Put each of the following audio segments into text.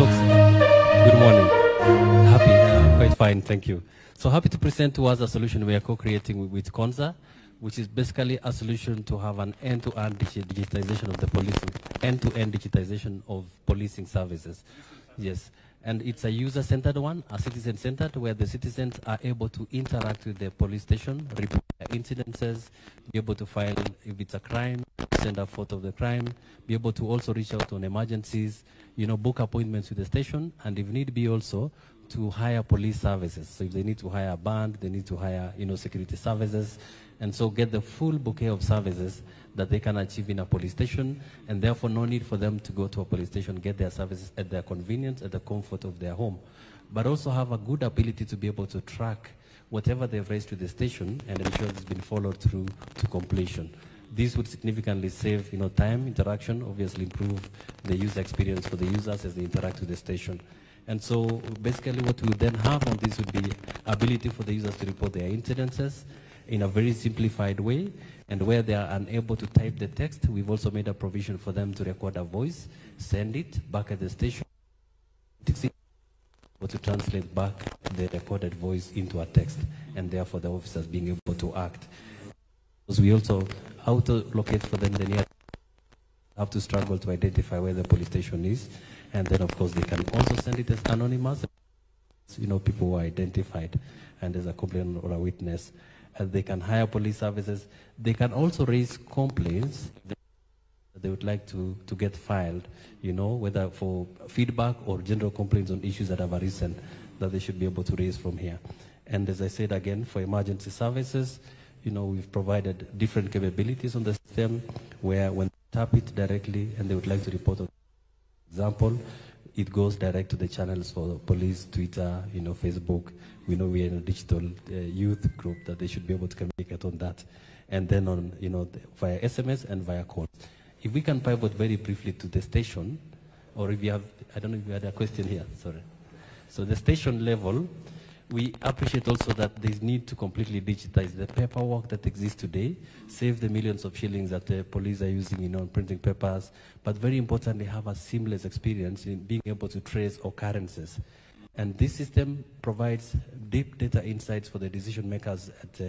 folks, good morning. Quite fine, thank you. So happy to present to us a solution we are co-creating with Konza, which is basically a solution to have an end-to-end digitization of the policing, end-to-end digitization of policing services. Yes, and it's a user-centered one, a citizen-centered, where the citizens are able to interact with the police station, report their incidences, be able to file if it's a crime, send a photo of the crime, be able to also reach out on emergencies, book appointments with the station, and if need be also to hire police services. So if they need to hire a band, they need to hire, security services, and so get the full bouquet of services that they can achieve in a police station, and therefore no need for them to go to a police station, get their services at their convenience, at the comfort of their home, but also have a good ability to be able to track whatever they've raised to the station and ensure it's been followed through to completion. This would significantly save time, interaction, obviously improve the user experience for the users as they interact with the station. And so basically what we would then have on this would be ability for the users to report their incidences in a very simplified way, and where they are unable to type the text, we've also made a provision for them to record a voice, send it back at the station, or to translate back the recorded voice into a text, and therefore the officers being able to act. Because we also auto-locate for them the nearest, have to struggle to identify where the police station is, and then of course they can also send it as anonymous, people who are identified, and there's a complaint or a witness. And they can hire police services. They can also raise complaints that they would like to get filed, whether for feedback or general complaints on issues that have arisen that they should be able to raise from here. And as I said again, for emergency services, we've provided different capabilities on the system where when they tap it directly and they would like to report on example, it goes direct to the channels for police, Twitter, Facebook. We know we're in a digital youth group that they should be able to communicate on that. And then on, via SMS and via calls. If we can pivot very briefly to the station, or if you have, I don't know if you had a question here, sorry. So the station level, we appreciate also that there's need to completely digitize the paperwork that exists today, save the millions of shillings that the police are using, on printing papers, but very importantly, have a seamless experience in being able to trace occurrences. And this system provides deep data insights for the decision makers at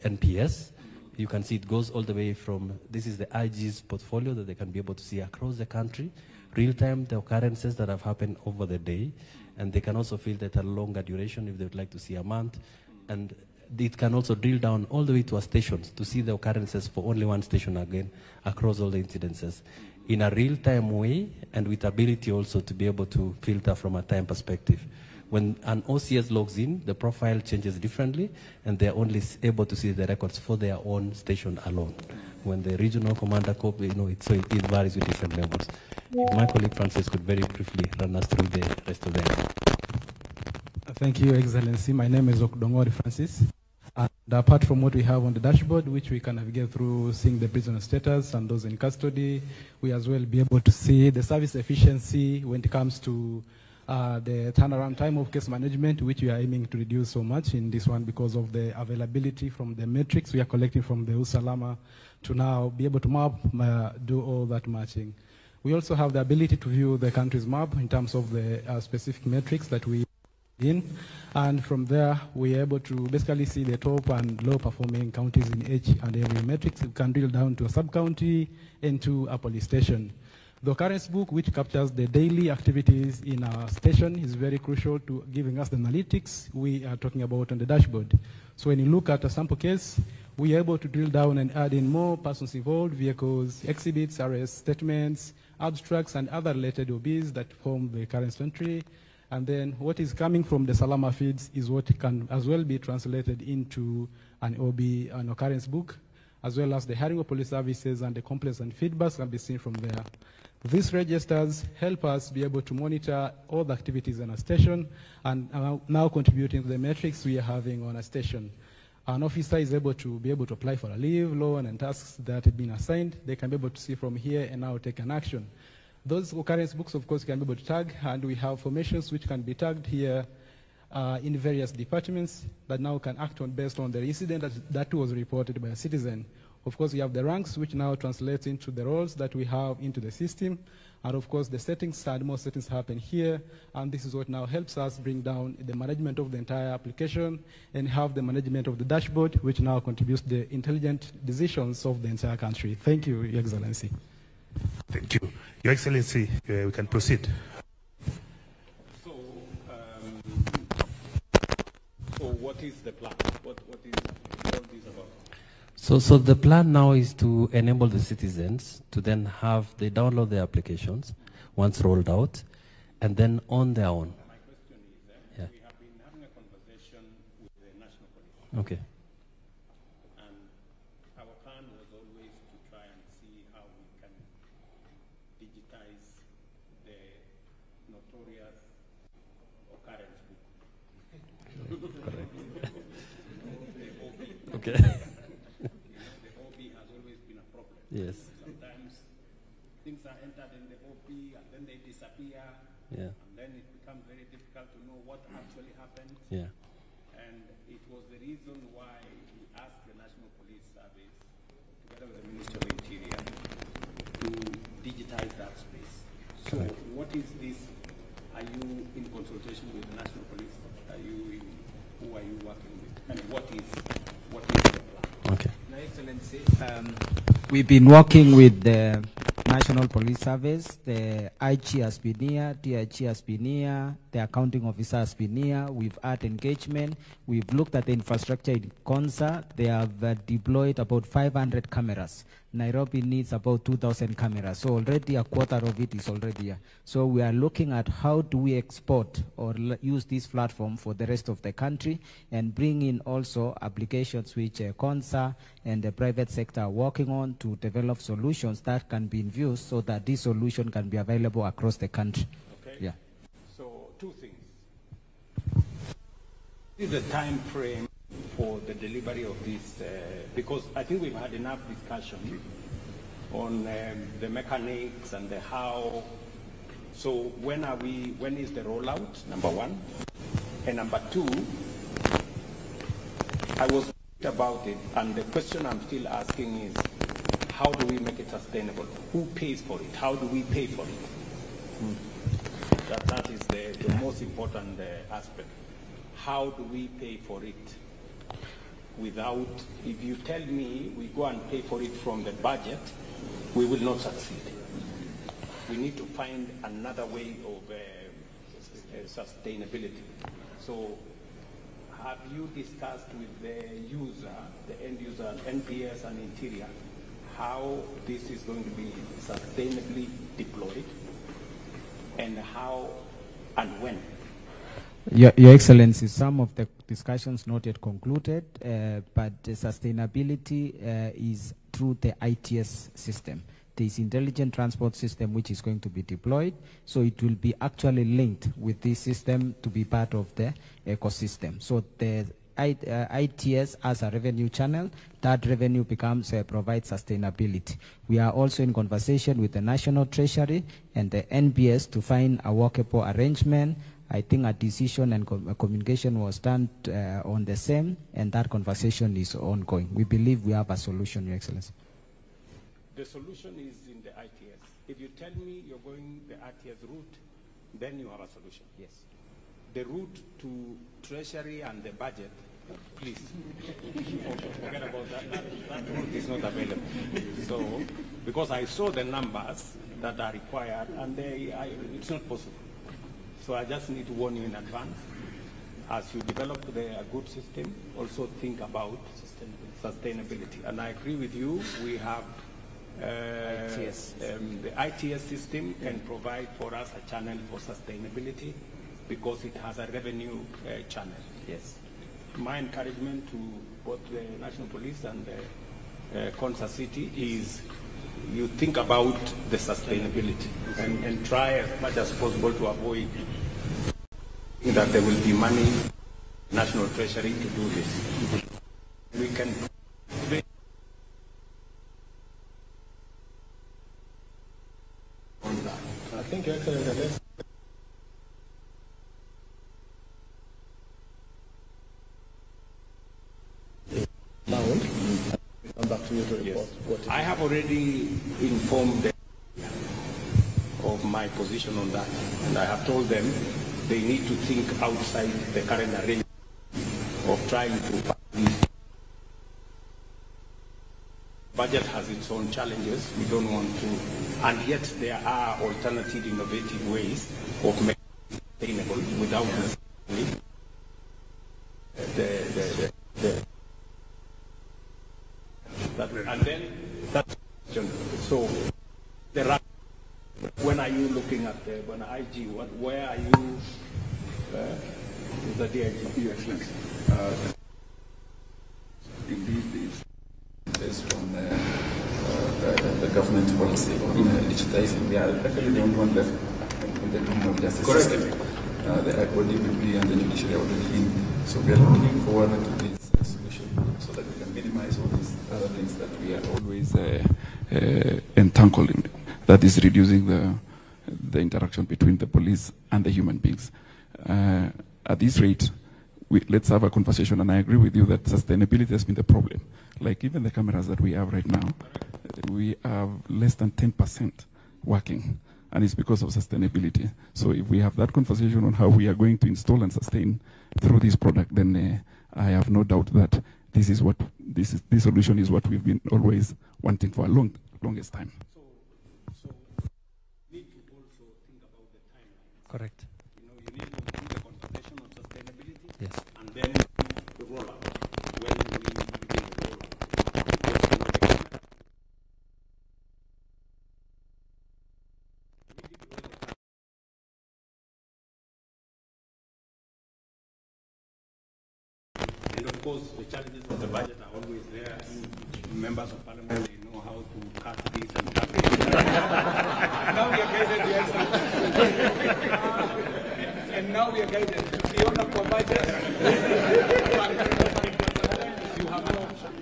NPS. You can see it goes all the way from, this is the IG's portfolio that they can be able to see across the country, real-time the occurrences that have happened over the day, and they can also feel that a longer duration if they would like to see a month. And it can also drill down all the way to a station to see the occurrences for only one station again across all the incidences in a real-time way, and with ability also to be able to filter from a time perspective. When an OCS logs in, the profile changes differently, and they're only able to see the records for their own station alone. When the regional commander copy, it varies with different levels. If my colleague Francis could very briefly run us through the rest of them. Thank you, Excellency. My name is Okdongori Francis. And apart from what we have on the dashboard, which we can navigate through seeing the prisoner status and those in custody, we as well be able to see the service efficiency when it comes to the turnaround time of case management, which we are aiming to reduce so much in this one because of the availability from the metrics we are collecting from the Usalama to now be able to map, do all that matching. We also have the ability to view the country's map in terms of the specific metrics that we in, and from there we are able to basically see the top and low performing counties in each and every metrics. We can drill down to a sub-county and to a police station. The occurrence book, which captures the daily activities in our station, is very crucial to giving us the analytics we are talking about on the dashboard. So when you look at a sample case, we are able to drill down and add in more persons involved, vehicles, exhibits, arrests, statements, abstracts, and other related OBs that form the occurrence entry. And then what is coming from the Salama feeds is what can as well be translated into an OB, an occurrence book, as well as the hiring of police services and the complaints and feedbacks can be seen from there. These registers help us be able to monitor all the activities in a station and are now contributing to the metrics we are having on a station. An officer is able to apply for a leave, loan, and tasks that have been assigned. They can be able to see from here and now take an action. Those occurrence books, of course, can be able to tag, and we have formations which can be tagged here in various departments that now can act on based on the incident that was reported by a citizen. Of course, we have the ranks, which now translates into the roles that we have into the system. And of course, the settings and more settings happen here. And this is what now helps us bring down the management of the entire application and have the management of the dashboard, which now contributes to the intelligent decisions of the entire country. Thank you, Your Excellency. Thank you. Your Excellency, we can proceed. So what is the plan? What is all this about? So the plan now is to enable the citizens to then they download the applications once rolled out, and then on their own. My question is, yeah. we have been having a conversation with the National Police. Okay. And our plan was always to try and see how we can digitize the notorious occurrence book. Okay. The OB has always been a problem. Yes. Sometimes things are entered in the OB and then they disappear. Yeah. And then it becomes very difficult to know what actually happened. Yeah. And it was the reason why we asked the National Police Service, together with the Ministry of Interior, to digitize that space. So what is this? Are you in consultation with the National Police? Who are you working with? And what is the plan? Okay. Your Excellency, we've been working with the National Police Service. The IG has been here, DIG has been here, the accounting officer has been here. We've had engagement. We've looked at the infrastructure in Konza. They have deployed about 500 cameras. Nairobi needs about 2,000 cameras. So already a quarter of it is already here. So we are looking at how do we export or use this platform for the rest of the country and bring in also applications which Konza and the private sector are working on to develop solutions that can be in view so that this solution can be available across the country. Okay. Yeah. So two things. This is the time frame for the delivery of this, because I think we've had enough discussion on the mechanics and the how. So when is the rollout, number one? And number two, I was about it, and the question I'm still asking is, how do we make it sustainable? Who pays for it? How do we pay for it? That is the most important aspect. How do we pay for it? Without, if you tell me we go and pay for it from the budget, we will not succeed. We need to find another way of sustainability. So have you discussed with the user, the end user, NPS and Interior, how this is going to be sustainably deployed and how and when? Your Excellency, some of the discussions not yet concluded, but the sustainability is through the ITS system. There is intelligent transport system which is going to be deployed, so it will be actually linked with this system to be part of the ecosystem. So the ITS as a revenue channel, that revenue provides sustainability. We are also in conversation with the National Treasury and the NBS to find a workable arrangement. I think a decision and communication was done on the same, and that conversation is ongoing. We believe we have a solution, Your Excellency. The solution is in the ITS. If you tell me you're going the ITS route, then you have a solution. Yes. The route to Treasury and the budget, please, forget about that. That route is not available. So, because I saw the numbers that are required, and it's not possible. So I just need to warn you in advance. As you develop a good system, also think about sustainability. And I agree with you. We have ITS. The ITS system can provide for us a channel for sustainability because it has a revenue channel. Yes. My encouragement to both the National Police and the Konza City is you think about the sustainability and try as much as possible to avoid that there will be money in National Treasury to do this. We can on that. I think Your Excellency, come back to you to report. Yes. I have already informed them of my position on that, and I have told them they need to think outside the current arrangement of trying to this. Budget has its own challenges. We don't want to, and yet there are alternative, innovative ways of making it sustainable without and then that's so when are you looking at when IG? Where are you? Is the DIG? Your Excellency. Indeed, based on the government policy on digitizing. We are actually the only one left in the criminal justice system. The High Court, DPP, and the judiciary are already in. So we are looking forward to this solution so that we can minimize all these other things that we are always entangled in. That is reducing the interaction between the police and the human beings. At this rate, let's have a conversation, and I agree with you that sustainability has been the problem. Like even the cameras that we have right now, we have less than 10% working, and it's because of sustainability. So if we have that conversation on how we are going to install and sustain through this product, then I have no doubt that this solution is what we've been always wanting for a longest time. So need to also think about the timeline. Correct. You know, you need to do the conversation on sustainability. Yes. And then the rollout. When we begin the rollout. And of course, the challenges of the budget are always there. Members of Parliament, they know how to cut this and cut it. Now we are guided, and now we are guided. The owner provided. You have no option.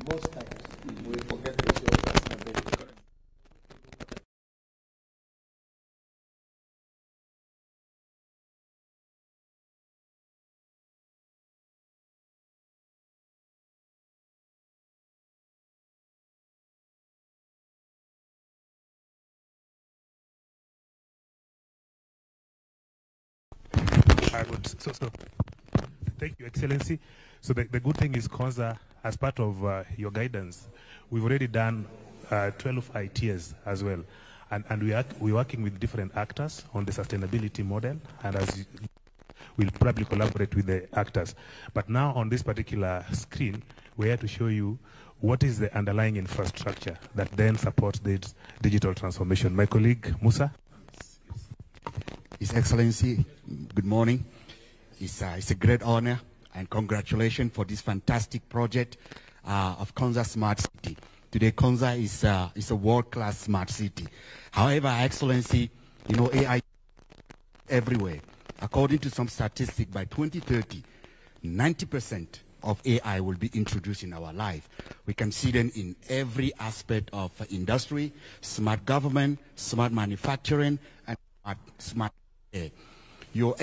Most times we forget to show sustainability. Good. So, thank you, Excellency. So the good thing is, Konza, as part of your guidance, we've already done 12 ITs as well. And we're working with different actors on the sustainability model, and we'll probably collaborate with the actors. But now on this particular screen, we're here to show you what is the underlying infrastructure that then supports this digital transformation. My colleague, Musa. His Excellency, good morning. It's a great honor and congratulations for this fantastic project of Konza Smart City. Today, Konza is a world-class smart city. However, Excellency, you know, AI everywhere. According to some statistics, by 2030, 90% of AI will be introduced in our life. We can see them in every aspect of industry, smart government, smart manufacturing, and smart care. Your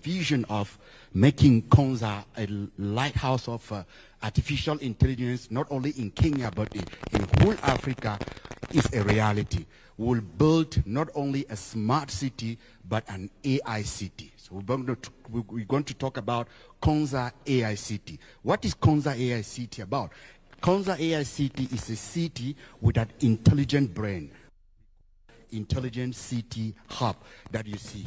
vision of making Konza a lighthouse of artificial intelligence, not only in Kenya, but in whole Africa, is a reality. We'll build not only a smart city, but an AI city. So we're going to talk about Konza AI City. What is Konza AI City about? Konza AI City is a city with an intelligent brain, intelligent city hub that you see,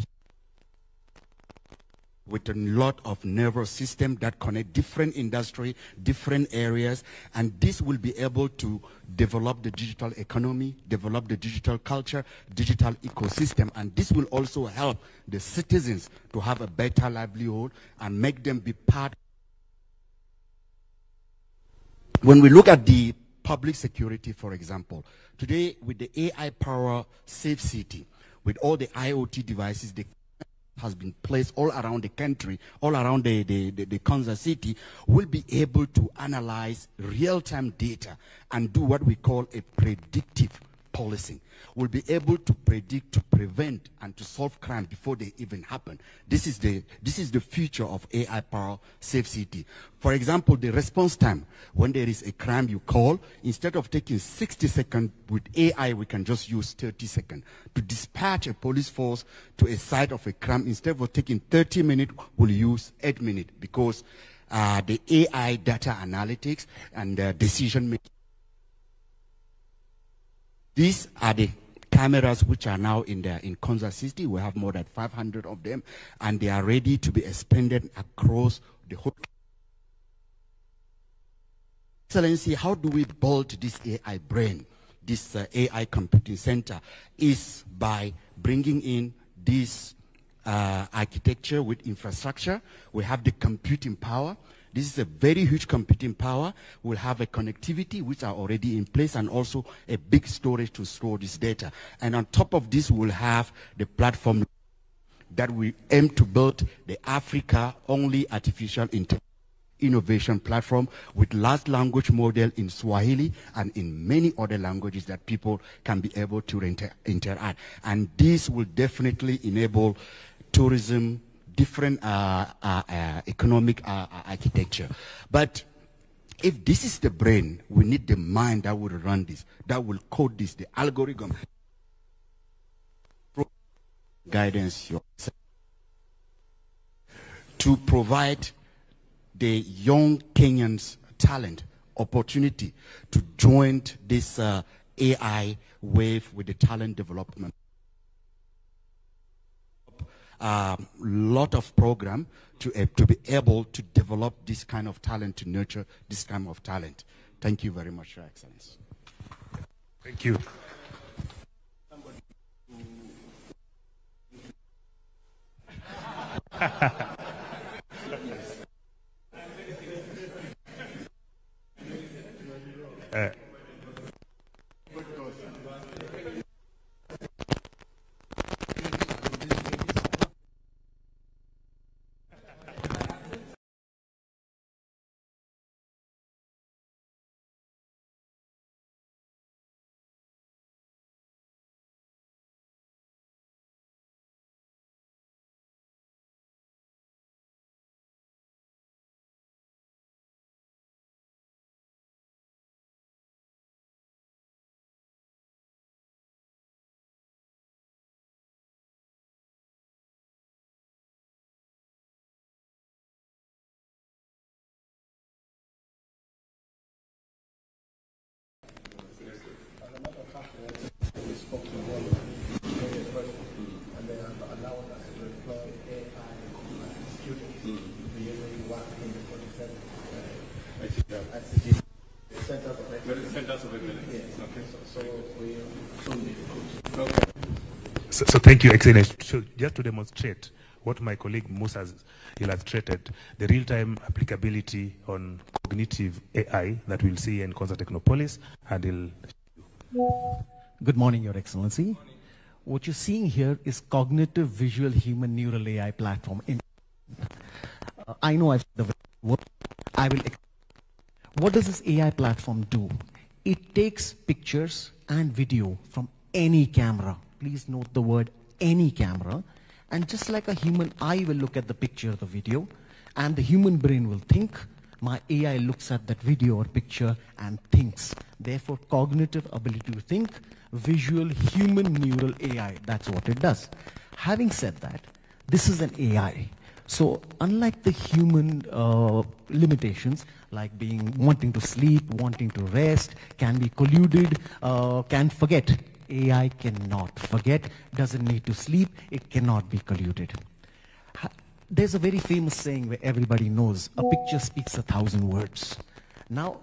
with a lot of nervous system that connect different industry, different areas, and this will be able to develop the digital economy, develop the digital culture, digital ecosystem, and this will also help the citizens to have a better livelihood and make them be part. When we look at the public security, for example, today with the AI power safe city, with all the IoT devices, the has been placed all around the country, all around the Konza city, will be able to analyze real-time data and do what we call a predictive policing. We'll be able to predict, to prevent, and to solve crime before they even happen. This is the future of AI-powered safe city. For example, the response time, when there is a crime you call, instead of taking 60 seconds, with AI we can just use 30 seconds. To dispatch a police force to a site of a crime, instead of taking 30 minutes, we'll use 8 minutes, because the AI data analytics and decision making. These are the cameras which are now in Konza City. We have more than 500 of them, and they are ready to be expanded across the whole. Excellency, how do we build this AI brain, this AI computing center? Is by bringing in this architecture with infrastructure. We have the computing power. This is a very huge computing power. We'll have a connectivity which are already in place, and also a big storage to store this data. And on top of this, we'll have the platform that we aim to build the Africa only artificial innovation platform with large language model in Swahili and in many other languages that people can be able to interact. And this will definitely enable tourism, different economic architecture. But if this is the brain, we need the mind that will run this, that will code this, the algorithm, guidance yourself, to provide the young Kenyans talent opportunity to join this AI wave with the talent development. Lot of program to be able to develop this kind of talent, to nurture this kind of talent. Thank you very much, Your Excellency. Thank you. So thank you, Excellency. So just to demonstrate what my colleague Musa has illustrated, the real-time applicability on cognitive AI that we'll see in Konza Technopolis, and Good morning, Your Excellency. What you're seeing here is cognitive visual human neural AI platform. I know I've said the word. What does this AI platform do? It takes pictures and video from any camera. Please note the word any camera. And just like a human eye will look at the picture or the video, and the human brain will think, my AI looks at that video or picture and thinks. Therefore, cognitive ability to think, visual human neural AI, that's what it does. Having said that, this is an AI. So unlike the human limitations, like wanting to sleep, wanting to rest, can be colluded, can forget. AI cannot forget, doesn't need to sleep, it cannot be colluded. There's a very famous saying where everybody knows, a picture speaks 1,000 words. Now,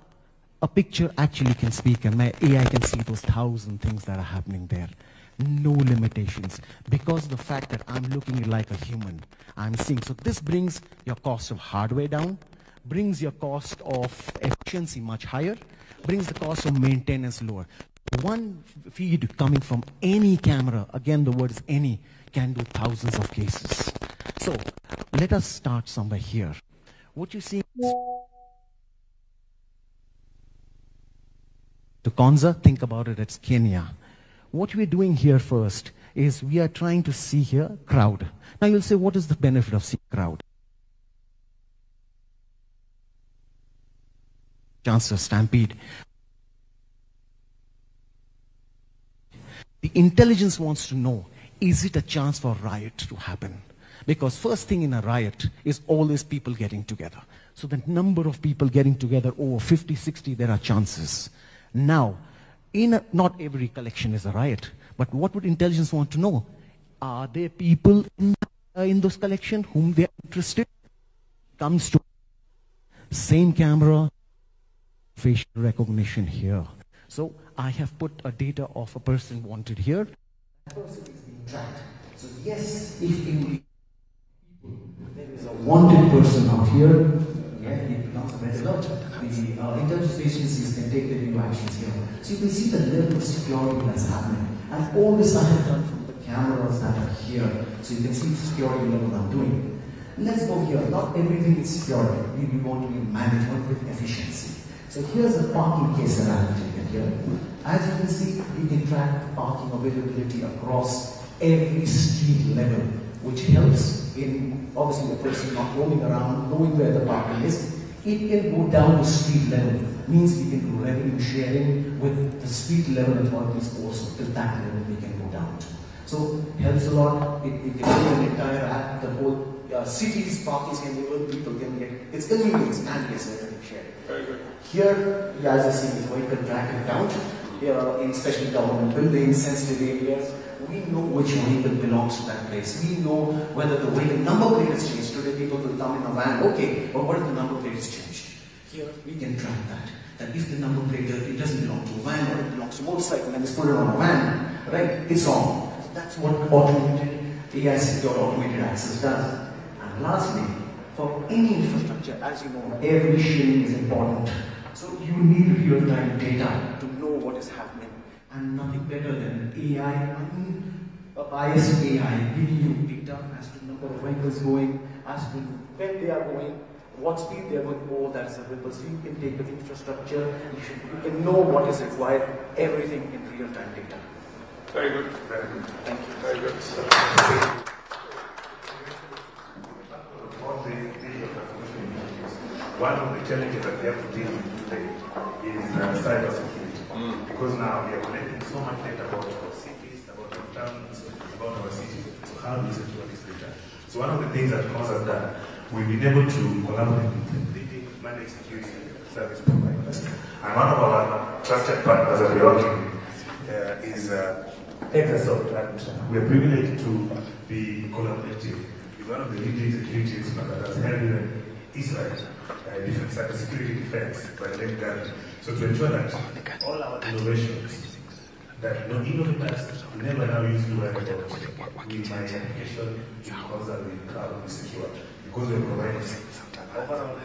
a picture actually can speak, and my AI can see those 1,000 things that are happening there. No limitations, because of the fact that I'm looking like a human. I'm seeing. So this brings your cost of hardware down, brings your cost of efficiency much higher, brings the cost of maintenance lower. One feed coming from any camera, again the word is any, can do thousands of cases. So let us start somewhere here. What you see to Konza, think about it, it's Kenya. What we're doing here first is we are trying to see here crowd. Now you'll say, what is the benefit of seeing crowd? Chance of stampede. The intelligence wants to know, is it a chance for riot to happen? Because first thing in a riot is always people getting together. So the number of people getting together, over 50, 60, there are chances. Now, not every collection is a riot, but what would intelligence want to know? Are there people in those collections whom they are interested? Comes to same camera, facial recognition here. So I have put a data of a person wanted here. That person is being tracked. So yes, if in the there is a wanted person out here, yeah, it becomes a red alert. The intelligence agencies can take their new actions here. So you can see the level of security that's happening. And all this I have done from the cameras that are here. So you can see the security level I'm doing. Let's go here. Not everything is security. We want to be management with efficiency. So here's a parking case that I have taken here. As you can see, we can track parking availability across every street level, which helps in, obviously, the person not roaming around, knowing where the parking is. It can go down to street level. Means we can do revenue sharing with the street level authorities also. Till that level we can go down to. So helps a lot. We can do an entire app. The whole city's parking can be people can get. It's convenience and yes, revenue sharing. Very good. Here, as I see, is vehicle track count. Here, in special government buildings, sensitive areas, we know which vehicle belongs to that place. We know whether the vehicle number plate has changed. Today, people will come in a van. Okay, but what if the number plate has changed? Here, we can track that. That if the number plate it doesn't belong to a van or it belongs to a motorcycle and it's put it on a van, right? It's wrong. So that's what automated AI secure automated access does. And lastly, for any infrastructure, as you know, every shilling is important. So you need real-time data to know what is happening. And nothing better than AI, a biased AI, giving you data as to number of vehicles going, as to when they are going, what speed they are going, all that is available. So you can take the infrastructure, you can know what is required, everything in real-time data. Very good. Very good. Thank you. Very good. One of the challenges that we have to deal with today is cyber security. Because now we are collecting so much data about our cities, about our towns, about our cities. So how do we secure this data? So one of the things that Konza has done, we've been able to collaborate with leading managed security service providers. And one of our trusted partners that we're working with is Exasoft. And we're privileged to be collaborative with one of the leading security experts that has held in Israel, cybersecurity defense by the late Gary. So to ensure that all our innovations, that innovators never now use to worry about with my application, because of the cloud will be secure. Because we're providing an overall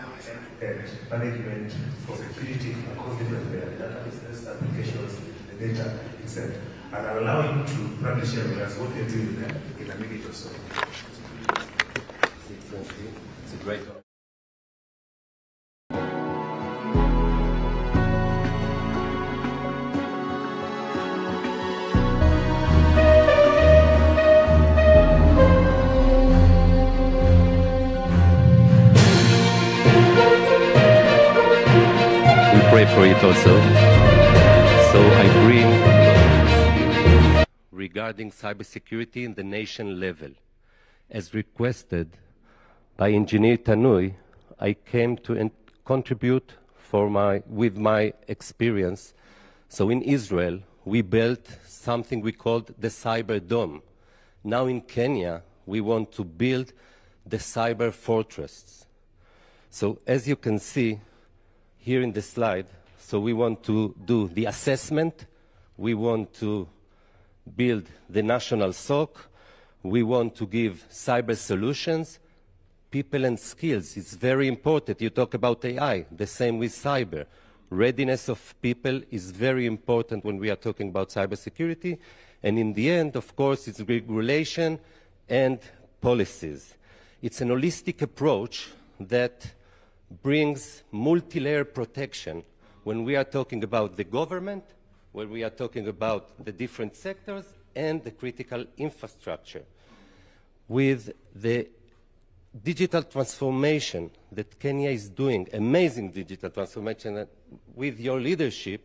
management for security across different databases, applications, the data itself. And I'll allow you to probably share with us what you're doing there in a minute or so. It's a great. Pray for it also. So I bring regarding cybersecurity in the nation level. As requested by Engineer Tanui, I came to contribute with my experience. So in Israel, we built something we called the Cyber Dome. Now in Kenya, we want to build the Cyber Fortress. So as you can see, here in the slide, so we want to do the assessment, we want to build the national SOC, we want to give cyber solutions, people and skills. It's very important. You talk about AI, the same with cyber. Readiness of people is very important when we are talking about cybersecurity. And in the end, of course, it's regulation and policies. It's an holistic approach that brings multi-layer protection when we are talking about the government, where we are talking about the different sectors and the critical infrastructure. With the digital transformation that Kenya is doing, amazing digital transformation, with your leadership,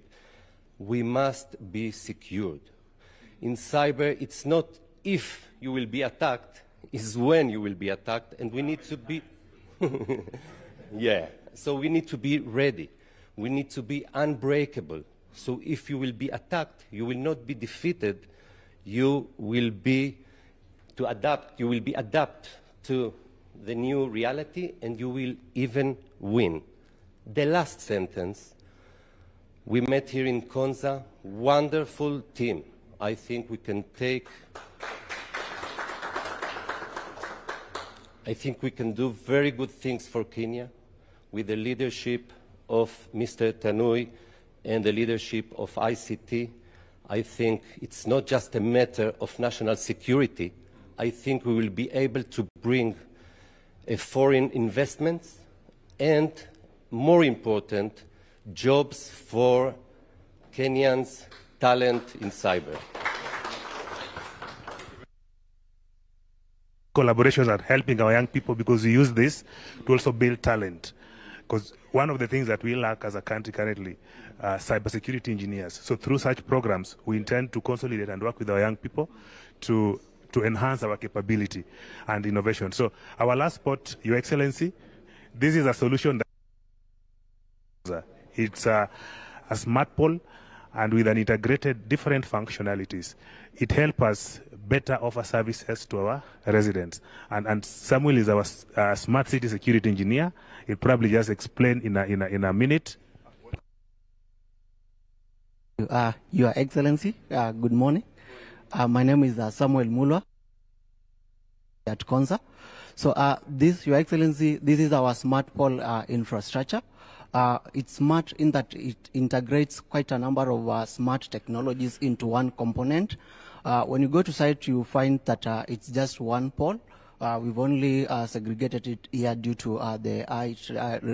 we must be secured. In cyber, it's not if you will be attacked, it's when you will be attacked, and we need to be, yeah, so we need to be ready. We need to be unbreakable. So if you will be attacked, you will not be defeated, you will be adapt to the new reality, and you will even win. The last sentence, we met here in Konza, wonderful team. I think we can do very good things for Kenya with the leadership of Mr. Tanui and the leadership of ICT. I think it's not just a matter of national security. I think we will be able to bring foreign investments and, more important, jobs for Kenyans' talent in cyber. Collaborations are helping our young people because we use this to also build talent. Because one of the things that we lack as a country currently, cybersecurity engineers. So through such programs, we intend to consolidate and work with our young people to enhance our capability and innovation. So our last spot, Your Excellency, this is a solution that it's a smart pole and with an integrated different functionalities. It helps us better offer services to our residents. And Samuel is our smart city security engineer. He'll probably just explain in a minute. Your Excellency, good morning. My name is Samuel Mulwa at Konza. So this, Your Excellency, this is our smart pole infrastructure. It's smart in that it integrates quite a number of smart technologies into one component. When you go to site, you find that it's just one pole. We've only segregated it here due to the height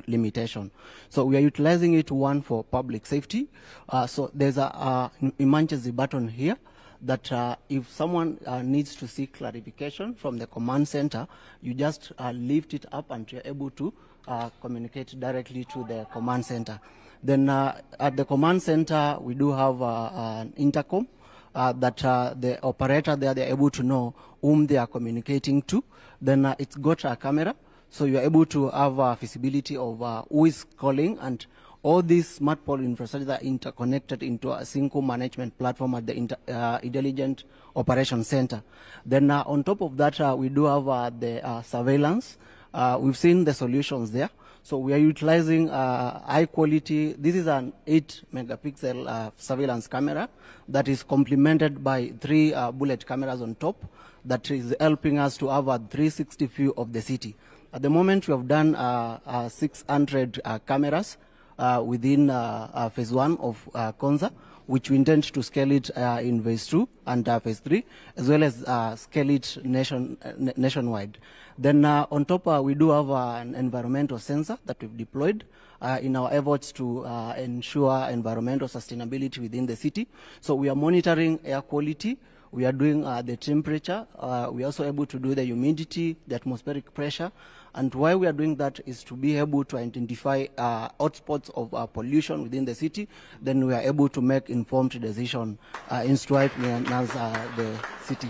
limitation. So we are utilizing it, one, for public safety. So there's a emergency button here that if someone needs to seek clarification from the command center, you just lift it up and you're able to communicate directly to the command center. Then at the command center, we do have an intercom that the operator there, they're able to know whom they are communicating to. Then it's got a camera, so you're able to have visibility of who is calling, and all these smart pole infrastructure are interconnected into a single management platform at the Intelligent Operations Center. Then on top of that, we do have the surveillance. We've seen the solutions there. So we are utilizing high quality. This is an 8 megapixel surveillance camera that is complemented by 3 bullet cameras on top that is helping us to have a 360 view of the city. At the moment, we have done 600 cameras within phase 1 of Konza, which we intend to scale it in phase 2 and phase 3, as well as scale it nationwide. Then on top, we do have an environmental sensor that we've deployed in our efforts to ensure environmental sustainability within the city. So we are monitoring air quality. We are doing the temperature. We are also able to do the humidity, the atmospheric pressure. And why we are doing that is to be able to identify hotspots of pollution within the city. Then we are able to make informed decision in striping the city.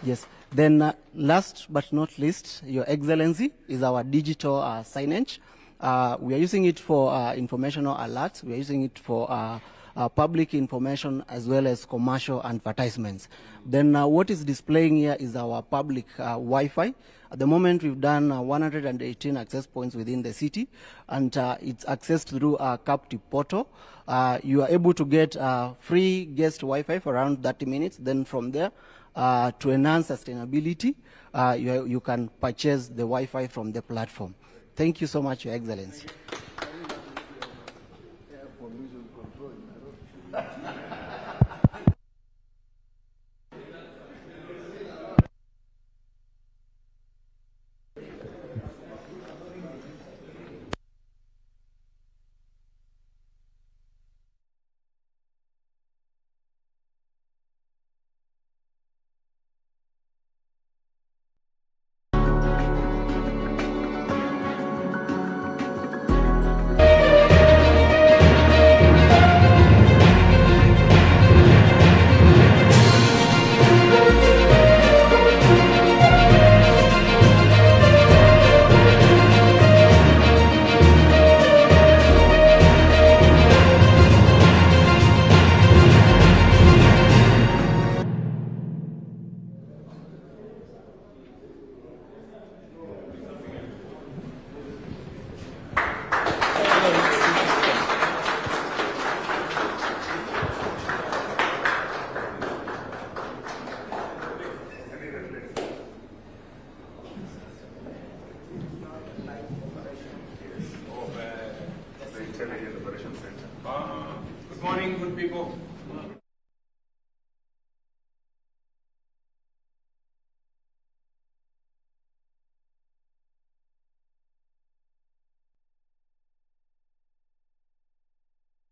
Yes. Then last but not least, Your Excellency, is our digital signage. We are using it for informational alerts. We are using it for public information as well as commercial advertisements. Then what is displaying here is our public Wi-Fi. At the moment, we've done 118 access points within the city, and it's accessed through a captive portal. You are able to get free guest Wi-Fi for around 30 minutes. Then from there, to enhance sustainability, you can purchase the Wi-Fi from the platform. Thank you so much, Your Excellency.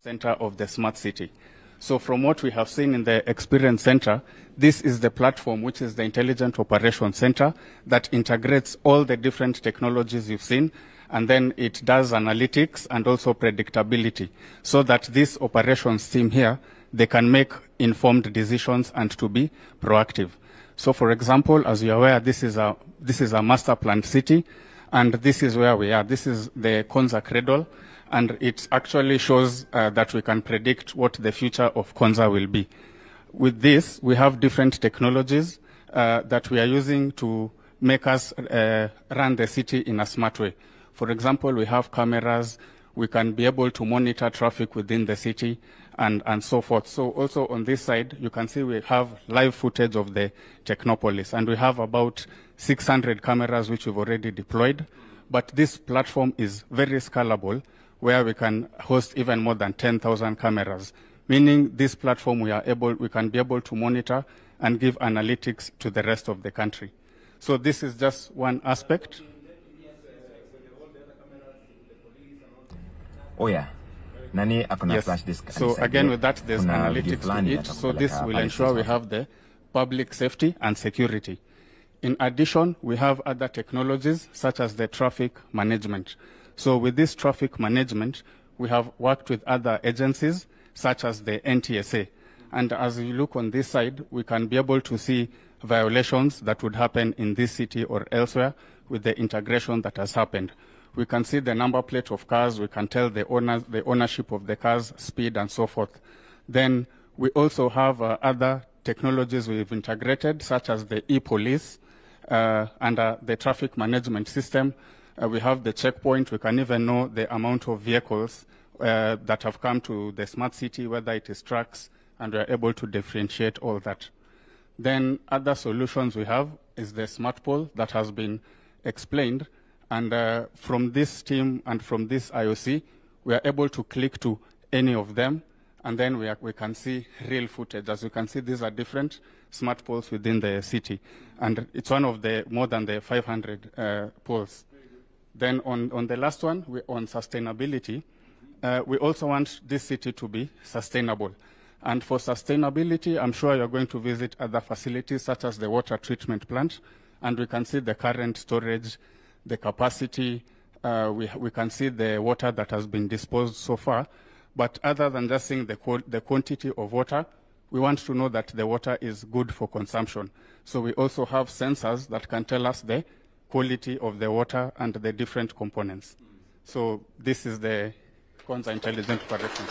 Center of the smart city. So from what we have seen in the Experience Center, this is the platform, which is the Intelligent Operations Center, that integrates all the different technologies you've seen, and then it does analytics and also predictability, so that this operations team here, they can make informed decisions and to be proactive. So for example, as you're aware, this is a master planned city, and this is where we are. This is the Konza Cradle, and it actually shows that we can predict what the future of Konza will be. With this, we have different technologies that we are using to make us run the city in a smart way. For example, we have cameras. We can be able to monitor traffic within the city and so forth. So also on this side, you can see we have live footage of the Technopolis, and we have about 600 cameras which we've already deployed. But this platform is very scalable, where we can host even more than 10,000 cameras, meaning this platform we can be able to monitor and give analytics to the rest of the country. So this is just one aspect. Oh yeah. Nani akona Yes. flash disk. So again, with that, there's analytics to it. So this will ensure we have the public safety and security. In addition, we have other technologies such as the traffic management. So with this traffic management, we have worked with other agencies such as the NTSA. And as you look on this side, we can be able to see violations that would happen in this city or elsewhere with the integration that has happened. We can see the number plate of cars. We can tell the owners, the ownership of the cars, speed, and so forth. Then we also have other technologies we've integrated, such as the e-police and the traffic management system. We have the checkpoint. We can even know the amount of vehicles that have come to the smart city, whether it is trucks, and we are able to differentiate all that. Then other solutions we have is the smart pole that has been explained. And from this team and from this IOC, we are able to click to any of them, and then we can see real footage. As you can see, these are different smart poles within the city. And it's one of the more than the 500 poles. Then on the last one, on sustainability, we also want this city to be sustainable. And for sustainability, I'm sure you're going to visit other facilities such as the water treatment plant, and we can see the current storage, the capacity, we can see the water that has been disposed so far. But other than just seeing the quantity of water, we want to know that the water is good for consumption. So we also have sensors that can tell us the quality of the water and the different components. So this is the Konza Intelligent Operations.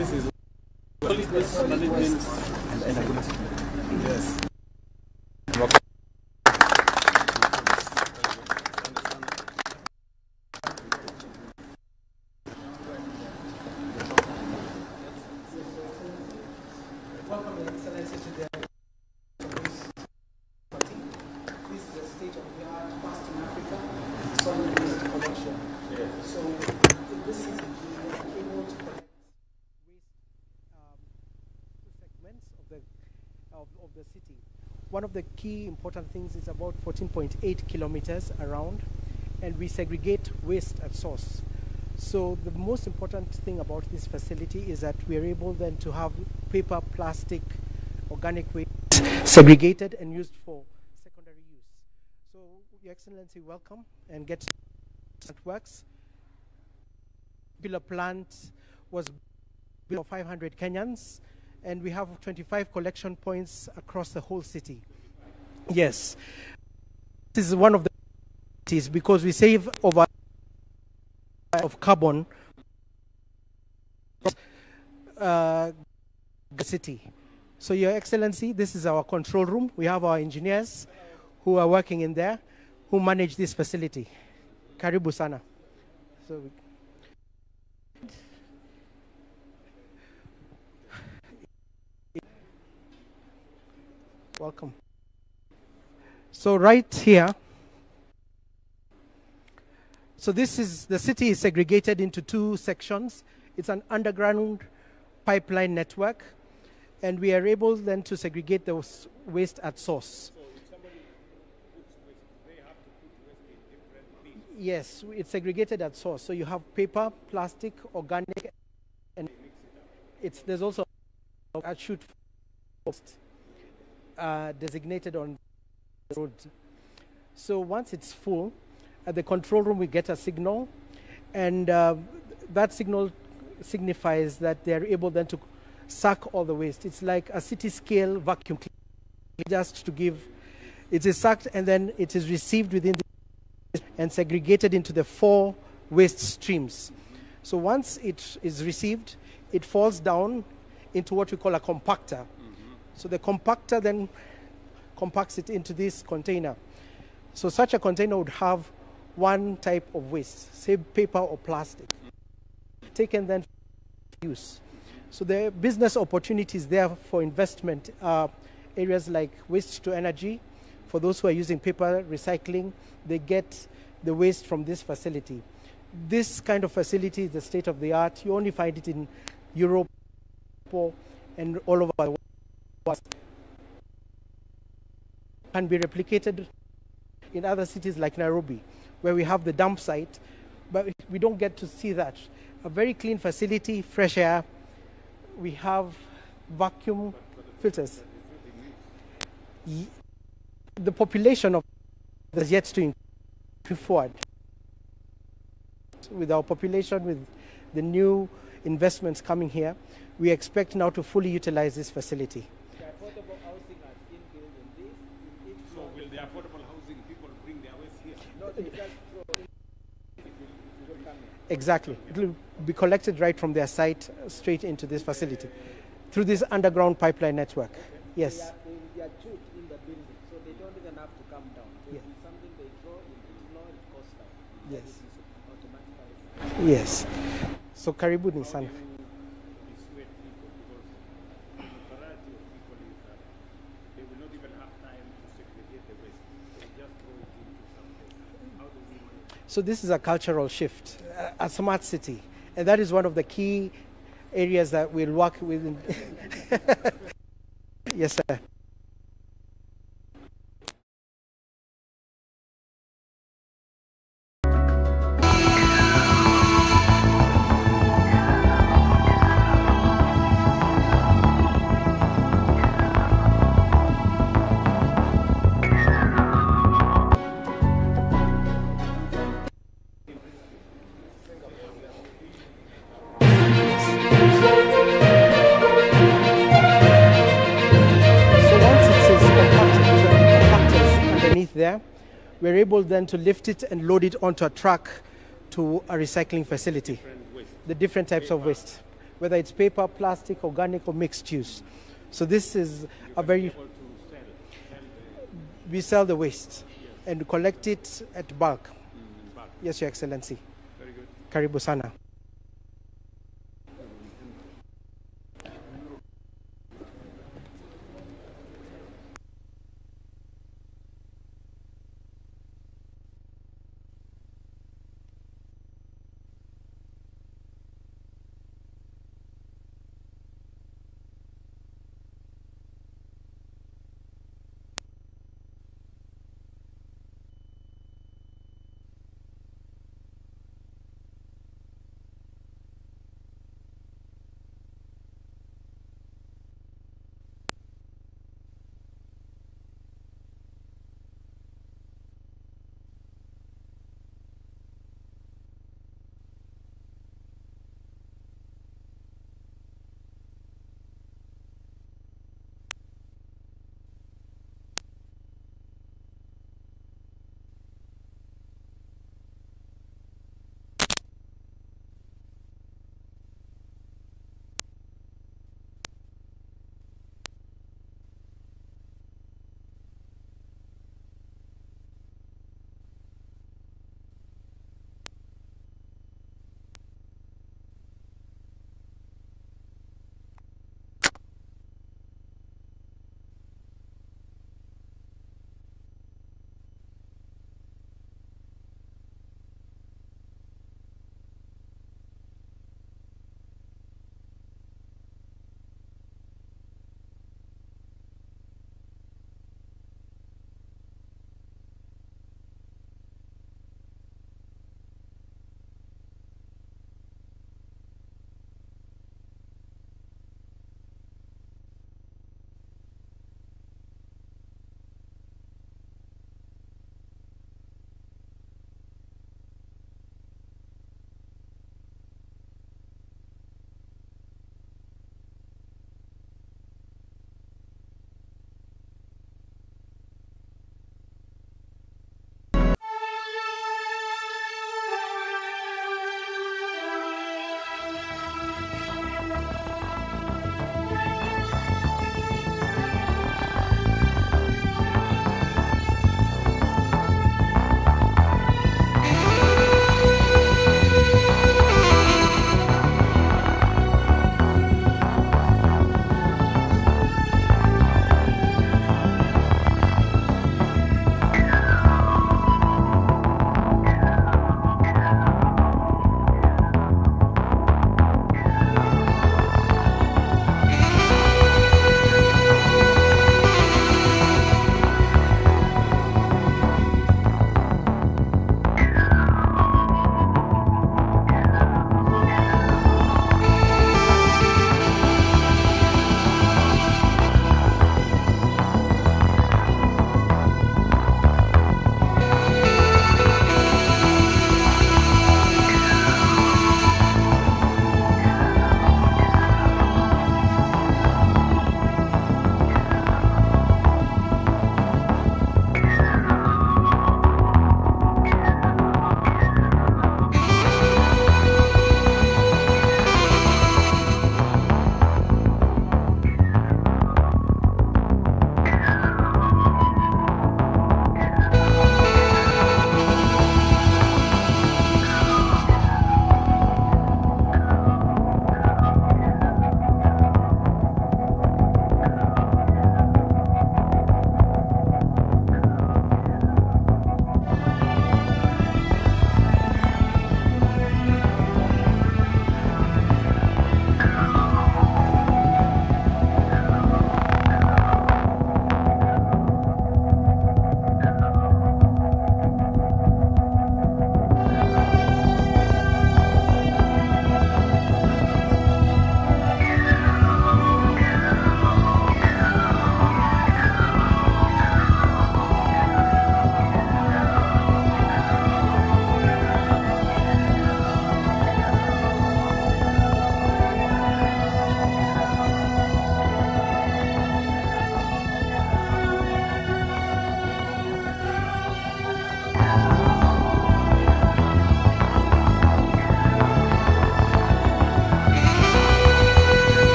This is waste management. Yes. Welcome, Your Excellency, to the This is a state-of-the-art, fast in Africa, solid waste collection. So, in this city, we are able to collect waste segments of the city. One of the key important things is about 14.8 kilometers around, and we segregate waste at source. So the most important thing about this facility is that we are able then to have paper, plastic, organic waste segregated and used for secondary use. So, Your Excellency, welcome and get it works. The plant was built for 500 Kenyans, and we have 25 collection points across the whole city. Yes, this is one of the cities because we save over of carbon the city. So, Your Excellency, this is our control room. We have our engineers who are working in there, who manage this facility. Karibu sana. So, welcome. So right here, so this is, the city is segregated into two sections. It's an underground pipeline network, and we are able then to segregate the waste at source. So if somebody puts waste, they have to put waste in different bins? Yes, it's segregated at source. So you have paper, plastic, organic, and there's also a chute designated on the road. So once it's full, at the control room we get a signal, and that signal signifies that they're able then to suck all the waste. It's like a city-scale vacuum cleaner, just to give. It is sucked and then it is received within the and segregated into the 4 waste streams. So once it is received, it falls down into what we call a compactor. So the compactor then compacts it into this container. So such a container would have one type of waste, say paper or plastic, taken then for use. So the business opportunities there for investment are areas like waste to energy. For those who are using paper recycling, they get the waste from this facility. This kind of facility is the state of the art. You only find it in Europe and all over the world. Can be replicated in other cities like Nairobi, where we have the dump site, but we don't get to see that. A very clean facility, fresh air. We have vacuum filters. The population of is yet to move forward. With our population, with the new investments coming here, we expect now to fully utilize this facility. The affordable housing has been built in this. So will the affordable housing people bring their waste here? Not just throw it will come in. Exactly. It will be collected right from their site straight into this facility through this underground pipeline network. Yes. They are chute in the building, so they don't even have to come down. There will be something they throw in this floor, it goes down. Yes. Automatically. Yes. So karibuni sana. So this is a cultural shift, a smart city, and that is one of the key areas that we'll work with. Yes, sir. There, we're able then to lift it and load it onto a truck to a recycling facility. The different types of waste. whether it's paper, plastic, organic, or mixed use. So this is a very... We sell the waste and collect it at bulk. Yes, Your Excellency. Very good. Karibu sana.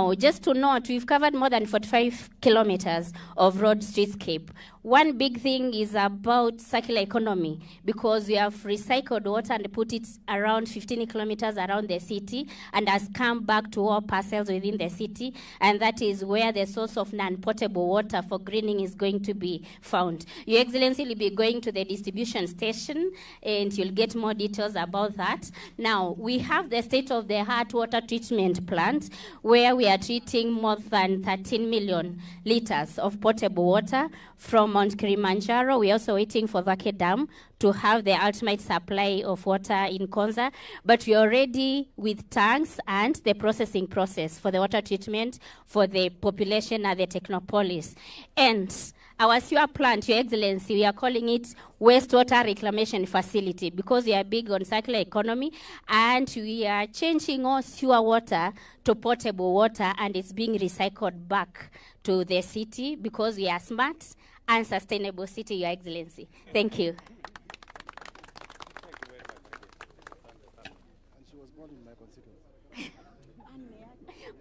Now, just to note, we've covered more than 45 kilometers of road streetscape. One big thing is about circular economy, because we have recycled water and put it around 15 kilometers around the city and has come back to all parcels within the city, and that is where the source of non-potable water for greening is going to be found. Your Excellency will be going to the distribution station, and you'll get more details about that. Now, we have the state-of-the-art water treatment plant, where we are treating more than 13 million liters of potable water from Mount Kilimanjaro. We're also waiting for Vake Dam to have the ultimate supply of water in Konza, but we're already with tanks and the processing process for the water treatment for the population at the Technopolis. And our sewer plant, Your Excellency, we are calling it wastewater reclamation facility, because we are big on circular economy, and we are changing all sewer water to potable water, and it's being recycled back to the city, because we are smart and sustainable city, Your Excellency. Thank you.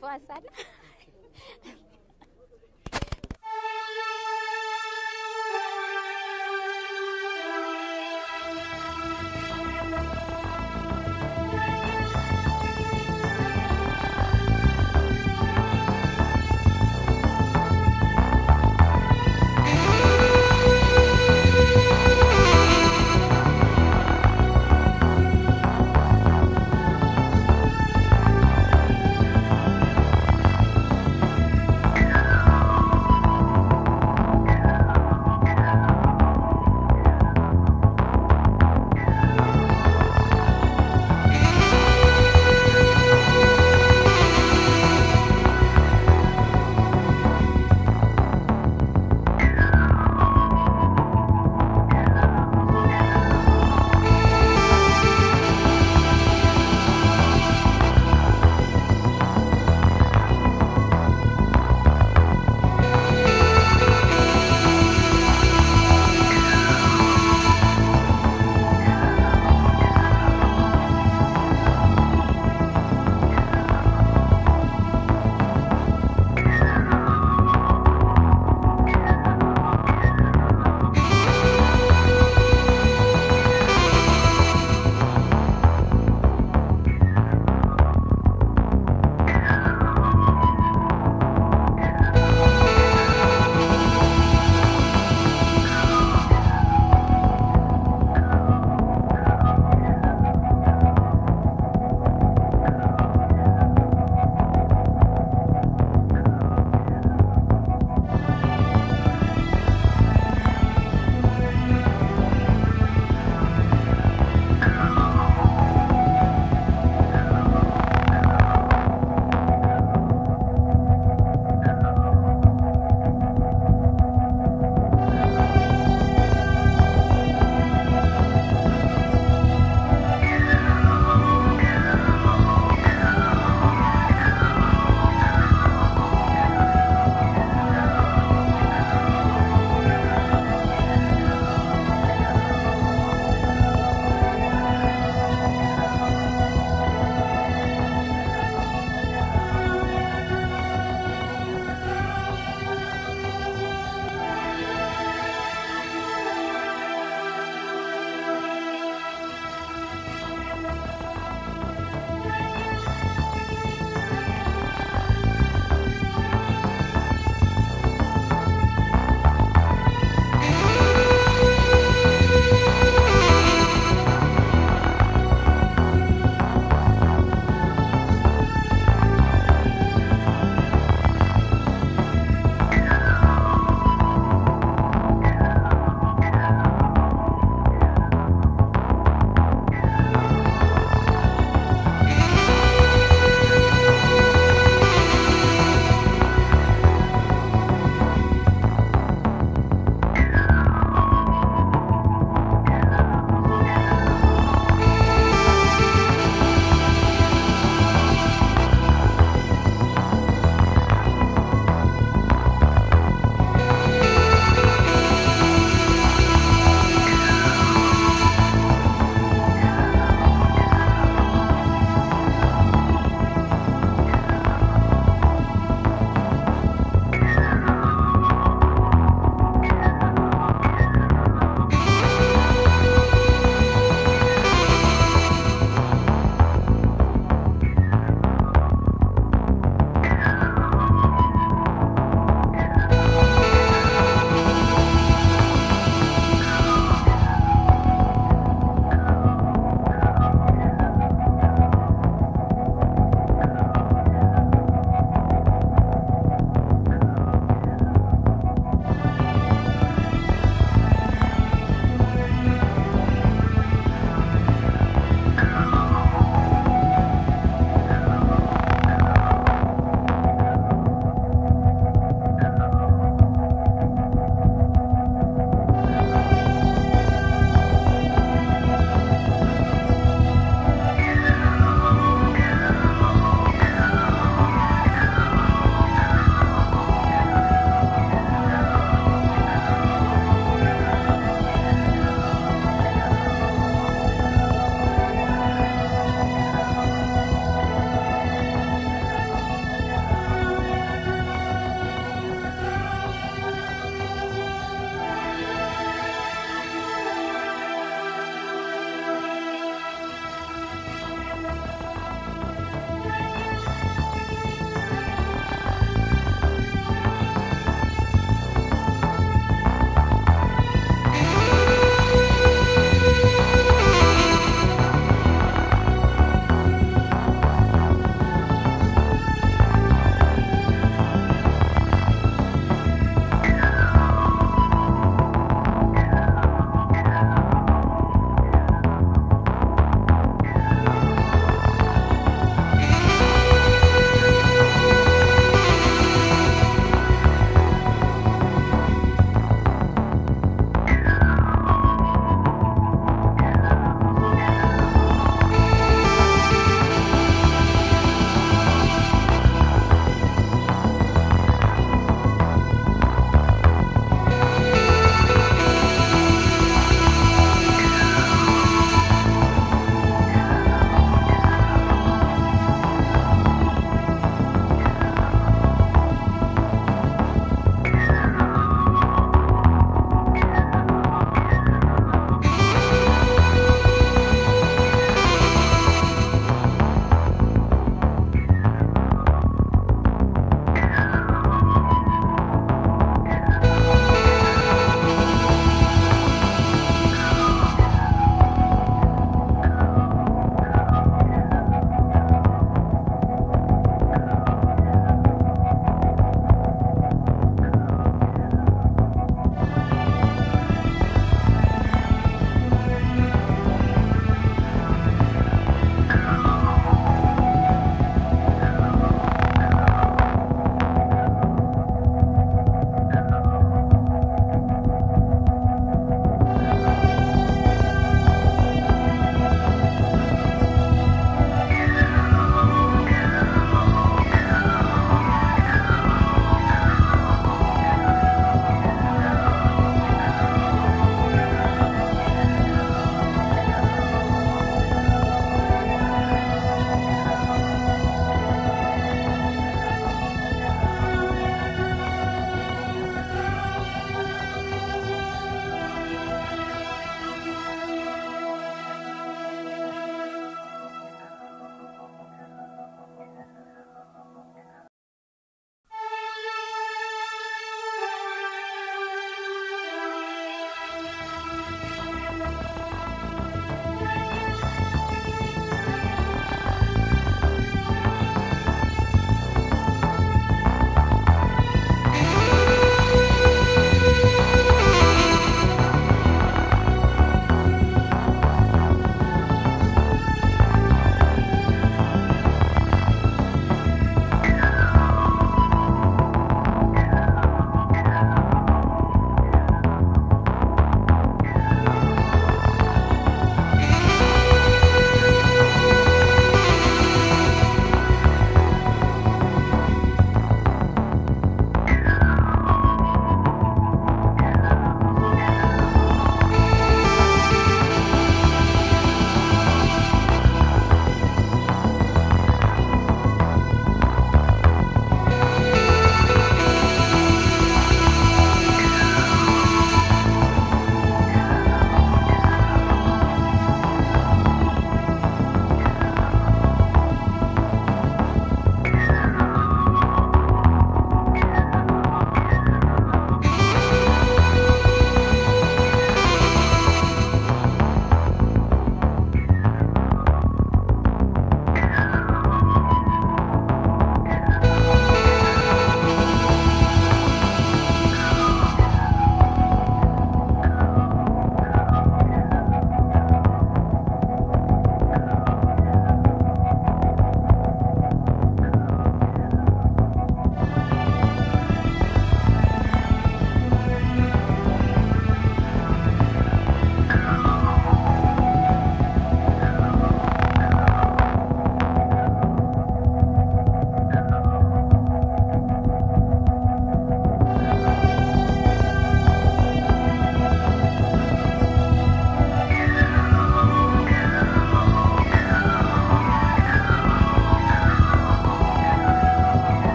Poa sana.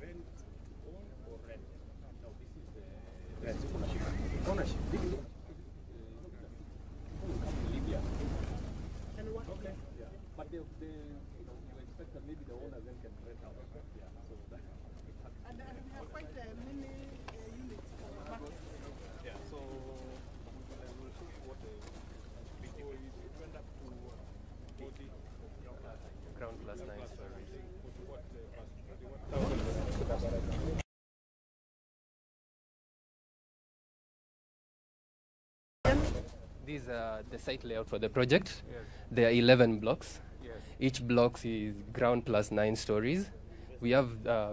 rent own or rent? No, this is the rent ownership. Ownership. Libya. And what? Okay. Yeah. But you expect that maybe the owner then can rent out. Yeah. So that. And we have quite many units. Yeah. So we'll see what it went up to 40 ground plus 9 stories. These are the site layout for the project. Yes. There are 11 blocks. Yes. Each block is ground plus 9 stories. We have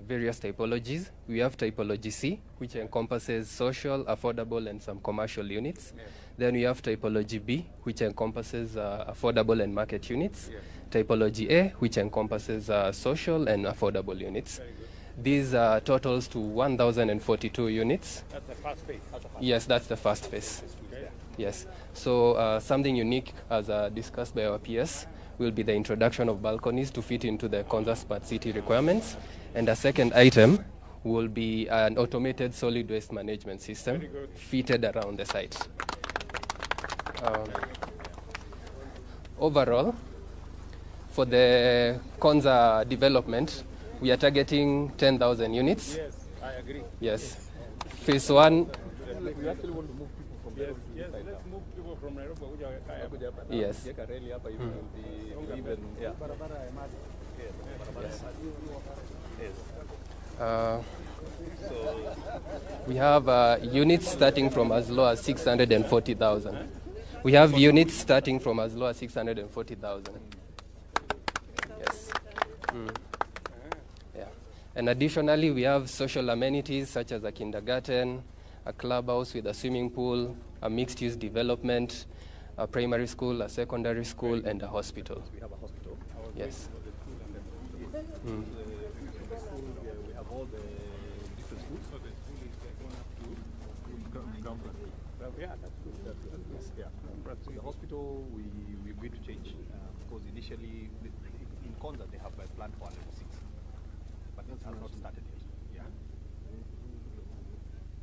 various typologies. We have typology C, which encompasses social, affordable, and some commercial units. Yes. Then we have typology B, which encompasses affordable and market units. Yes. Typology A, which encompasses social and affordable units. These totals to 1,042 units. That's the first phase. Yes, that's the first phase. Okay. Yes. So something unique, as discussed by our PS, will be the introduction of balconies to fit into the Konza Smart City requirements. And a second item will be an automated solid waste management system fitted around the site. Overall, for the Konza development, we are targeting 10,000 units. Yes, I agree. Yes. Phase 1. We actually want to move people from Nairobi. Yes, let's move people from Nairobi. Yes. We have units starting from as low as 640,000. We have units starting from as low as 640,000. Yes. Yeah. And additionally, we have social amenities such as a kindergarten, a clubhouse with a swimming pool, a mixed-use development, a primary school, a secondary school, and a hospital. We have a hospital. Yes. We have all the different schools. So the school is going up to ground plus. Yeah, that's good. That's good. Yes. Yeah. So the hospital, we're going to change because initially in Konza they have a plan for level 6, but it has not started yet. Yeah.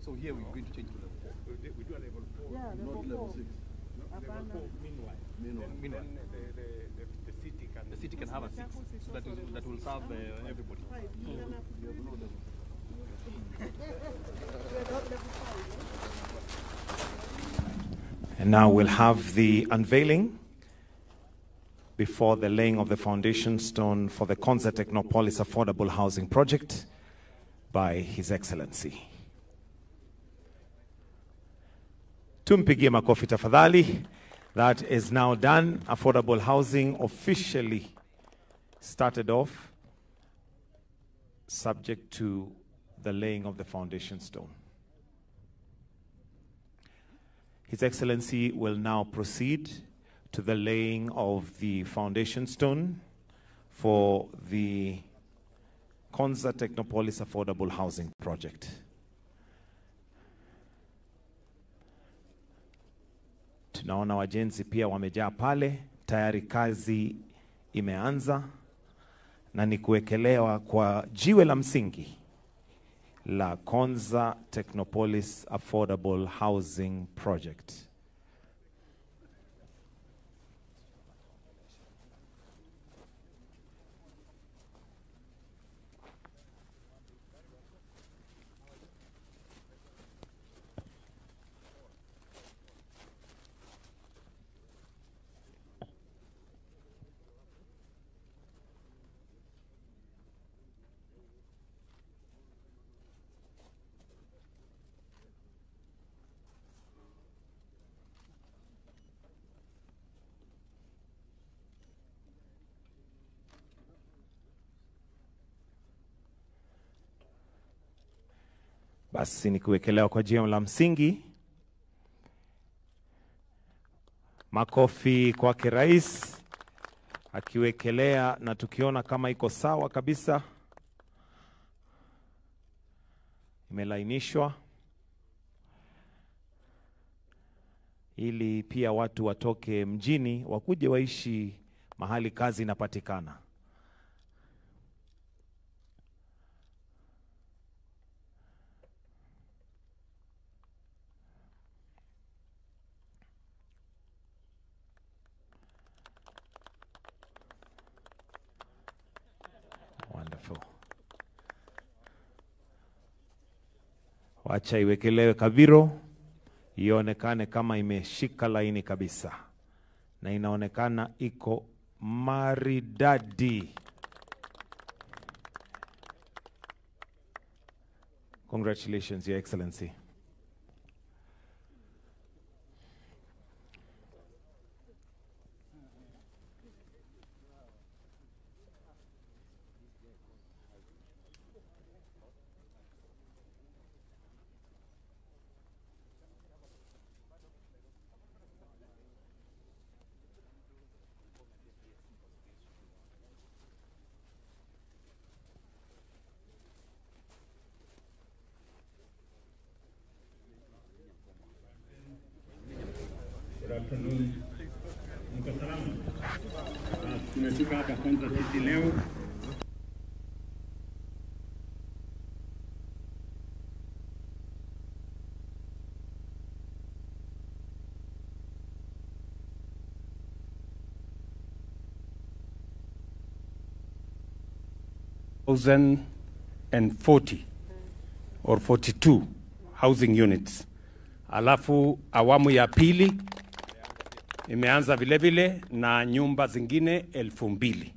So here we're going to change to level 4. We do a level 4. Yeah, not level 6. No, level 4. Meanwhile, the city can have a 6 that will serve everybody. And now we'll have the unveiling before the laying of the foundation stone for the Konza Technopolis Affordable Housing Project by His Excellency. Tumpigie makofi tafadhali. That is now done. Affordable housing officially started off, subject to the laying of the foundation stone. His Excellency will now proceed to the laying of the foundation stone for the Konza Technopolis Affordable Housing Project. Tunaona wajenzi pia wamejaa pale, tayari kazi imeanza na ni kuwekelewa kwa jiwe la msingi la Konza Technopolis Affordable Housing Project. Basi ni kuwekelewa kwa jiwe la msingi. Makofi kwake rais akiwekelea na tukiona kama iko sawa kabisa. Imelainishwa ili pia watu watoke mjini wakuje waishi mahali kazi inapatikana. Wacha iwekelewe Kaviro, ionekane kama imeshika laini kabisa. Na inaonekana iko maridadi. Congratulations, Your Excellency. Tumefika hapa Konza City leo. and 40 or 42 housing units. Alafu awamu ya pili imeanza vile vile na nyumba zingine 2,000.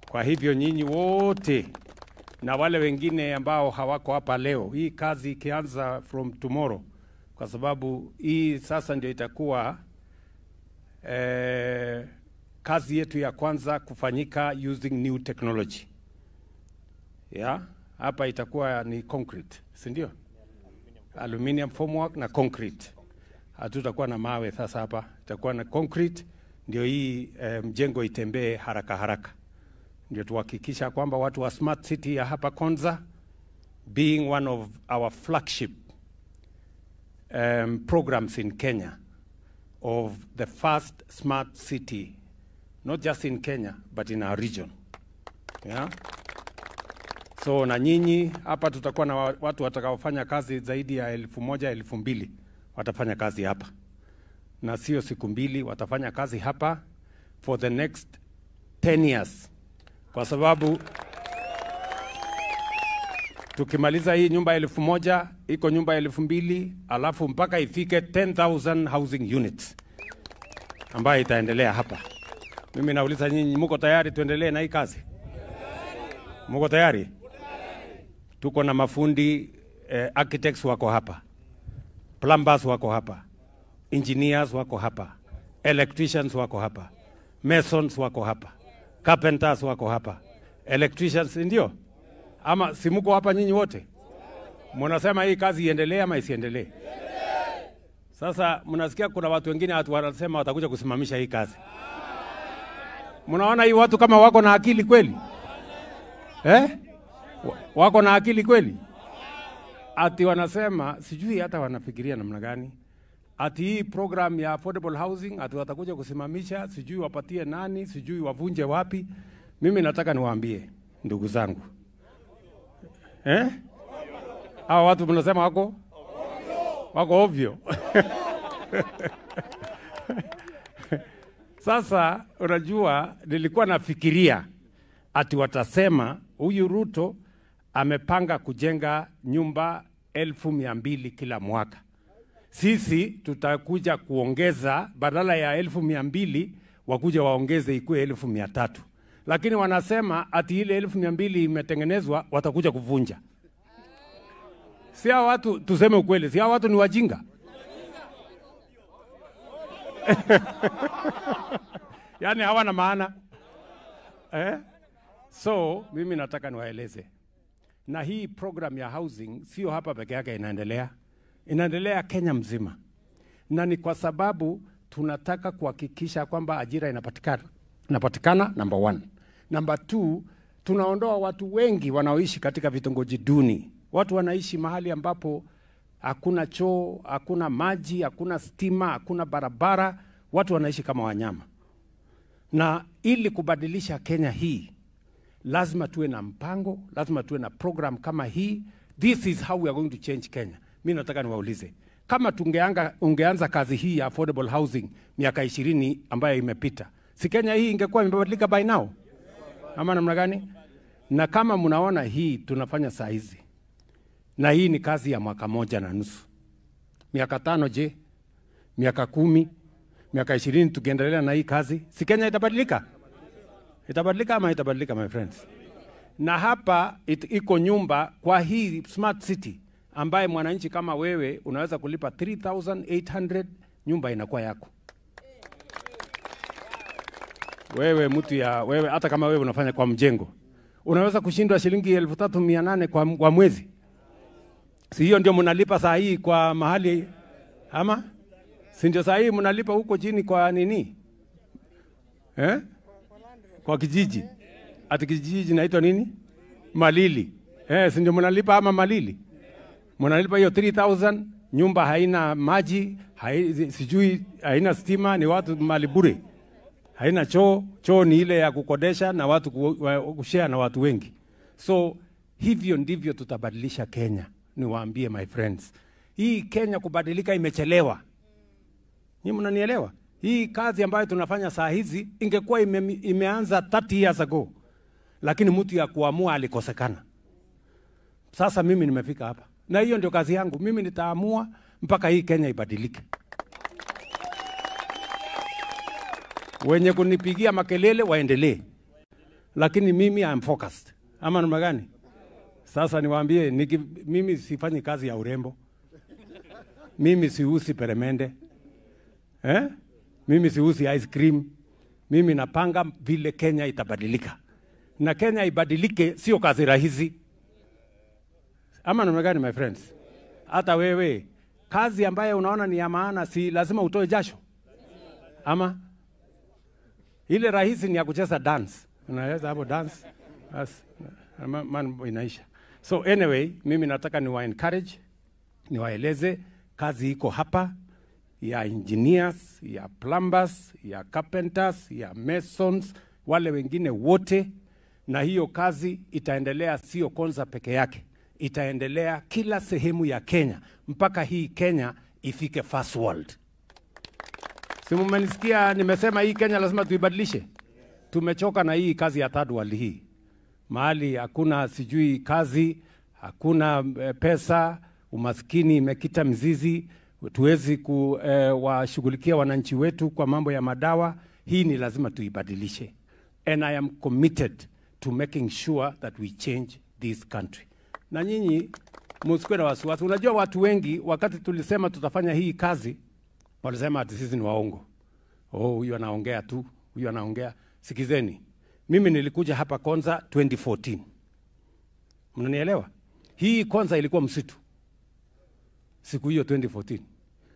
Kwa hivyo nyinyi wote na wale wengine ambao hawako hapa leo, hii kazi ikianza from tomorrow, kwa sababu hii sasa ndio itakuwa kazi yetu ya kwanza kufanyika using new technology. Hapa itakuwa ni concrete, si ndio? Aluminium formwork na concrete. Hatutakuwa na mawe sasa hapa, itakuwa na concrete, ndio hii mjengo itembee haraka haraka. Ndio tuhakikisha kwamba watu wa smart city ya hapa Konza, being one of our flagship programs in Kenya, of the first smart city, not just in Kenya, but in our region. So na nyinyi hapa tutakuwa na watu watakaofanya kazi zaidi ya 1,000, 2,000 watafanya kazi hapa. Na sio siku 2, watafanya kazi hapa for the next 10 years. Kwa sababu tukimaliza hii nyumba 1,000, iko nyumba 2,000, alafu mpaka ifike 10,000 housing units ambayo itaendelea hapa. Mimi nauliza nyinyi, mko tayari tuendelee na hii kazi? Mko tayari? Tuko na mafundi architects wako hapa, plumbers wako hapa, engineers wako hapa, electricians wako hapa, masons wako hapa, carpenters wako hapa, electricians, ndio? Ama si mko hapa nyinyi wote? Mnasema hii kazi iendelee ama isiendelee? Sasa mnasikia kuna watu wengine wanasema watakuja kusimamisha hii kazi. Mnaona hii watu kama wako na akili kweli? Wako na akili kweli? Ati wanasema, sijui hata wanafikiria namna gani, ati hii program ya affordable housing ati watakuja kusimamisha, sijui wapatie nani, sijui wavunje wapi. Mimi nataka niwaambie ndugu zangu, hawa watu mnasema wako ovyo. Sasa unajua, nilikuwa nafikiria ati watasema huyu Ruto amepanga kujenga nyumba 200,000 kila mwaka. Sisi tutakuja kuongeza, badala ya 200,000 wakuja waongeze ikuwe 300,000. Lakini wanasema ati ile 200,000 imetengenezwa, watakuja kuvunja. Si hao watu, tuseme ukweli, si hao watu ni wajinga? Yani hawana maana. So mimi nataka niwaeleze, na hii program ya housing sio hapa peke yake inaendelea Kenya mzima, na ni kwa sababu tunataka kuhakikisha kwamba ajira inapatikana number 1. Number 2, tunaondoa watu wengi wanaoishi katika vitongoji duni. Watu wanaishi mahali ambapo hakuna choo, hakuna maji, hakuna stima, hakuna barabara. Watu wanaishi kama wanyama. Na ili kubadilisha Kenya hii, lazima tuwe na mpango, lazima tuwe na program kama hii. This is how we are going to change Kenya. Mimi nataka niwaulize, kama ungeanza kazi hii ya affordable housing miaka 20 ambayo imepita, si Kenya hii ingekuwa imebadilika by now? Ama namna gani? Na kama mnaona hii tunafanya saa hizi, Na hii ni kazi ya mwaka moja na nusu. Miaka 5 je? Miaka 10? Miaka 20 tukiendelea na hii kazi, si Kenya itabadilika? Itabadilika ama itabadilika, my friends? Na hapa iko nyumba kwa hii smart city ambaye mwananchi kama wewe unaweza kulipa 3,800, nyumba inakuwa yako. Wewe mtu ya wewe, hata kama wewe unafanya kwa mjengo, unaweza kushindwa shilingi 3,800 kwa mwezi. Si hiyo ndio mnalipa saa hii kwa mahali ama? Si ndio saa hii mnalipa huko chini kwa nini? Kwa kijiji. Ati kijiji inaitwa nini? Malili. Si ndio mnalipa ama Malili? Mnalipa hiyo 3,000, nyumba haina maji, sijui haina stima, ni watu mali bure. Haina choo, choo ni ile ya kukodesha na watu kushare na watu wengi. So hivyo ndivyo tutabadilisha Kenya. Niwaambie my friends. Hii Kenya kubadilika imechelewa. Nyinyi mnanielewa? Hii kazi ambayo tunafanya saa hizi ingekuwa imeanza 30 years ago. Lakini mtu ya kuamua alikosekana. Sasa mimi nimefika hapa. Na hiyo ndio kazi yangu. Mimi nitaamua mpaka hii Kenya ibadilike. Wenye kunipigia makelele waendelee. Lakini mimi I'm focused. Ama namna gani? Sasa niwaambie, mimi sifanyi kazi ya urembo. Mimi siusi peremende. Mimi siusi ice cream. Mimi napanga vile Kenya itabadilika. Na Kenya ibadilike sio kazi rahisi. Ama namna gani, my friends? Hata wewe, kazi ambayo unaona ni ya maana si lazima utoe jasho. Ama ile rahisi ni ya kucheza dance. Unaweza hapo dance. Mambo inaisha. So anyway, mimi nataka niwa encourage, niwaeleze kazi iko hapa ya engineers, ya plumbers, ya carpenters, ya masons, wale wengine wote, na hiyo kazi itaendelea sio Konza peke yake. Itaendelea kila sehemu ya Kenya mpaka hii Kenya ifike first world. Si mmenisikia nimesema hii Kenya lazima tuibadilishe? Tumechoka na hii kazi ya third world hii. Mahali hakuna sijui kazi, hakuna pesa, umaskini imekita mzizi, tuwezi kuwashughulikia wananchi wetu kwa mambo ya madawa. Hii ni lazima tuibadilishe. And I am committed to making sure that we change this country. Na nyinyi msikuwe na wasiwasi. Unajua watu wengi wakati tulisema tutafanya hii kazi walisema ati sisi ni waongo. Huyu anaongea tu, huyu anaongea. Sikizeni. Mimi nilikuja hapa Konza 2014. Mnanielewa? Hii Konza ilikuwa msitu. Siku hiyo 2014.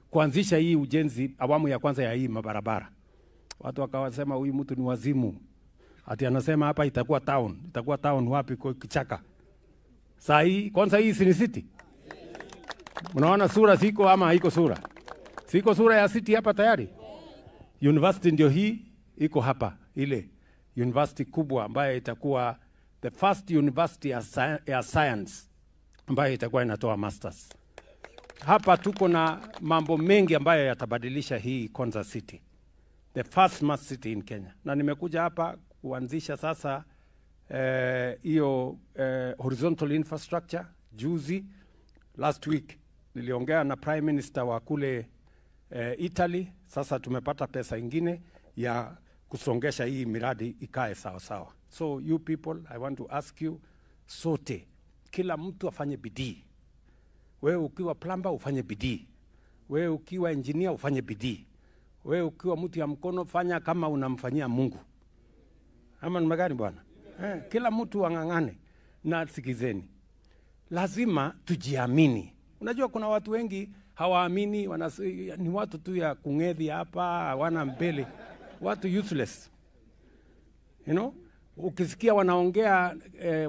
Kuanzisha hii ujenzi awamu ya kwanza ya hii mabarabara. Watu wakawasema huyu mtu ni wazimu. Ati anasema hapa itakuwa town. Itakuwa town wapi kwa kichaka? Saa hii Konza hii si city. Unaona sura siko ama haiko sura? Siko sura ya city hapa tayari. University ndio hii iko hapa ile. University kubwa ambayo itakuwa the first university ya science ambayo itakuwa inatoa masters. Hapa tuko na mambo mengi ambayo yatabadilisha hii Konza City. The first smart city in Kenya. Na nimekuja hapa kuanzisha sasa hiyo horizontal infrastructure juzi. Last week niliongea na Prime Minister wa kule Italy. Sasa tumepata pesa ingine ya kusongesha hii miradi ikae sawa sawa. So you people, I want to ask you, sote, kila mtu afanye bidii. Wewe ukiwa plumber ufanye bidii. Wewe ukiwa engineer ufanye bidii. Wewe ukiwa mtu ya mkono fanya kama unamfanyia Mungu. Ama ni magani bwana? Kila mtu ang'ang'ane. Na sikizeni. Lazima tujiamini. Unajua kuna watu wengi hawaamini, ni watu tu ya kungedhi hapa, hawana mbele. Watu useless. You know? Ukisikia wanaongea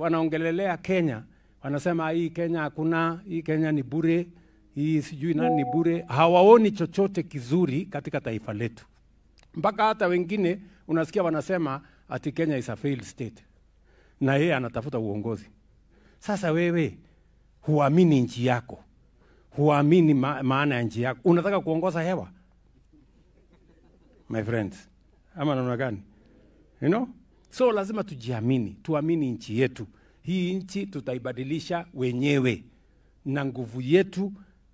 wanaongelelea Kenya, wanasema hii Kenya hakuna, hii Kenya ni bure, hii sijui nani ni bure. Hawaoni chochote kizuri katika taifa letu. Mpaka hata wengine unasikia wanasema ati Kenya is a failed state. Na yeye anatafuta uongozi. Sasa wewe huamini nchi yako. Huamini maana ya nchi yako. Unataka kuongoza hewa? My friends. Ama namna gani? You know? So lazima tujiamini, tuamini nchi yetu. Hii nchi tutaibadilisha wenyewe. na nguvu yetu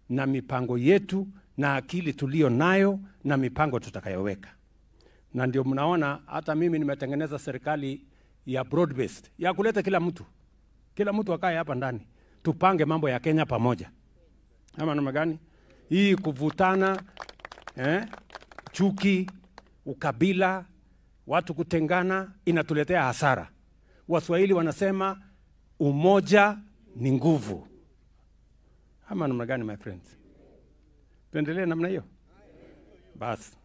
na mipango yetu na akili tulio nayo na mipango tutakayoweka. Na ndio mnaona hata mimi nimetengeneza serikali ya broad based ya kuleta kila mtu akae hapa ndani, tupange mambo ya Kenya pamoja. Ama namna gani? Hii kuvutana, chuki, ukabila, watu kutengana inatuletea hasara. Waswahili wanasema umoja ni nguvu. Ama namna gani, my friends? Tuendelee namna hiyo? Basi,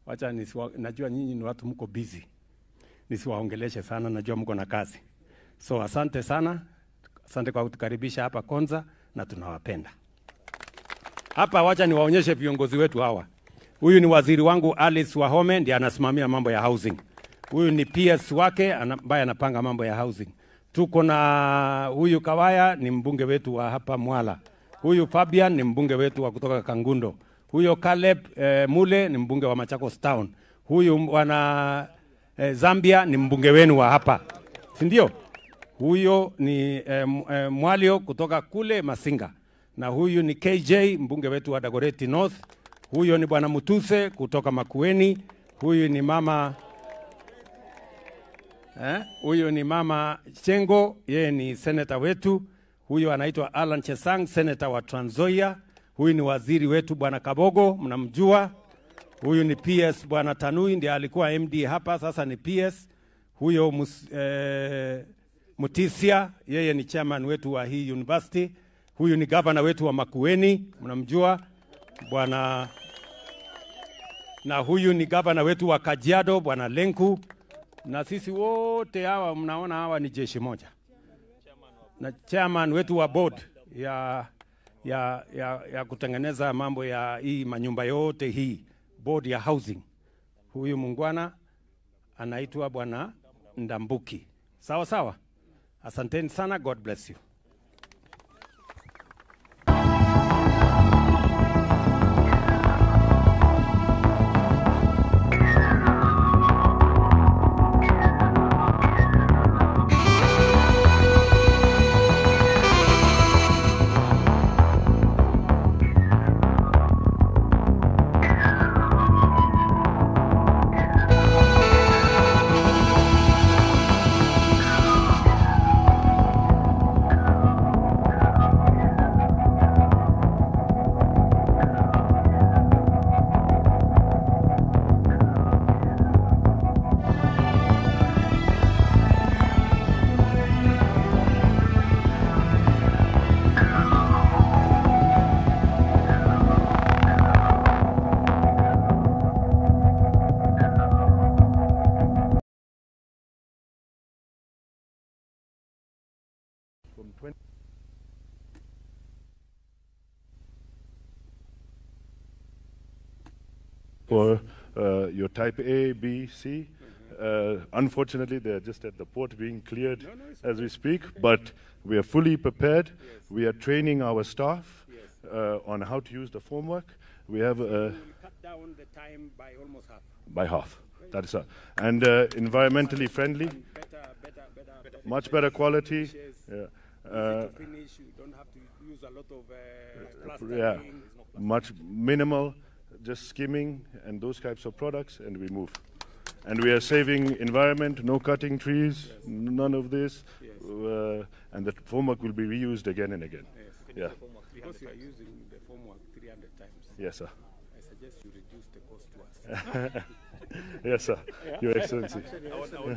wacha najua nyinyi ni watu mko busy. Nisiwaongeleshe sana, najua mko na kazi. So asante sana. Asante kwa kutukaribisha hapa Konza na tunawapenda. Hapa wacha niwaonyeshe viongozi wetu hawa. Huyu ni waziri wangu Alice Wahome, ndiye anasimamia mambo ya housing. Huyu ni PS wake ambaye anapanga mambo ya housing. Tuko na huyu Kawaya ni mbunge wetu wa hapa Mwala. Huyu Fabian ni mbunge wetu wa kutoka Kangundo. Huyo Caleb Mule ni mbunge wa Machakos Town. Huyu wana Zambia ni mbunge wenu wa hapa. Si ndio? Huyo ni Mwalio kutoka kule Masinga. Na huyu ni KJ mbunge wetu wa Dagoretti North. Huyo ni bwana Mutuse kutoka Makueni. Huyu ni mama huyo ni mama Chengo, yeye ni senator wetu. Huyo anaitwa Alan Chesang, senator wa Trans Nzoia. Huyu ni waziri wetu bwana Kabogo, mnamjua. Huyu ni PS bwana Tanui, ndiye alikuwa MD hapa, sasa ni PS. Huyo Mutisia, yeye ni chairman wetu wa hii university. Huyu ni governor wetu wa Makueni, mnamjua bwana. Na huyu ni governor wetu wa Kajiado bwana Lenku. Na sisi wote hawa mnaona hawa ni jeshi moja. Na chairman wetu wa board ya kutengeneza mambo ya hii manyumba yote hii, board ya housing. Huyu mungwana anaitwa bwana Ndambuki. Sawa sawa. Asanteni sana, God bless you. For your type A, B, C. Unfortunately, they're just at the port being cleared as we speak, but we are fully prepared. We are training our staff on how to use the formwork. We have cut down the time by almost half. By half. That is and environmentally friendly. Much better quality. Yeah. Finish, you don't have to use a lot of plastering. Yeah. Much minimal. Just skimming and those types of products, and we move. And we are saving environment, no cutting trees, none of this, and the formwork will be reused again and again. Yes. Because you are using the formwork 300 times. Yes, sir. I suggest you reduce the cost to us. Yes, sir. Yeah? Your Excellency. I want to show you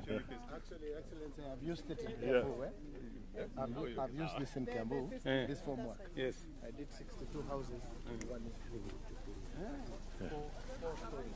this. Actually, Excellency, I've used it in Kiambu. I've used this in Kiambu, this formwork. Yes. I did 62 houses. One is 4 stories.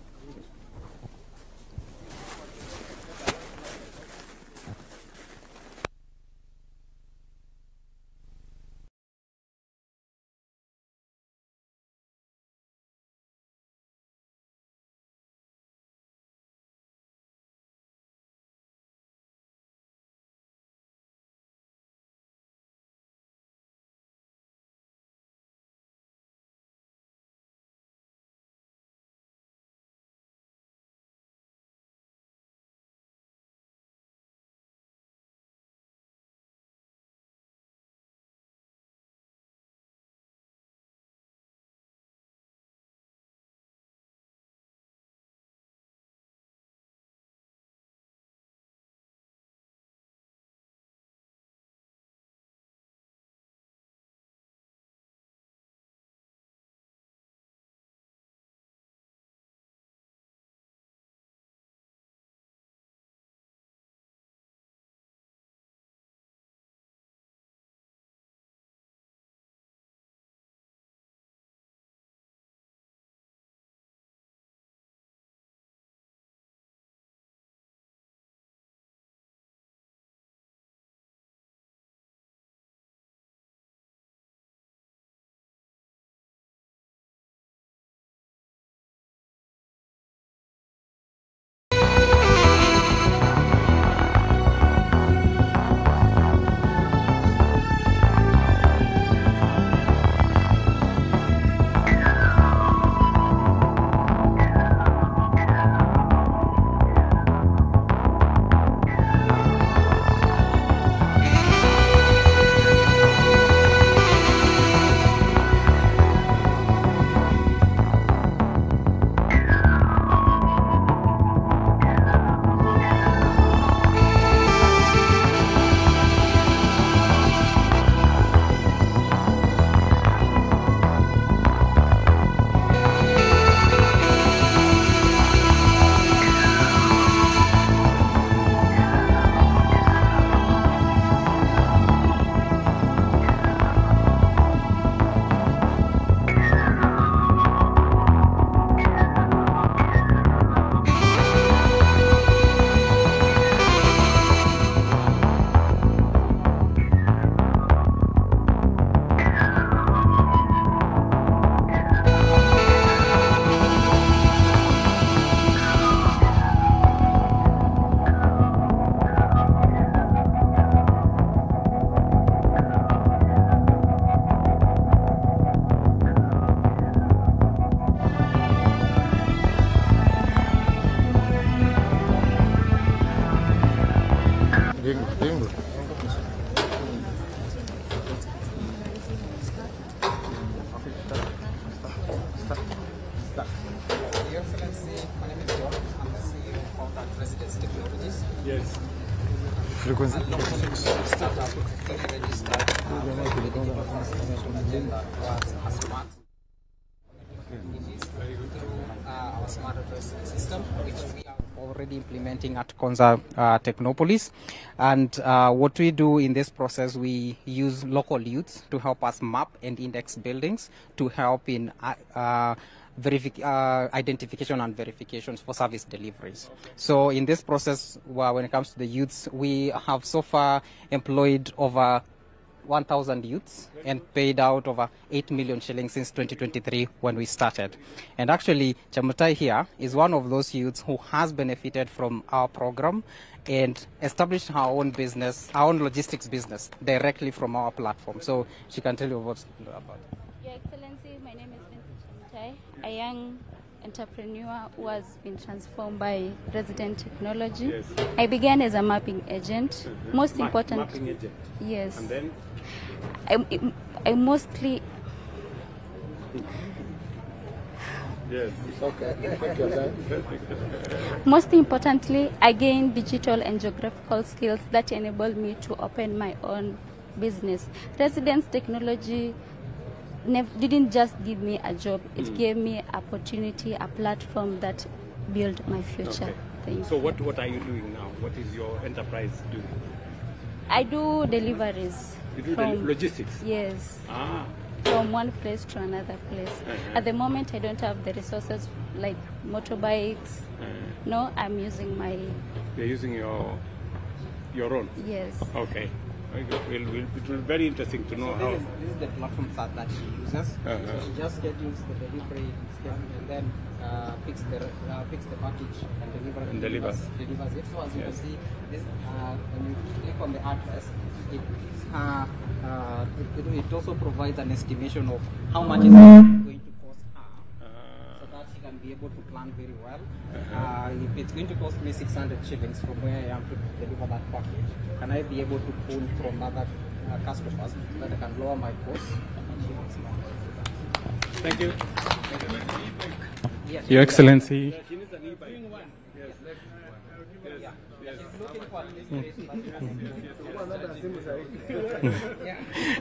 Your Excellency, my name is John. I'm the CEO of Konza Residence Technologies. Yes. Frequency. Startup registered a smart through our smart address system, which we are already implementing at Konza Technopolis. And what we do in this process, we use local youths to help us map and index buildings to help in identification and verifications for service deliveries. So in this process, when it comes to the youths, we have so far employed over 1,000 youths and paid out over 8 million shillings since 2023 when we started. And actually, Chamutai here is one of those youths who has benefited from our program and established her own business, our own logistics business, directly from our platform. So she can tell you what's about it. Your Excellency, my name is Chamutai, a young entrepreneur who has been transformed by resident technology. Yes. I began as a mapping agent. Most important. Mapping agent. Yes. And then? I mostly. Yes. Okay. Most importantly, I gained digital and geographical skills that enable me to open my own business. Residence technology didn't just give me a job, it gave me opportunity, a platform that built my future. Okay. Thank you. So what are you doing now? What is your enterprise doing? I do deliveries. You do logistics? Yes. Ah. From one place to another place. At the moment, I don't have the resources like motorbikes. No, I'm using my... You're using your own? Yes. Okay. It will be very interesting to know how. This is the platform that she uses. She just schedules the delivery and then picks the package and delivers it. So as you can see, this when you click on the address, it also provides an estimation of how much is it going to cost her, so that she can be able to plan very well. If it's going to cost me 600 shillings from where I am to deliver that package, can I be able to pull from other customers so that I can lower my costs? Thank you. Your Excellency.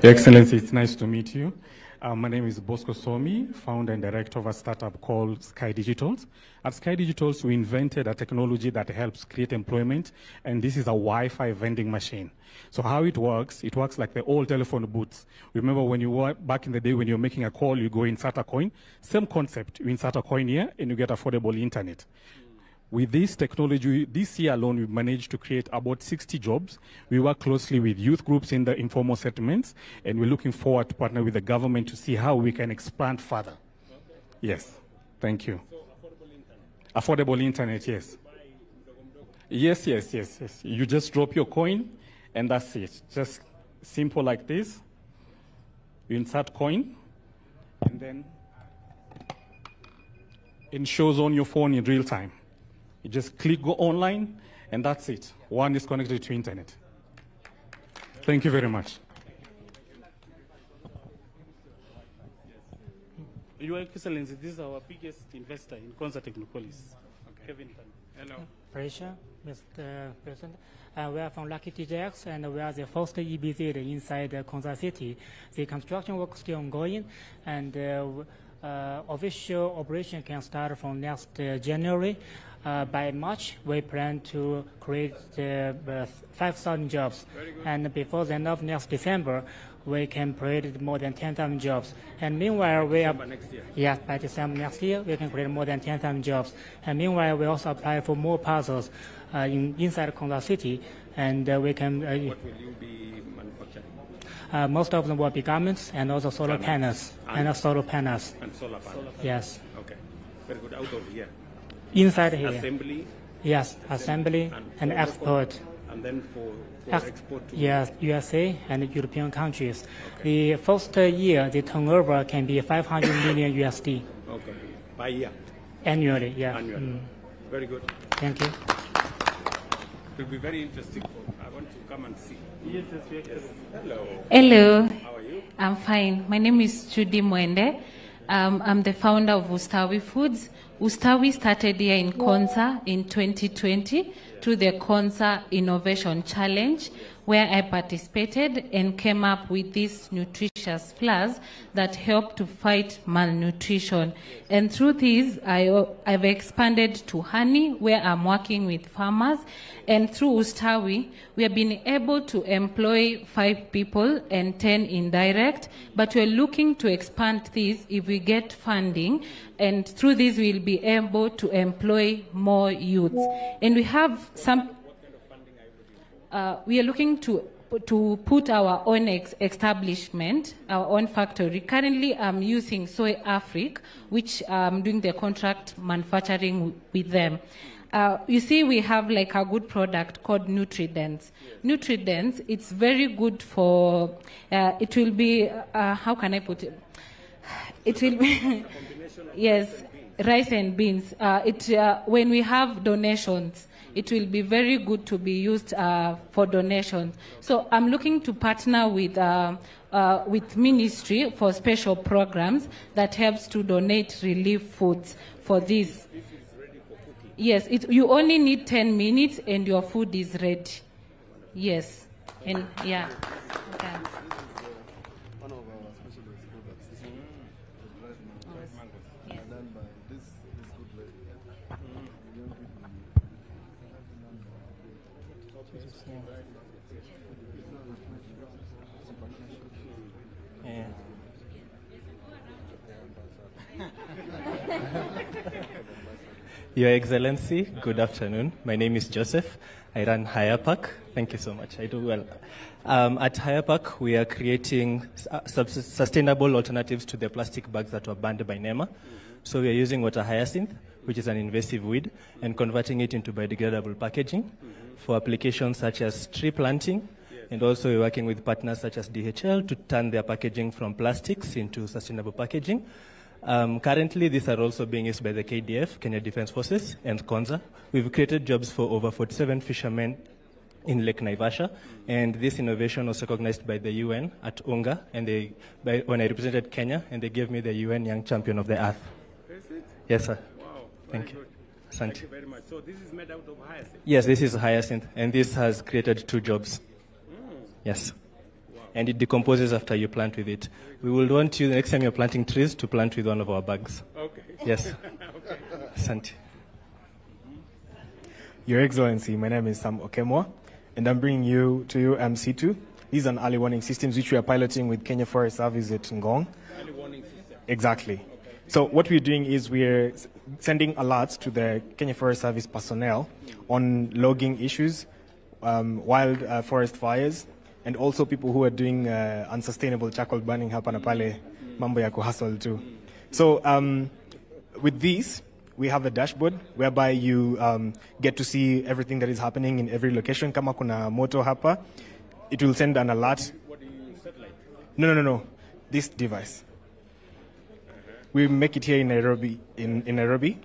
Your Excellency, it's nice to meet you. My name is Bosco Somi, founder and director of a startup called Sky Digitals. At Sky Digitals, we invented a technology that helps create employment, and this is a Wi-Fi vending machine. So how it works like the old telephone booths. Remember when you were back in the day when you were making a call, you go insert a coin. Same concept, you insert a coin here and you get affordable internet. With this technology, this year alone, we've managed to create about 60 jobs. We work closely with youth groups in the informal settlements, and we're looking forward to partner with the government to see how we can expand further. Yes, thank you. So affordable internet, yes. Yes. You just drop your coin, and that's it. Just simple like this. You insert coin, and then it shows on your phone in real time. You just click go online, and that's it. One is connected to internet. Thank you very much. Your Excellency, this is our biggest investor in Konza Technopolis. Okay. Kevin. Hello. Pressure, Mr. President. We are from Lucky TJX, and we are the first EBZ inside Konza City. The construction work is still ongoing, and official operation can start from next January. By March, we plan to create 5,000 jobs. And before the end of next December, we can create more than 10,000 jobs. And meanwhile, we are... next year. Yeah, by December next year, we can create more than 10,000 jobs. And meanwhile, we also apply for more parcels inside Konza City. And we can... what will you be manufacturing? Most of them will be garments and also solar panels. And solar panels. And solar panels. Yes. Okay. Very good. Out of here. Inside here. Assembly? Yes, assembly and export. And then for export to? Yes, USA and European countries. Okay. The first year, the turnover can be 500 million USD. Okay. By year? Annually, yeah. Annually. Very good. Thank you. It will be very interesting. I want to come and see. Yes, yes, yes. Hello. Hello. How are you? I'm fine. My name is Judy Mwende. I'm the founder of Ustawi Foods. Ustawi started here in Konza in 2020 through the Konza Innovation Challenge, where I participated and came up with these nutritious flours that help to fight malnutrition. And through these, I've expanded to honey, where I'm working with farmers. And through Ustawi, we have been able to employ 5 people and 10 indirect, but we're looking to expand this if we get funding. And through this, we'll be able to employ more youths. And we have some... we are looking to put our own establishment, our own factory. Currently, I'm using Soy Africa, which I'm doing the contract manufacturing with them. You see, we have like a good product called NutriDense. NutriDense, it's very good for, it will be, how can I put it? It will be, yes, rice and beans. When we have donations, it will be very good to be used for donations. So I'm looking to partner with ministry for special programs that helps to donate relief foods for this. Yes, you only need 10 minutes and your food is ready. Yes, and yeah. Okay. Your Excellency, good afternoon. My name is Joseph. I run Hayapak. Thank you so much. I do well. At Hayapak, we are creating sustainable alternatives to the plastic bags that were banned by NEMA. So we are using water hyacinth, which is an invasive weed, and converting it into biodegradable packaging for applications such as tree planting. And also we're working with partners such as DHL to turn their packaging from plastics into sustainable packaging. Currently, these are also being used by the KDF, Kenya Defense Forces, and Konza. We've created jobs for over 47 fishermen in Lake Naivasha, and this innovation was recognized by the UN at UNGA, and when I represented Kenya, and they gave me the UN Young Champion of the Earth. Is it? Yes, sir. Wow. Thank you. Thank you very much. So this is made out of hyacinth? Yes, this is hyacinth, and this has created 2 jobs. Yes. And it decomposes after you plant with it. We will want you, the next time you're planting trees, to plant with one of our bags. Okay. Yes. Okay. Asante. Your Excellency, my name is Sam Okemwa, and I'm bringing you MC2. These are early warning systems which we are piloting with Kenya Forest Service at Ngong. Early warning system? Exactly. Okay. So what we're doing is we're sending alerts to the Kenya Forest Service personnel on logging issues, wild forest fires, and also people who are doing unsustainable charcoal burning hapa na pale, mambo ya kuhustle too. So with these, we have a dashboard whereby you get to see everything that is happening in every location. Kama kuna moto hapa, it will send an alert. What do you use, satellite? No. This device. We make it here in Nairobi. In Nairobi.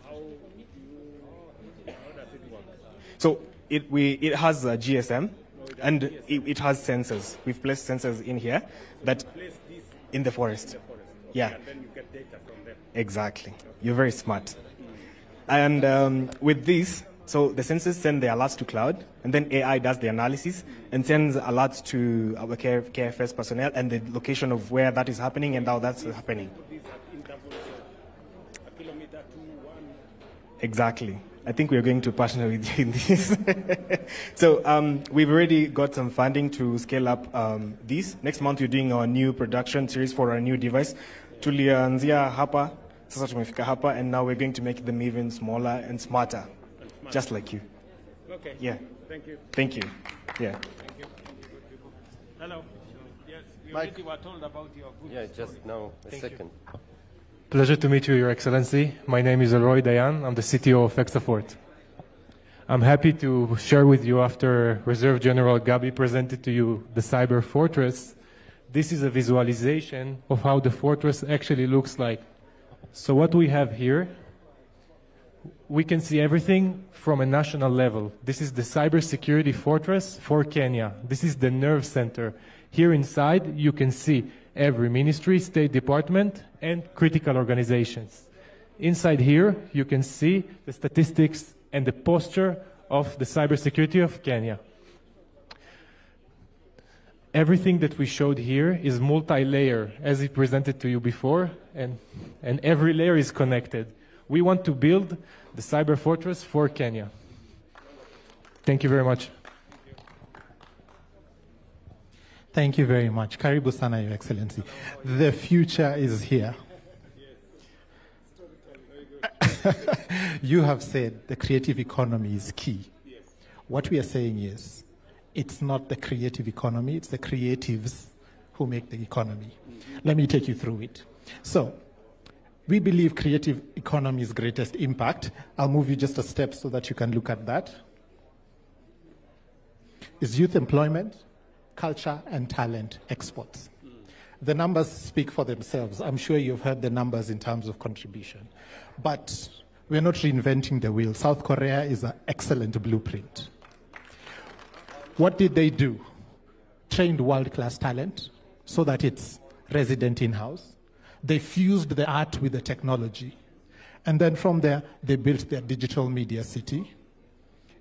How does it work? So it has a GSM. And it has sensors. We've placed sensors in here that in the forest. Yeah. And then you get data from them. Exactly. You're very smart. And with this, so the sensors send the alerts to cloud, and then AI does the analysis and sends alerts to our KFS personnel and the location of where that is happening and how that's happening. A kilometer to one. Exactly. I think we're going to partner with you in this. So we've already got some funding to scale up this. Next month, we're doing our new production series for our new device. Tulianzia hapa, sasa tumefika hapa, and now we're going to make them even smaller and smarter, just like you. Okay. Yeah. Thank you. Thank you. Yeah. Thank you. Hello. Yes, you already were told about your good. Yeah, just now, a second. Pleasure to meet you, Your Excellency. My name is Elroy Dayan. I'm the CTO of Exafort. I'm happy to share with you, after Reserve General Gabi presented to you the cyber fortress, this is a visualization of how the fortress actually looks like. So what we have here, we can see everything from a national level. This is the cybersecurity fortress for Kenya. This is the nerve center. Here inside, you can see every ministry, state department, and critical organizations. Inside here, you can see the statistics and the posture of the cybersecurity of Kenya. Everything that we showed here is multi-layer, as I presented to you before, and every layer is connected. We want to build the cyber fortress for Kenya. Thank you very much. Thank you very much. Karibu sana, Your Excellency. The future is here. You have said the creative economy is key. What we are saying is, it's not the creative economy, it's the creatives who make the economy. Let me take you through it. So, we believe creative economy's greatest impact, I'll move you just a step so that you can look at that, is youth employment, culture, and talent exports. The numbers speak for themselves. I'm sure you've heard the numbers in terms of contribution. But we're not reinventing the wheel. South Korea is an excellent blueprint. What did they do? Trained world-class talent so that it's resident in-house. They fused the art with the technology. And then from there, they built their digital media city,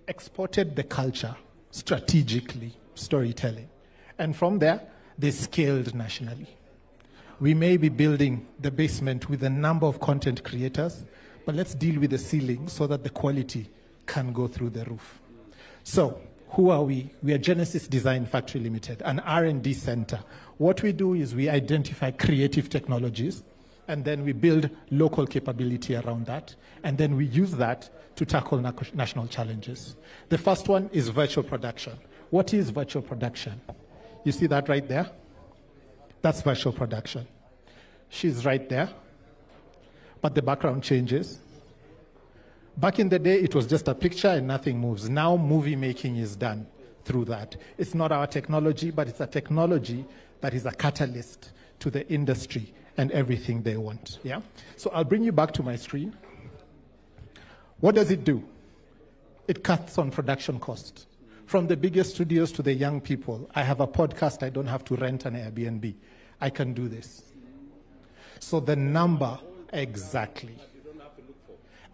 exported the culture strategically, storytelling. And from there, they scaled nationally. We may be building the basement with a number of content creators, but let's deal with the ceiling so that the quality can go through the roof. So, who are we? We are Genesis Design Factory Limited, an R&D center. What we do is we identify creative technologies, and then we build local capability around that, and then we use that to tackle national challenges. The first one is virtual production. What is virtual production? You see that right there? That's virtual production. She's right there, but the background changes. Back in the day, it was just a picture and nothing moves. Now, movie making is done through that. It's not our technology, but it's a technology that is a catalyst to the industry and everything they want. Yeah? So I'll bring you back to my screen. What does it do? It cuts on production cost. From the biggest studios to the young people, I have a podcast, I don't have to rent an Airbnb. I can do this. So the number, exactly.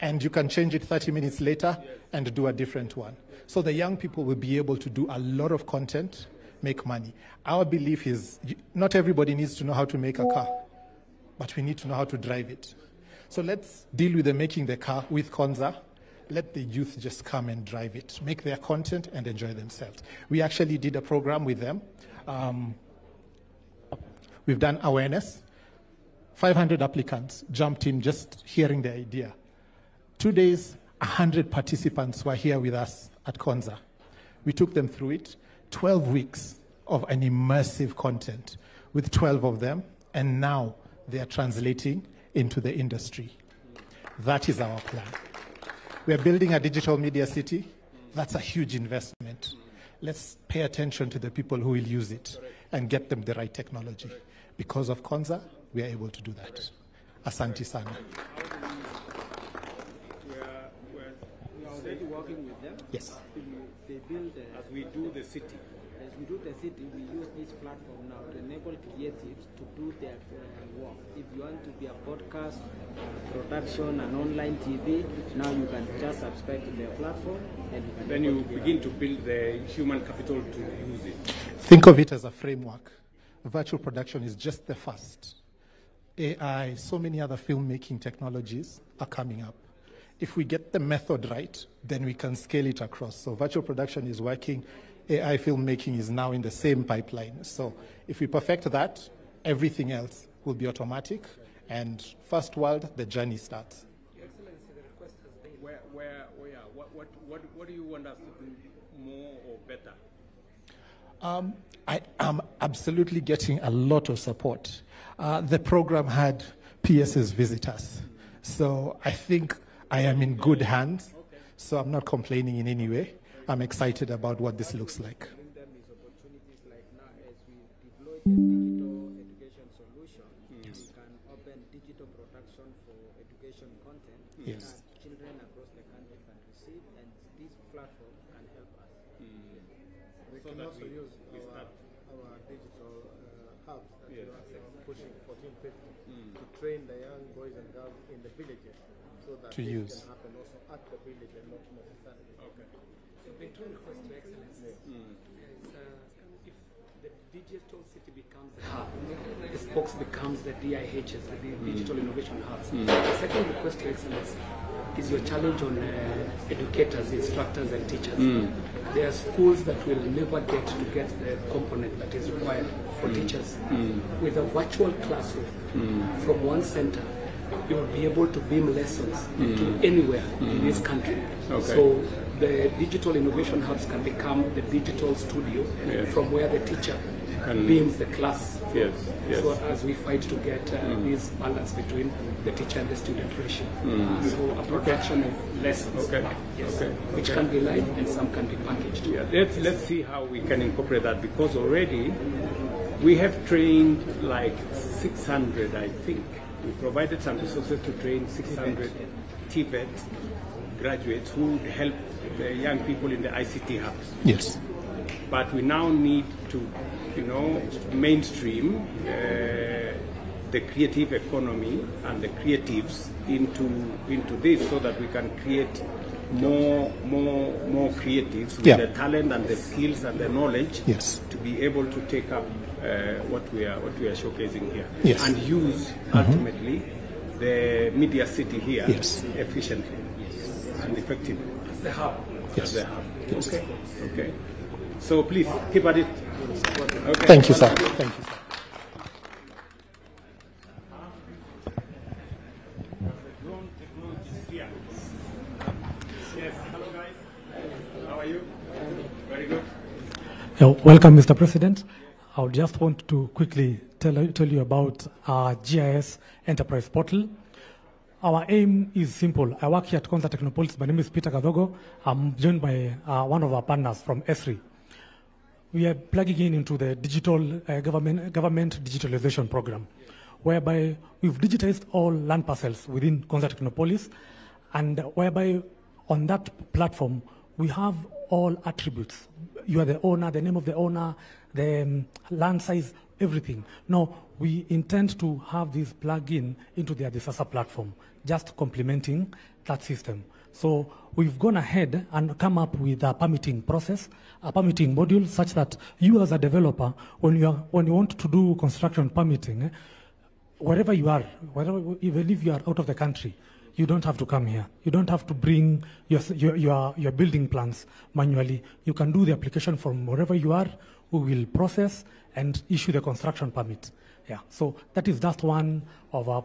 And you can change it 30 minutes later and do a different one. So the young people will be able to do a lot of content, make money. Our belief is not everybody needs to know how to make a car, but we need to know how to drive it. So let's deal with the making the car with Konza. Let the youth just come and drive it, make their content and enjoy themselves. We actually did a program with them. We've done awareness. 500 applicants jumped in just hearing the idea. 2 days, 100 participants were here with us at Konza. We took them through it, 12 weeks of an immersive content with 12 of them, and now they are translating into the industry. That is our plan. We are building a digital media city. That's a huge investment. Let's pay attention to the people who will use it and get them the right technology. Because of Konza, we are able to do that. Asante sana. Already working with them. Yes. They build as we do the city. As we do the city, we use this platform now to enable creatives to do their work. If you want to be a podcast, production, and online TV, now you can just subscribe to their platform, and you can. Then you begin to build the human capital to use it. Think of it as a framework. Virtual production is just the first. AI, so many other filmmaking technologies are coming up. If we get the method right, then we can scale it across. So virtual production is working. AI filmmaking is now in the same pipeline. So if we perfect that, everything else will be automatic. And first world, the journey starts. Your Excellency, the request has been. What do you want us to do more or better? I am absolutely getting a lot of support. The program had PSs visit us. So I think I am in good hands, so I'm not complaining in any way. I'm excited about what this looks like. solution, you can open digital production for education content Yes. that children across the country can receive, and this platform can help us. We can also use our digital hubs that we are pushing 1450 to train the young boys and girls in the villages so that To this use. can happen also at the village and not necessarily. Okay. So the two request to Excellency is if the digital city becomes the hub, the spokes becomes the DIHs, the digital innovation hubs. The second request to Excellency is your challenge on educators, instructors and teachers. There are schools that will never get the component that is required for teachers. With a virtual classroom from one center, you will be able to beam lessons to anywhere in this country. Okay. So the digital innovation hubs can become the digital studio from where the teacher beams the class. Yes, yes. So as we fight to get this balance between the teacher and the student ratio. So a production of lessons, yes, which can be live and some can be packaged. Yeah, let's see how we can incorporate that, because already we have trained like 600, I think. We provided some resources to train 600 TVET graduates who would help the young people in the ICT hubs. Yes. But we now need to, mainstream the creative economy and the creatives into this, so that we can create more creatives with the talent and the skills and the knowledge to be able to take up what we are showcasing here and use ultimately the media city here efficiently and effectively. As the hub. As the hub. Okay. Okay. So please keep at it. Okay. Thank you, sir. Thank you, sir. Yes. Hello, guys. How are you? Very good. Welcome, Mr. President. I would just want to quickly tell you about our GIS Enterprise Portal. Our aim is simple. I work here at Konza Technopolis. My name is Peter Gadogo. I'm joined by one of our partners from ESRI. We are plugging into the digital government digitalization program, whereby we've digitized all land parcels within Konza Technopolis, and whereby on that platform we have all attributes. You are the owner, the name of the owner, the land size, everything. Now, we intend to have this plug in into the Adisasa platform, just complementing that system. So we've gone ahead and come up with a permitting process, a permitting module, such that you as a developer, when you want to do construction permitting, wherever you are, even if you are out of the country, you don't have to come here. You don't have to bring your building plans manually. You can do the application from wherever you are. We will process and issue the construction permit. Yeah. So that is just one of our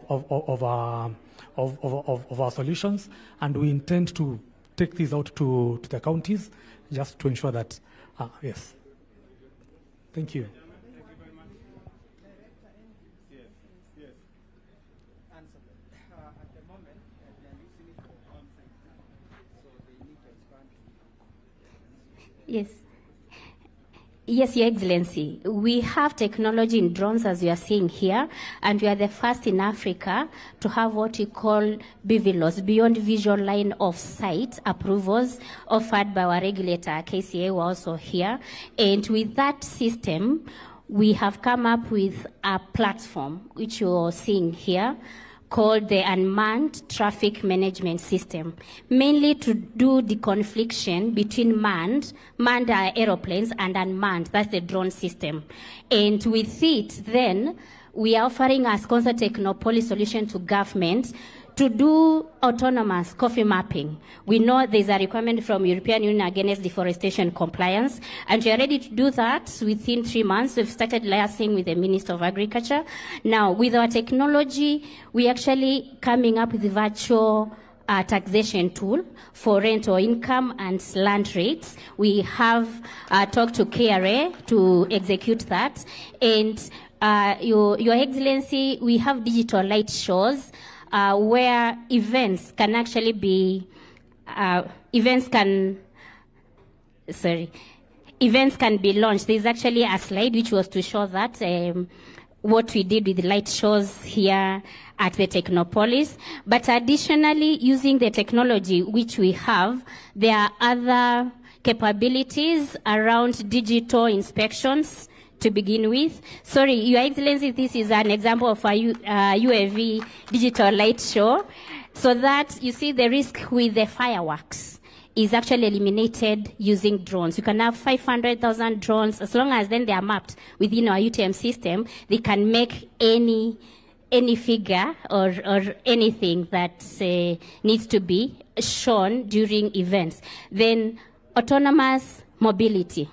solutions, and we intend to take these out to the counties just to ensure that. Yes. Thank you. Yes. Yes, Your Excellency. We have technology in drones, as you are seeing here, and we are the first in Africa to have what we call BVLOS, Beyond Visual Line of Sight approvals offered by our regulator, KCA, who are also here. And with that system, we have come up with a platform, which you are seeing here, called the Unmanned Traffic Management System, mainly to do the confliction between manned aeroplanes and unmanned. That's the drone system. And with it, then, we are offering as Konza Technopolis solution to government to do autonomous coffee mapping. We know there's a requirement from European Union against deforestation compliance, and we are ready to do that within 3 months. We've started liaising with the Minister of Agriculture. Now, with our technology, we're actually coming up with a virtual taxation tool for rental income and land rates. We have talked to KRA to execute that. And Your Excellency, we have digital light shows where events can actually be, events can be launched. There's actually a slide which was to show that what we did with light shows here at the Technopolis. But additionally, using the technology which we have, there are other capabilities around digital inspections to begin with. Sorry, Your Excellency, this is an example of a UAV digital light show, so that you see the risk with the fireworks is actually eliminated using drones. You can have 500,000 drones, as long as then they are mapped within our UTM system, they can make any figure or anything that needs to be shown during events. Then autonomous mobility.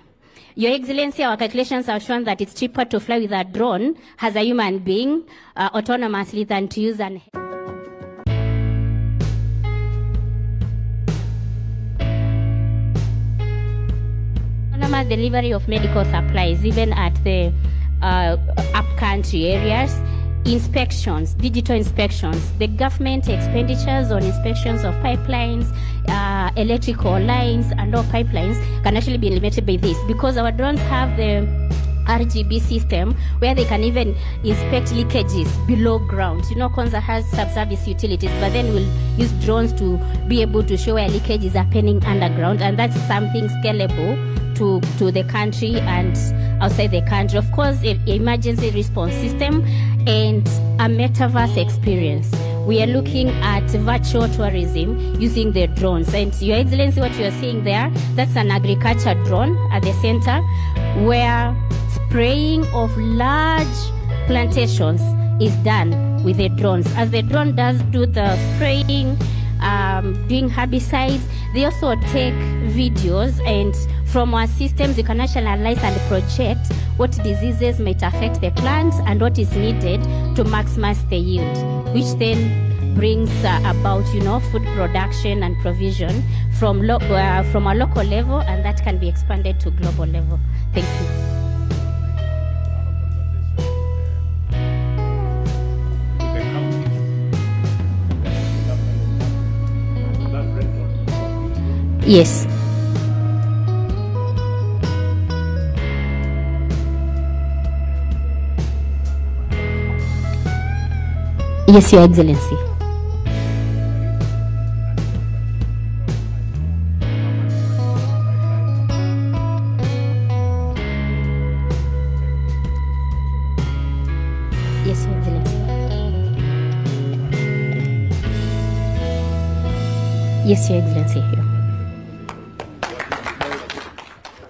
Your Excellency, our calculations have shown that it's cheaper to fly with a drone as a human being autonomously than to use an autonomous delivery of medical supplies, even at the up-country areas. Inspections, digital inspections, the government expenditures on inspections of pipelines, electrical lines, and all pipelines can actually be eliminated by this, because our drones have the RGB system where they can even inspect leakages below ground. You know, Konza has subsurface utilities, but then we'll use drones to be able to show where leakage is happening underground, and that's something scalable to the country and outside the country. Of course, an emergency response system and a metaverse experience. We are looking at virtual tourism using the drones. And Your Excellency, what you are seeing there, that's an agriculture drone at the center, where spraying of large plantations is done with the drones. As the drone does do the spraying, doing herbicides, they also take videos, and from our systems you can actually analyze and project what diseases might affect the plants and what is needed to maximize the yield, which then brings about, you know, food production and provision from a local level, and that can be expanded to global level. Thank you. Yes. Yes, Your Excellency. Yes, Your Excellency. Yes, Your Excellency.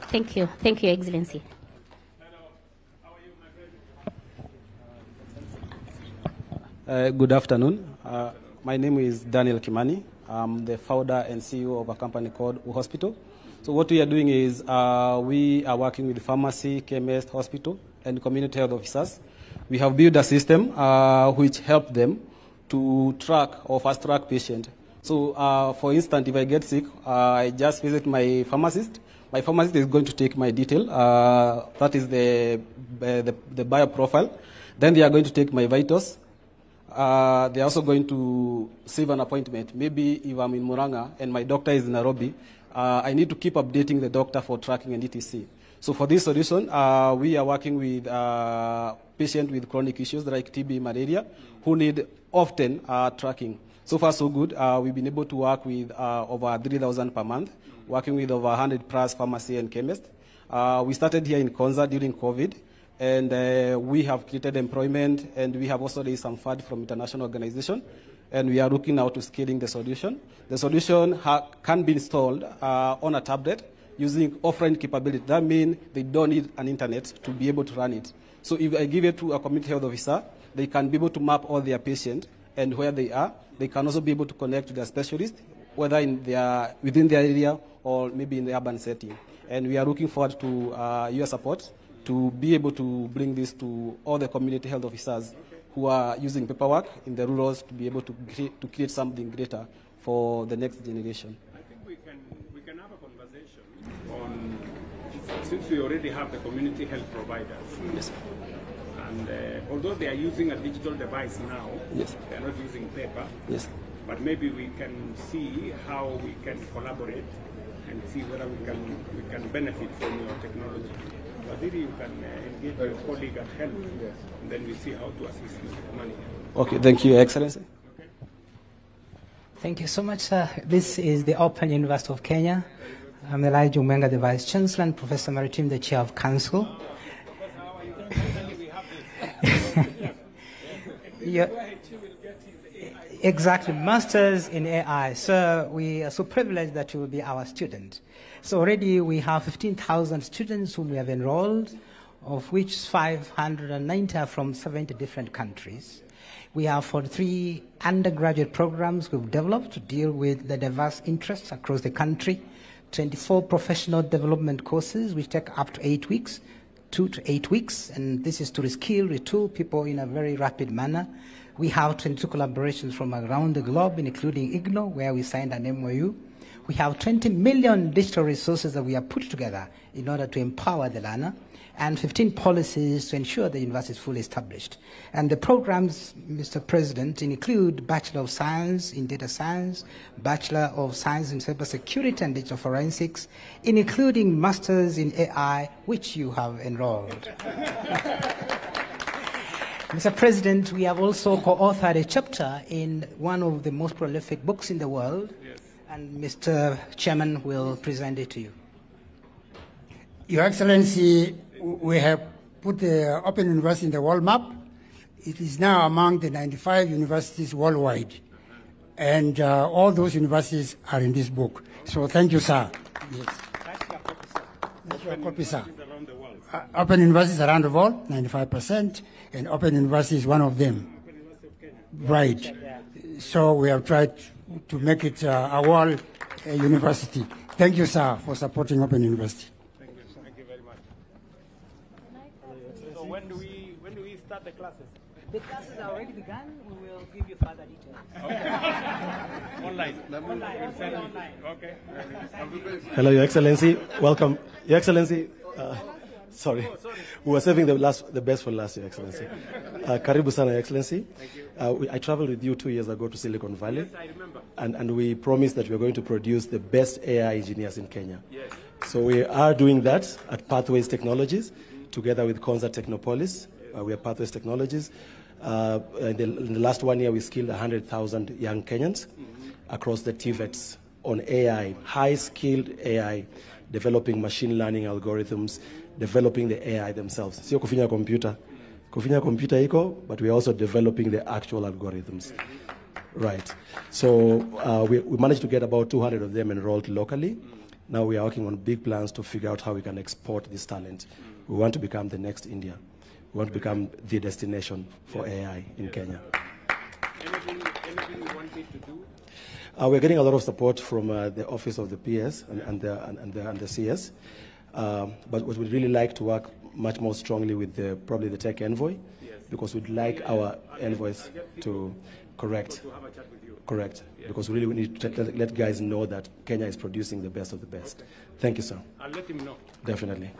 Thank you. Thank you, Your Excellency. Good afternoon. My name is Daniel Kimani. I'm the founder and CEO of a company called Hospital. So what we are doing is we are working with pharmacy, chemist, hospital, and community health officers. We have built a system which helps them to track or fast-track patient. So for instance, if I get sick, I just visit my pharmacist. My pharmacist is going to take my detail. That is the bio profile. Then they are going to take my vitals. They are also going to save an appointment. Maybe if I'm in Muranga and my doctor is in Nairobi, I need to keep updating the doctor for tracking and etc. So for this solution, we are working with patients with chronic issues like TB, malaria, who need often tracking. So far, so good. We've been able to work with over 3,000 per month, working with over 100 plus pharmacy and chemists. We started here in Konza during COVID, and we have created employment, and we have also raised some fund from international organization, and we are looking now to scaling the solution. The solution can be installed on a tablet using offline capability. That means they don't need an internet to be able to run it. So if I give it to a community health officer, they can be able to map all their patients and where they are. They can also be able to connect to their specialist, whether within their area or maybe in the urban setting. And we are looking forward to your support to be able to bring this to all the community health officers who are using paperwork in the rurals to be able to create something greater for the next generation. I think we can have a conversation on, since we already have the community health providers. Yes. And although they are using a digital device now, yes, they are not using paper. Yes. But maybe we can see how we can collaborate and see whether we can benefit from your technology. Waziri, you can engage your colleague at help, and then we see how to assist Mr. Kimani. Okay, thank you, Excellency. Thank you so much, sir. This is the Open University of Kenya. I'm Elijah Umenga, the Vice Chancellor, and Professor Maritim, the Chair of Council. Yeah. Exactly, Masters in AI. So we are so privileged that you will be our student. So already we have 15,000 students whom we have enrolled, of which 590 are from 70 different countries. We have 43 undergraduate programs we've developed to deal with the diverse interests across the country, 24 professional development courses which take up to 8 weeks, 2 to 8 weeks, and this is to reskill, retool people in a very rapid manner. We have 22 collaborations from around the globe, including IGNO, where we signed an MOU. We have 20 million digital resources that we have put together in order to empower the learner, and 15 policies to ensure the university is fully established. And the programs, Mr. President, include Bachelor of Science in Data Science, Bachelor of Science in Cybersecurity and Digital Forensics, including Masters in AI, which you have enrolled. Mr. President, we have also co-authored a chapter in one of the most prolific books in the world, and Mr. Chairman will present it to you. Your Excellency, we have put the Open University in the world map. It is now among the 95 universities worldwide. And all those universities are in this book. So thank you, sir. Yes. That's your copy, sir. Open universities around the world, 95%, and Open University is one of them. Right. So we have tried to make it a world university. Thank you, sir, for supporting Open University. Thank you very much. So when do we start the classes? The classes are already begun. We will give you further details. Okay. Online. Online. Okay. Hello, Your Excellency. Welcome. Your Excellency. Sorry, we were saving the best for last, Your Excellency. Karibu sana, Your Excellency. I traveled with you 2 years ago to Silicon Valley. Yes, I remember. And we promised that we are going to produce the best AI engineers in Kenya. Yes. So we are doing that at Pathways Technologies, together with Konza Technopolis. We are Pathways Technologies. In the last 1 year, we skilled 100,000 young Kenyans across the TVETs on AI, high-skilled AI, developing machine learning algorithms, developing the AI themselves. Sio kufinya computer. Kufinya computer iko, but we are also developing the actual algorithms. Right. So we managed to get about 200 of them enrolled locally. Now we are working on big plans to figure out how we can export this talent. We want to become the next India. We want to become the destination for AI in Kenya. Anything you want me to do? We're getting a lot of support from the Office of the PS and the CS. But what we'd really like to work much more strongly with probably the tech envoy, because we'd like our envoys to correct. Correct. Yes. Because we really need to let guys know that Kenya is producing the best of the best. Okay. Thank you, sir. I'll let him know. Definitely.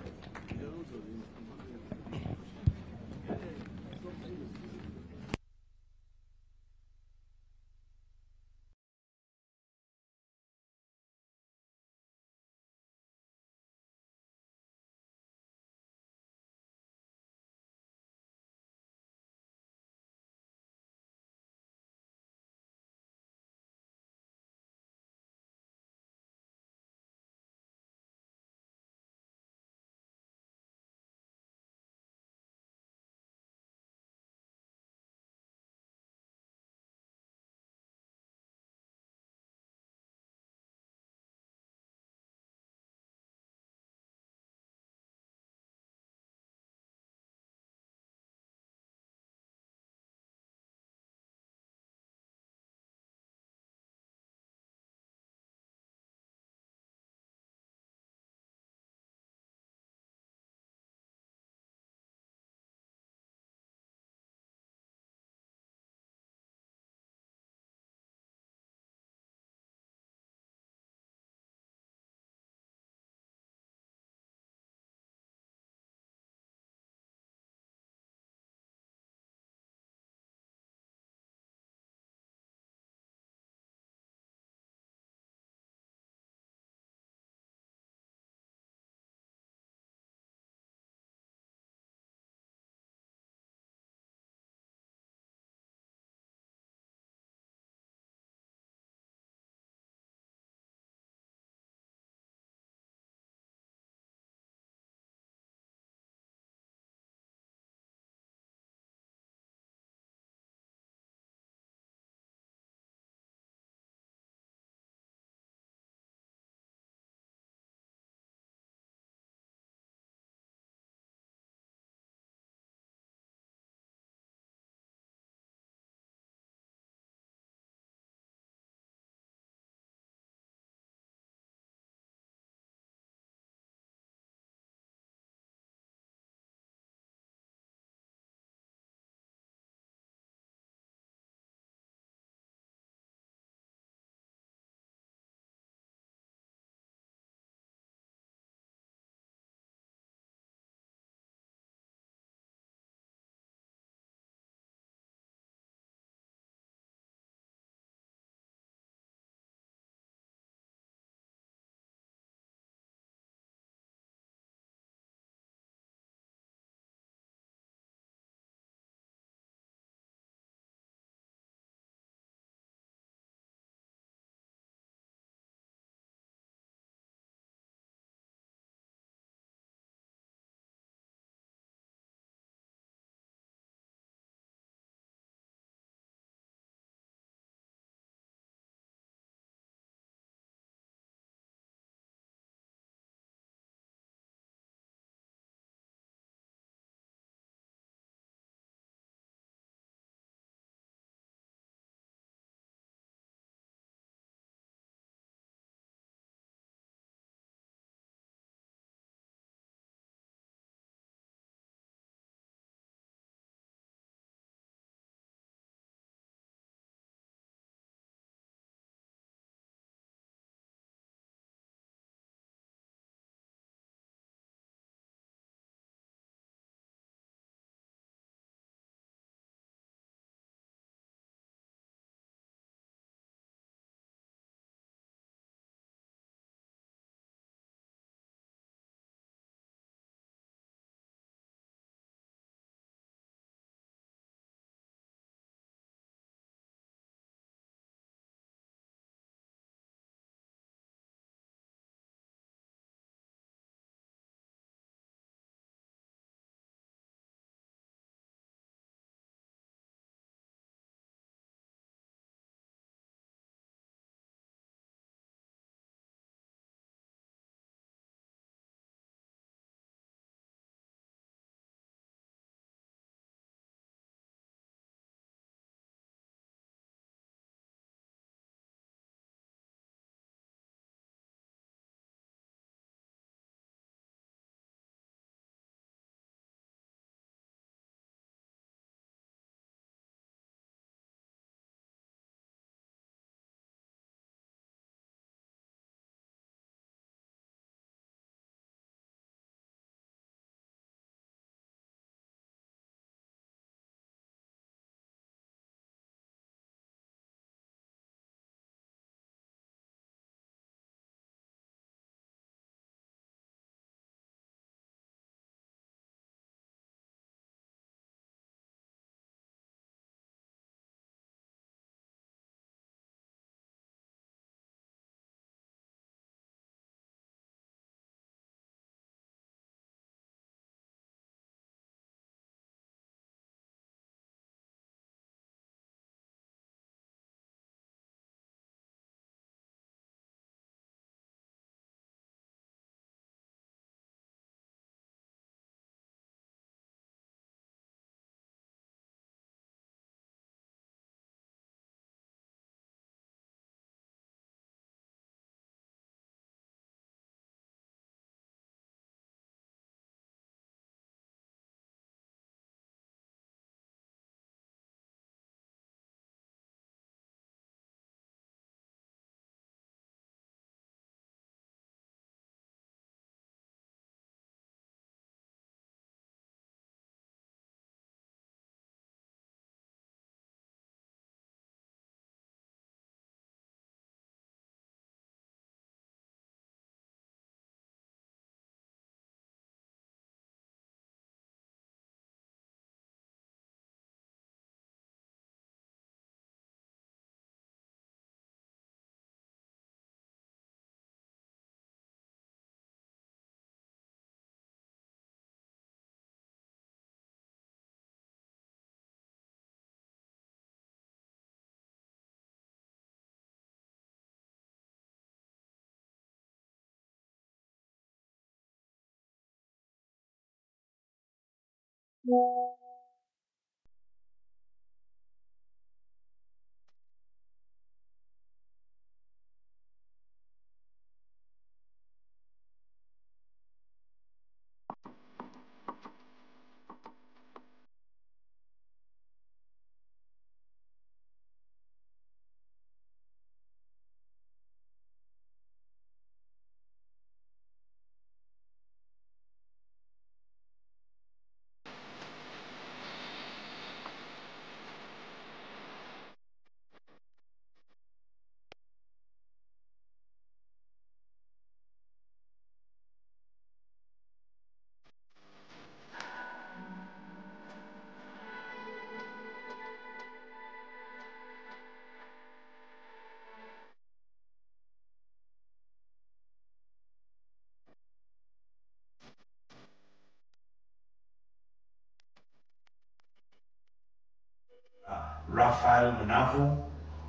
Rafael Munavu,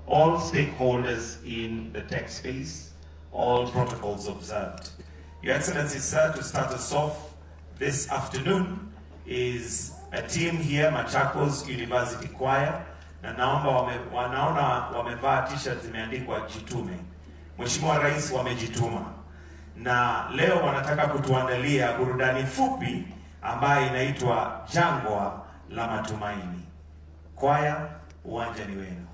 all stakeholders in the tech space, all protocols observed. Your Excellency, sir, to start us off this afternoon is a team here, Machakos University Choir, na naomba wanaona wamevaa t-shirt zimeandikwa jitume. Mheshimiwa Rais wamejituma. Na leo wanataka kutuandalia burudani fupi ambayo inaitwa Jangwa la Matumaini. Kwaya, uwanja ni wenu.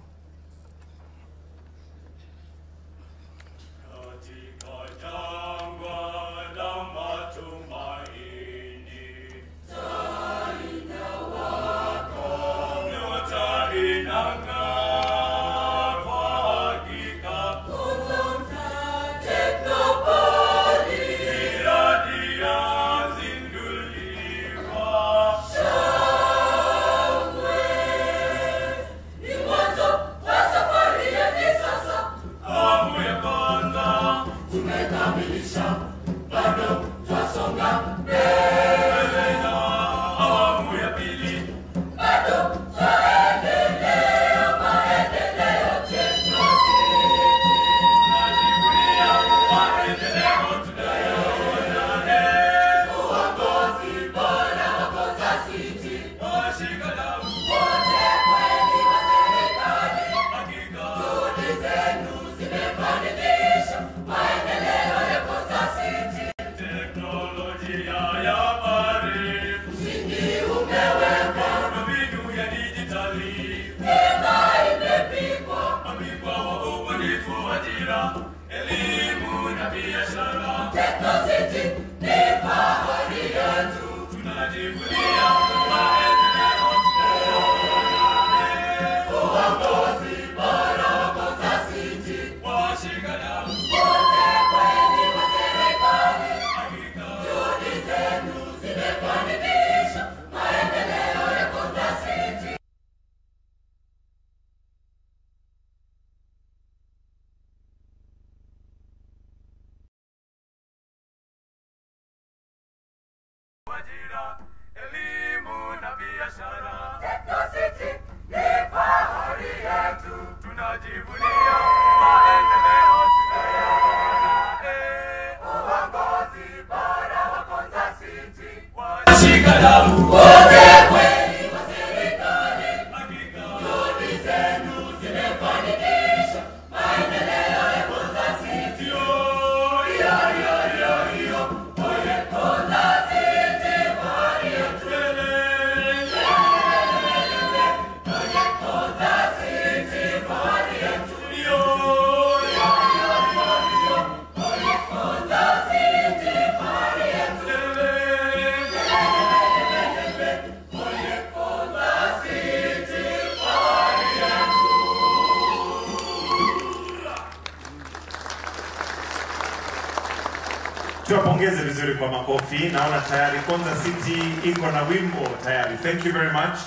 Tuwapongeze vizuri kwa makofi. Naona tayari Konza City iko na wimbo tayari. Thank you very much,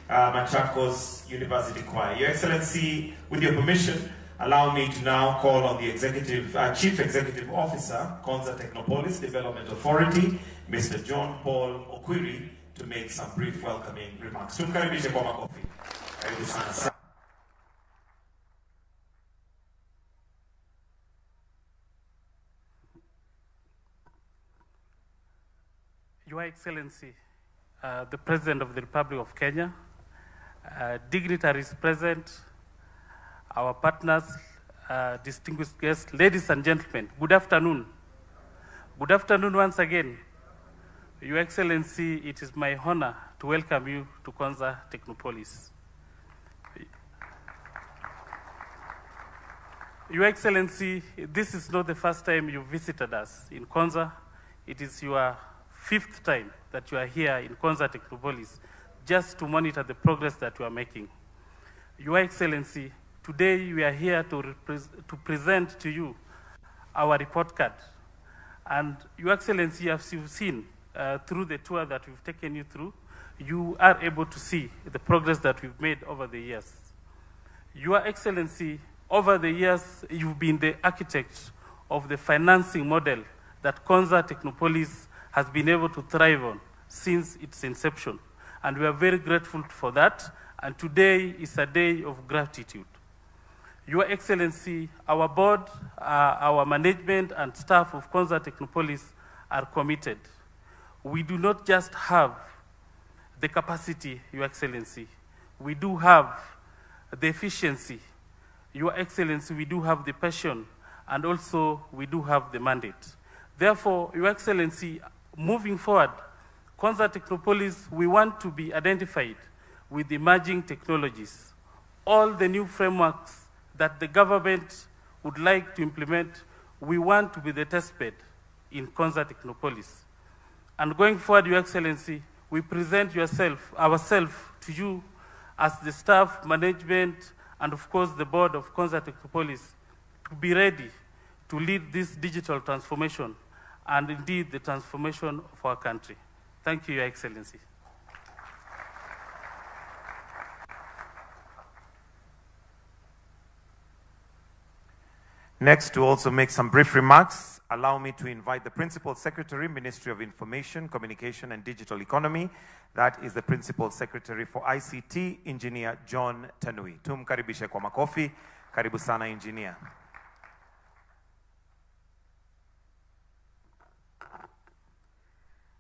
Machakos University Choir. Your Excellency, with your permission, allow me to now call on the Chief Executive Officer, Konza Technopolis Development Authority, Mr. John Paul Okwiri, to make some brief welcoming remarks. Tumkaribishe kwa makofi. Karibu sana. Your Excellency, the President of the Republic of Kenya, dignitaries present, our partners, distinguished guests, ladies and gentlemen, good afternoon. Good afternoon once again. Your Excellency, it is my honor to welcome you to Konza Technopolis. Your Excellency, this is not the first time you visited us in Konza. It is your 5th time that you are here in Konza Technopolis just to monitor the progress that you are making. Your Excellency, today we are here to present to you our report card. And Your Excellency, as you've seen through the tour that we've taken you through, you are able to see the progress that we've made over the years. Your Excellency, over the years, you've been the architect of the financing model that Konza Technopolis has been able to thrive on since its inception. And we are very grateful for that. And today is a day of gratitude. Your Excellency, our board, our management and staff of Konza Technopolis are committed. We do not just have the capacity, Your Excellency. We do have the efficiency. Your Excellency, we do have the passion, and also we do have the mandate. Therefore, Your Excellency, moving forward, Konza Technopolis, we want to be identified with emerging technologies. All the new frameworks that the government would like to implement, we want to be the testbed in Konza Technopolis. And going forward, Your Excellency, we present ourselves to you as the staff, management, and of course the board of Konza Technopolis to be ready to lead this digital transformation and indeed the transformation of our country. Thank you, Your Excellency. Next, to also make some brief remarks, allow me to invite the Principal Secretary, Ministry of Information, Communication and Digital Economy. That is the Principal Secretary for ICT, Engineer John Tanui. Tumkaribishe kwa makofi. Karibu sana, Engineer.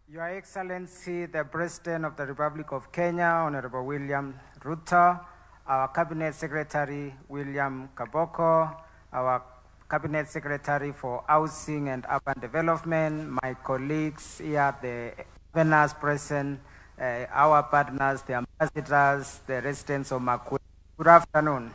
Your Excellency, the President of the Republic of Kenya, Honorable William Ruto, our Cabinet Secretary, William Kaboko, our Cabinet Secretary for Housing and Urban Development, my colleagues here, the governors present, our partners, the ambassadors, the residents of Makwe. Good afternoon.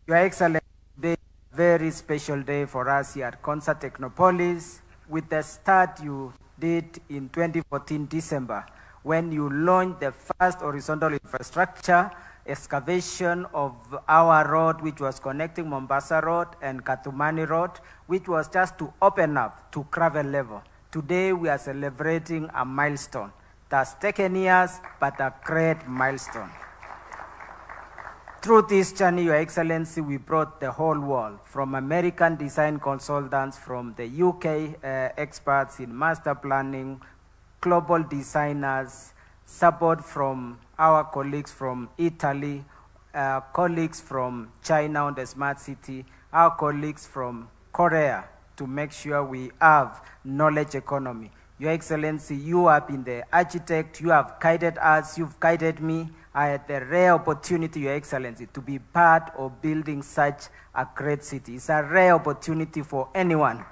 Your Excellency, today is a very special day for us here at Konza Technopolis with the start you did in 2014 December when you launched the first horizontal infrastructure excavation of our road, which was connecting Mombasa Road and Katumani Road, which was just to open up to gravel level. Today we are celebrating a milestone. That's taken years, but a great milestone. Through this journey, Your Excellency, we brought the whole world, from American design consultants, from the UK experts in master planning, global designers, support from our colleagues from Italy, colleagues from China on the smart city, our colleagues from Korea, to make sure we have knowledge economy. Your Excellency, you have been the architect, you have guided us, you've guided me. I had the rare opportunity, Your Excellency, to be part of building such a great city. It's a rare opportunity for anyone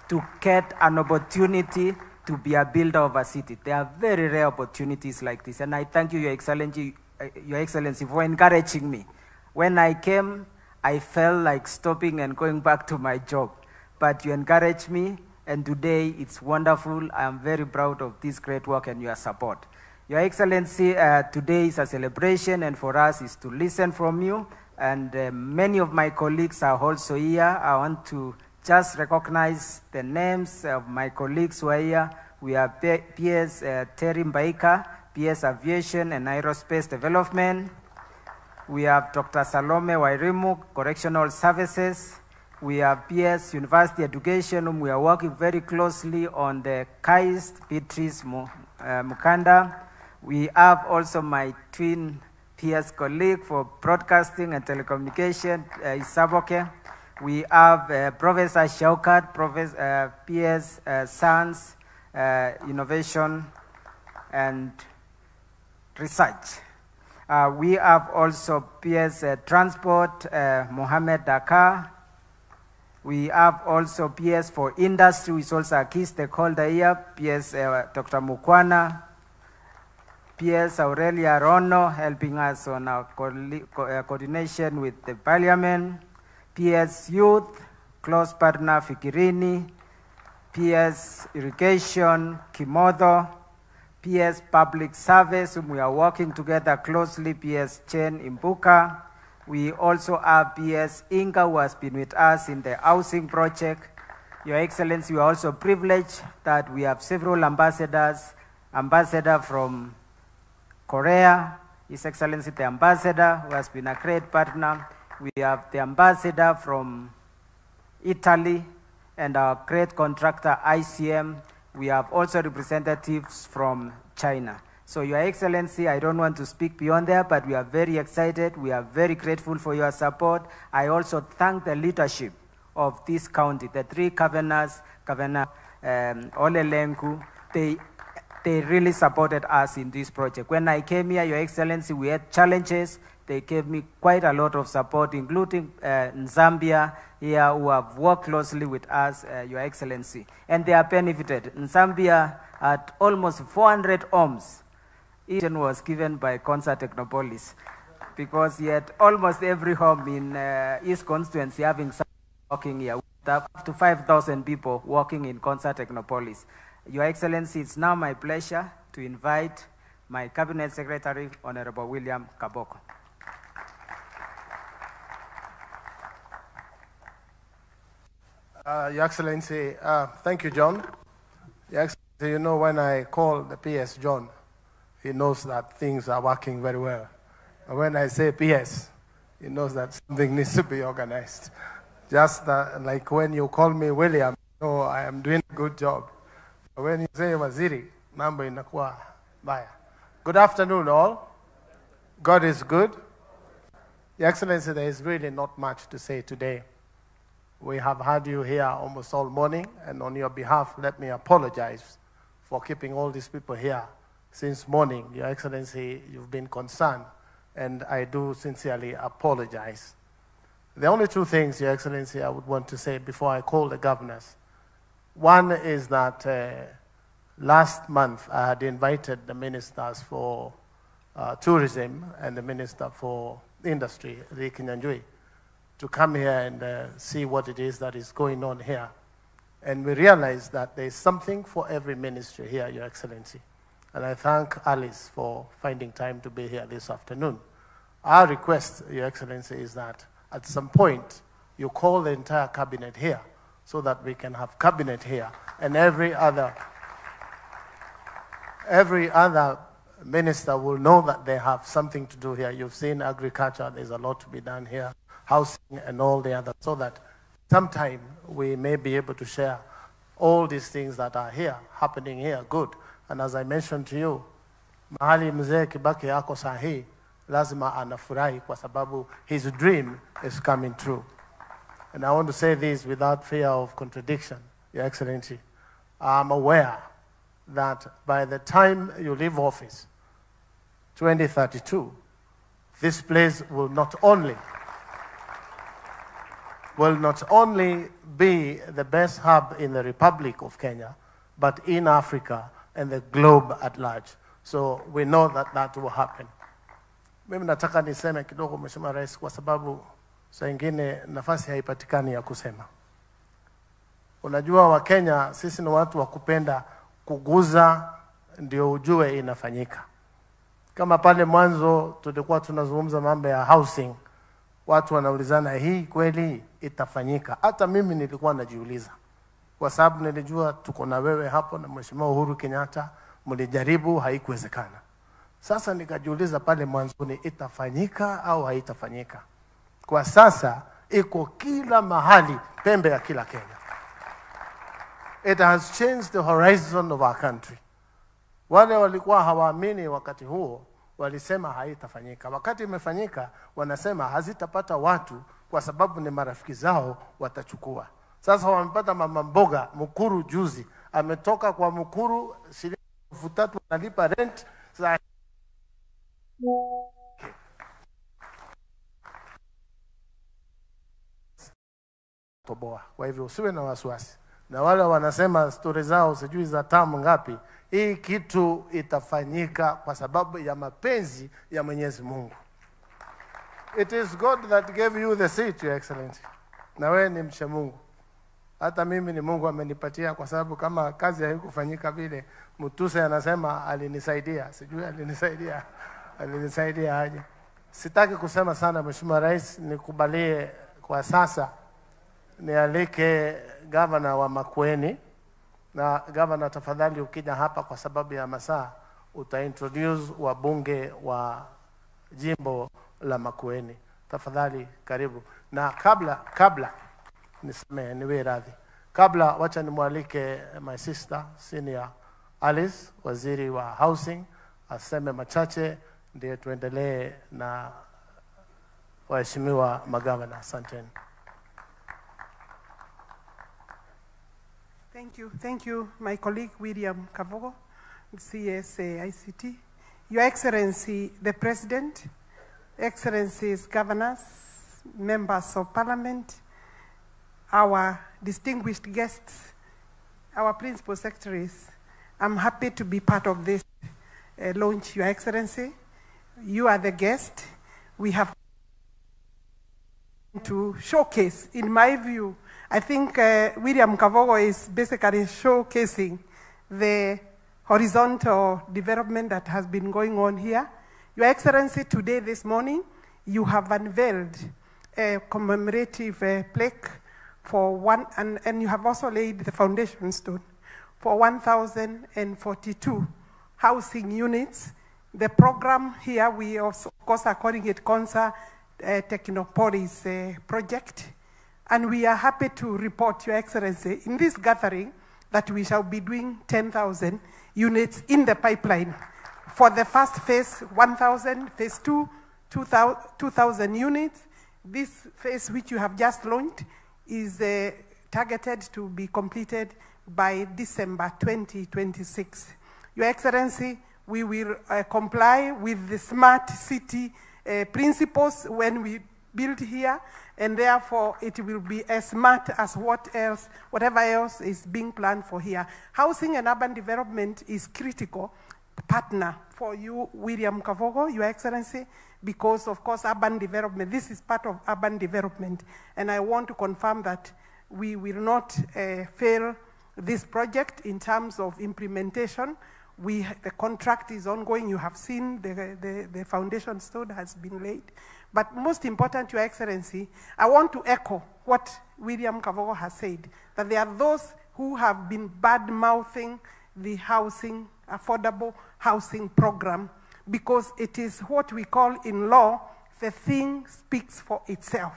to get an opportunity to be a builder of a city. There are very rare opportunities like this, and I thank you, Your Excellency, for encouraging me. When I came, I felt like stopping and going back to my job, but you encouraged me, and today it's wonderful. I am very proud of this great work and your support. Your Excellency, today is a celebration, and for us is to listen from you, and many of my colleagues are also here. I want to just recognize the names of my colleagues who are here. We have PS Terry Mbaika, PS Aviation and Aerospace Development. We have Dr. Salome Wairimu, Correctional Services. We have PS University Education, whom we are working very closely on the KAIST, Beatrice Mukanda. We have also my twin PS colleague for Broadcasting and Telecommunication, Isaboke. We have Professor Shaukat, PS Science, Innovation, and Research. We have also PS Transport, Mohammed Dakar. We have also PS for Industry, which is also a key stakeholder here, PS Dr. Mukwana, PS Aurelia Rono, helping us on our coordination with the Parliament, PS Youth, close partner Fikirini, PS Irrigation, Kimotho, PS Public Service, whom we are working together closely, PS Chen Imbuka. We also have PS Inga, who has been with us in the housing project. Your Excellency, we are also privileged that we have several ambassadors. Ambassador from Korea, His Excellency the Ambassador, who has been a great partner. We have the Ambassador from Italy and our great contractor ICM. We have also representatives from China. So Your Excellency, I don't want to speak beyond there, but we are very excited. We are very grateful for your support. I also thank the leadership of this county, the three governors, Governor Ole Lenku. They really supported us in this project. When I came here, Your Excellency, we had challenges. They gave me quite a lot of support, including Zambia here, who have worked closely with us, Your Excellency. And they are benefited. In Zambia, at almost 400 homes, each was given by Konza Technopolis, because yet almost every home in East constituency having someone working here, up to 5,000 people working in Konza Technopolis. Your Excellency, it's now my pleasure to invite my Cabinet Secretary, Honorable William Kaboko. Your Excellency, thank you, John. Your Excellency, you know, when I call the PS John, he knows that things are working very well. And when I say PS, he knows that something needs to be organized. Just like when you call me William, you know I am doing a good job. But when you say Waziri, mambo inakuwa baya. Good afternoon, all. God is good. Your Excellency, there is really not much to say today. We have had you here almost all morning, and on your behalf, let me apologize for keeping all these people here since morning. Your Excellency, you've been concerned, and I do sincerely apologize. The only two things, Your Excellency, I would want to say before I call the governors. One is that last month I had invited the ministers for tourism and the minister for industry, Rick Nyanjui, to come here and see what it is that is going on here. And we realized that there is something for every ministry here, Your Excellency. And I thank Alice for finding time to be here this afternoon. Our request, Your Excellency, is that at some point you call the entire cabinet here so that we can have cabinet here and every other minister will know that they have something to do here. You've seen agriculture, there's a lot to be done here, housing and all the others, so that sometime we may be able to share all these things that are here, happening here, good. And as I mentioned to you, mahali mzee Kibaki yako sahi, lazima anafurahi kwa sababu his dream is coming true. And I want to say this without fear of contradiction, Your Excellency. I'm aware that by the time you leave office, 2032, this place will not only be the best hub in the Republic of Kenya, but in Africa and the globe at large. So we know that that will happen. Mimi nataka niseme kidogo Mheshimiwa Rais, kwa sababu saa ingine nafasi haipatikani ya kusema. Unajua wa Kenya sisi ni watu wa kupenda kuguza ndio ujue inafanyika. Kama pale mwanzo tulikuwa tunazungumza mambo ya housing, watu wanaulizana hii kweli itafanyika. Hata mimi nilikuwa najiuliza, kwa sababu nilijua tuko na wewe hapo na Mheshimiwa Uhuru Kenyatta, mlijaribu, haikuwezekana. Sasa nikajiuliza pale mwanzoni itafanyika au haitafanyika. Kwa sasa iko kila mahali, pembe ya kila Kenya. It has changed the horizon of our country. Wale walikuwa hawaamini wakati huo walisema haitafanyika. Wakati imefanyika wanasema hazitapata watu kwa sababu ni marafiki zao watachukua. Sasa wamepata mama mboga Mukuru juzi, ametoka kwa Mukuru shilingi elfu 3 wanalipa rent. Sasa toboa. Kwa hivyo usiwe na wasiwasi. Na wale wanasema stori zao sijui za tamu ngapi, hii kitu itafanyika kwa sababu ya mapenzi ya Mwenyezi Mungu. It is God that gave you the seat, Your Excellency. Na wewe ni mcha Mungu. Hata mimi ni Mungu amenipatia, kwa sababu kama kazi haikufanyika vile, Mutuse anasema alinisaidia. Sijui alinisaidia aje. Sitaki kusema sana Mheshimiwa Rais, nikubalie kwa sasa nialike gavana wa Makueni. Na gavana, tafadhali ukija hapa kwa sababu ya masaa, utaintroduce wabunge wa jimbo la Makueni. Tafadhali karibu. Na kabla nisamehe, niwe radhi. Kabla wacha nimwalike my sister senior Alice, waziri wa housing, aseme machache ndio tuendelee na waheshimiwa magavana. Asanteni. Thank you, my colleague William Kavogo, CS ICT. Your Excellency, the President, Excellencies, Governors, Members of Parliament, our distinguished guests, our Principal Secretaries, I'm happy to be part of this launch, Your Excellency. You are the guest. We have to showcase, in my view, I think William Kavogo is basically showcasing the horizontal development that has been going on here. Your Excellency, today, this morning, you have unveiled a commemorative plaque for and you have also laid the foundation stone for 1,042 housing units. The program here, we also, of course, are calling it Konza Technopolis project. And we are happy to report, Your Excellency, in this gathering that we shall be doing 10,000 units in the pipeline. For the first phase, 1,000, phase 2, 2,000 units. This phase, which you have just launched, is targeted to be completed by December 2026. Your Excellency, we will comply with the smart city principles when we build here, and therefore it will be as smart as whatever else is being planned for here. Housing and urban development is critical partner for you, William Kavogo, Your Excellency, because of course urban development, this is part of urban development, and I want to confirm that we will not fail this project in terms of implementation. The contract is ongoing. You have seen the foundation stone has been laid. But most important, Your Excellency, I want to echo what William Kavogo has said, that there are those who have been bad-mouthing the housing, affordable housing program, because it is what we call in law, the thing speaks for itself.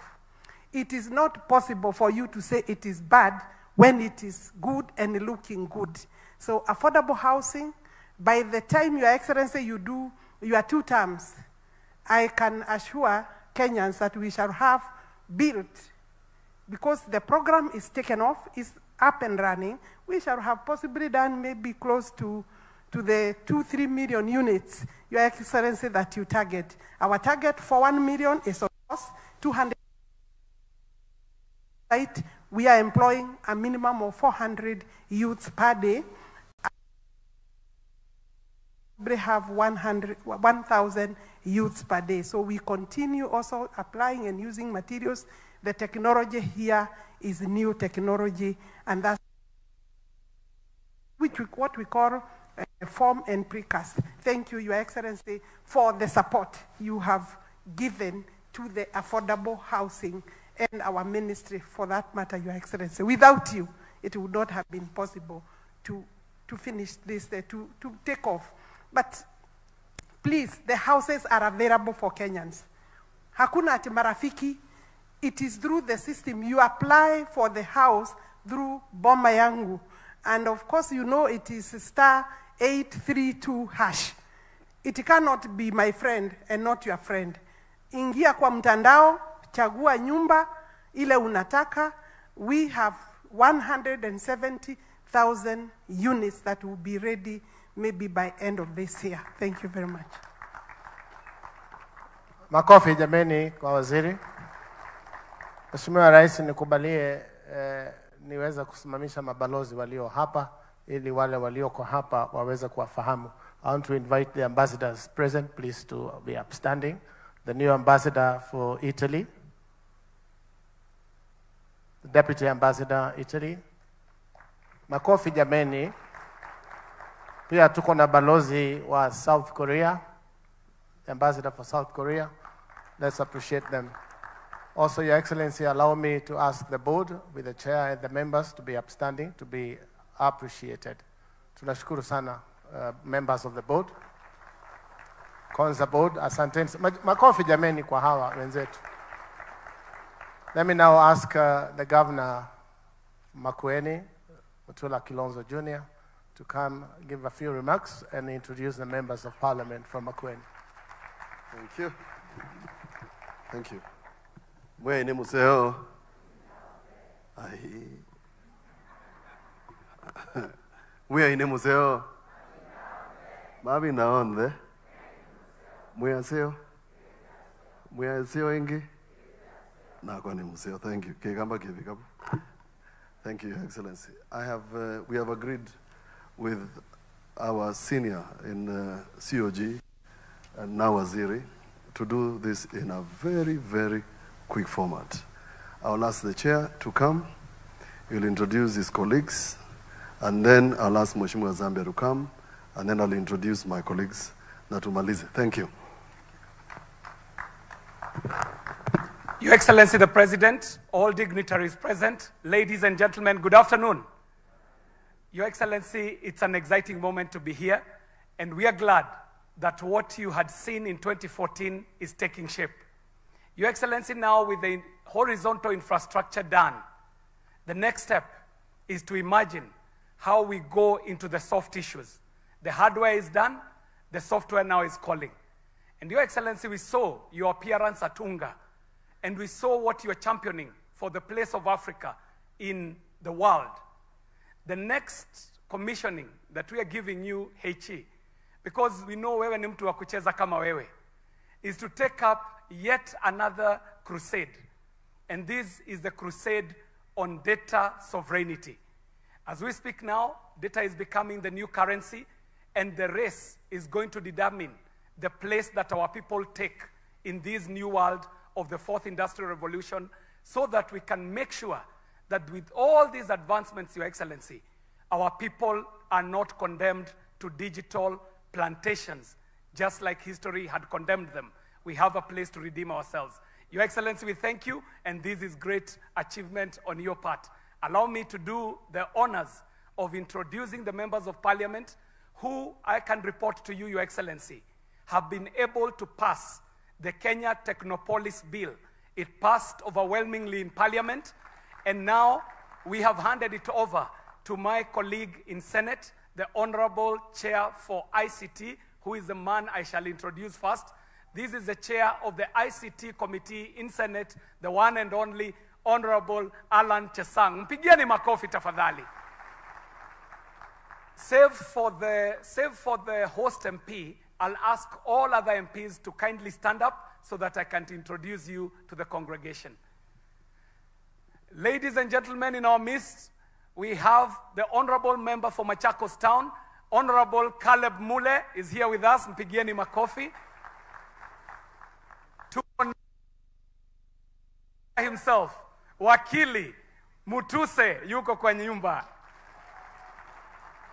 It is not possible for you to say it is bad when it is good and looking good. So affordable housing, by the time, Your Excellency, you do your 2 terms, I can assure Kenyans that we shall have built, because the program is taken off, is up and running, we shall have possibly done maybe close to the 2-3 million units, Your Excellency, that you target. Our target for 1 million is, of course, 200. We are employing a minimum of 400 youths per day. We have 1,000 youths per day. So we continue also applying and using materials. The technology here is new technology, and that's what we call form and precast. Thank you, Your Excellency, for the support you have given to the affordable housing and our ministry, for that matter, Your Excellency. Without you, it would not have been possible to finish this, to take off. But please, the houses are available for Kenyans. Hakuna ati marafiki. It is through the system. You apply for the house through Boma Yangu. And of course, you know it is *832#. It cannot be my friend and not your friend. Ingia kwa mtandao, chagua nyumba, ile unataka. We have 170,000 units that will be ready maybe by end of this year. Thank you very much. Makofi jameni kwa waziri. Mheshimiwa Rais, nikubalie niweza kusimamisha mabalozi walio hapa ili wale walioko hapa waweze kuwafahamu. I want to invite the ambassadors present, please, to be upstanding. The new ambassador for Italy, the deputy ambassador Italy. Makofi jameni. Pia tuko na balozi wa South Korea, the ambassador for South Korea. Let's appreciate them. Also, Your Excellency, allow me to ask the board with the chair and the members to be upstanding, to be appreciated. Tunashukuru sana, members of the board. Konza board, asanteni. Makofi jameni kwa hawa wenzetu. Let me now ask the governor, Makueni, Mutula Kilonzo Jr., to come give a few remarks and introduce the members of parliament from Makueni. Thank you. Thank you. Mwene museo. Mwene museo. Mabi naonde. Mwaseo. Mwaseo ingi. Nakoni museo. Thank you. Kigamba kibikabu. Thank you, Your Excellency. We have agreed with our senior in COG and now Waziri to do this in a very, very quick format. I'll ask the chair to come. He'll introduce his colleagues, and then I'll ask Mheshimiwa Zambia to come, and then I'll introduce my colleagues. Natumalize. Thank you. Your Excellency the President, all dignitaries present, ladies and gentlemen, good afternoon. Your Excellency, it's an exciting moment to be here, and we are glad that what you had seen in 2014 is taking shape. Your Excellency, now with the horizontal infrastructure done, the next step is to imagine how we go into the soft issues. The hardware is done, the software now is calling. And Your Excellency, we saw your appearance at UNGA, and we saw what you're championing for the place of Africa in the world. The next commissioning that we are giving you, HE, because we know wewe ni mtu wa kucheza kama wewe, is to take up yet another crusade. And this is the crusade on data sovereignty. As we speak now, data is becoming the new currency, and the race is going to determine the place that our people take in this new world of the fourth industrial revolution, so that we can make sure that with all these advancements, Your Excellency, our people are not condemned to digital plantations, just like history had condemned them. We have a place to redeem ourselves. Your Excellency, we thank you, and this is great achievement on your part. Allow me to do the honors of introducing the members of parliament who I can report to you, Your Excellency, have been able to pass the Kenya Technopolis bill. It passed overwhelmingly in parliament, and now we have handed it over to my colleague in Senate, the Honorable Chair for ICT, who is the man I shall introduce first. This is the chair of the ICT committee in Senate, the one and only Honorable Alan Chesang. Mpigieni makofi tafadhali. Save for the host MP, I'll ask all other MPs to kindly stand up so that I can introduce you to the congregation. Ladies and gentlemen, in our midst, we have the Honorable Member for Machakos Town, Honorable Caleb Mule is here with us. Mpigieni makofi. Himself, Wakili Mutuse yuko kwa nyumba.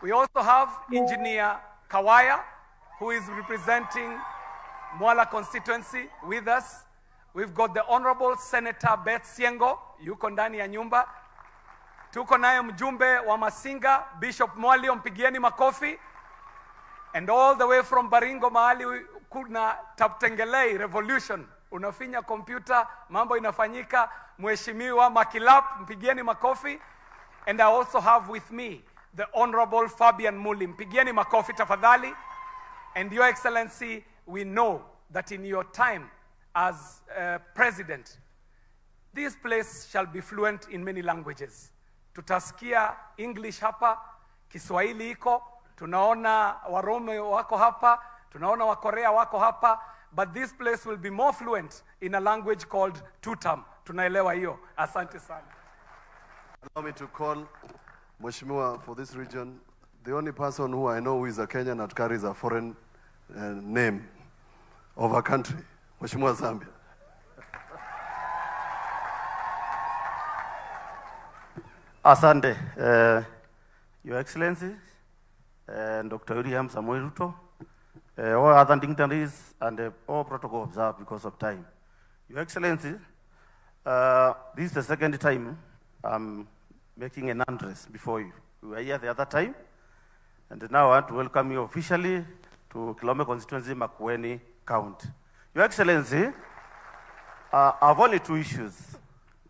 We also have Engineer Kawaya, who is representing Mwala constituency with us. We've got the Honorable Senator Beth Siengo, yuko ndani ya nyumba. Tuko naye mjumbe wa Masinga, Bishop Mwali, mpigieni makofi. And all the way from Baringo, mahali kuna Taptengelei Revolution. Unafinya kompyuta, mambo inafanyika. Mheshimiwa Makilap, mpigieni makofi. And I also have with me the Honorable Fabian Muli. Mpigieni makofi tafadhali. And Your Excellency, we know that in your time as President, this place shall be fluent in many languages. Tutasikia English hapa, Kiswahili iko, tunaona Warome wako hapa, tunaona Wakorea wako hapa, but this place will be more fluent in a language called Tutam. Tunaelewa hiyo. Asante sana. Allow me to call Mheshimiwa for this region, the only person who I know who is a Kenyan that carries a foreign name of a country, Mheshimiwa Zambia. Asante, Your Excellency, Dr. William Samuel Ruto, all other dignitaries and all protocol observed because of time. Your Excellency, this is the second time I'm making an address before you. We were here the other time, and now I want to welcome you officially to Kilome constituency, Makueni County. Your Excellency, I have only two issues,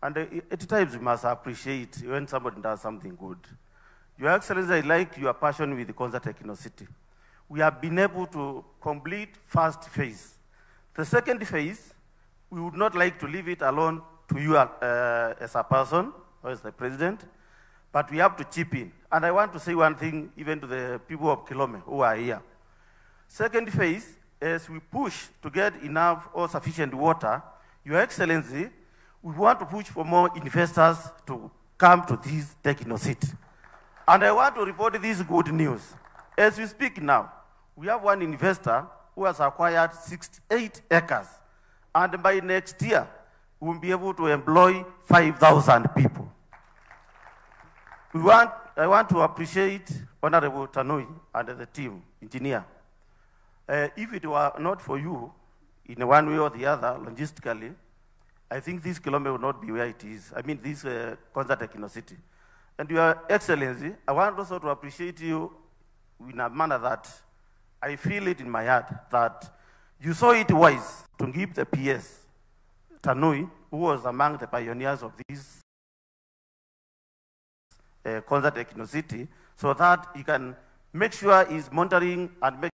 and at times you must appreciate when somebody does something good. Your Excellency, I like your passion with the Konza Techno-City. We have been able to complete first phase. The second phase, we would not like to leave it alone to you as a person or as the president, but we have to chip in. And I want to say one thing even to the people of Kilome who are here. Second phase, as we push to get enough or sufficient water, Your Excellency, we want to push for more investors to come to this Techno-City. And I want to report this good news. As we speak now, we have one investor who has acquired 68 acres. And by next year, we will be able to employ 5,000 people. I want to appreciate Honorable Tanui and the team, engineer. If it were not for you, in one way or the other, logistically, I think this Kilome would not be where it is. I mean, this Konza Techno-City. And Your Excellency, I want also to appreciate you in a manner that I feel it in my heart that you saw it wise to give the PS, Tanui, who was among the pioneers of this Konza Techno-City, so that he can make sure he's monitoring and make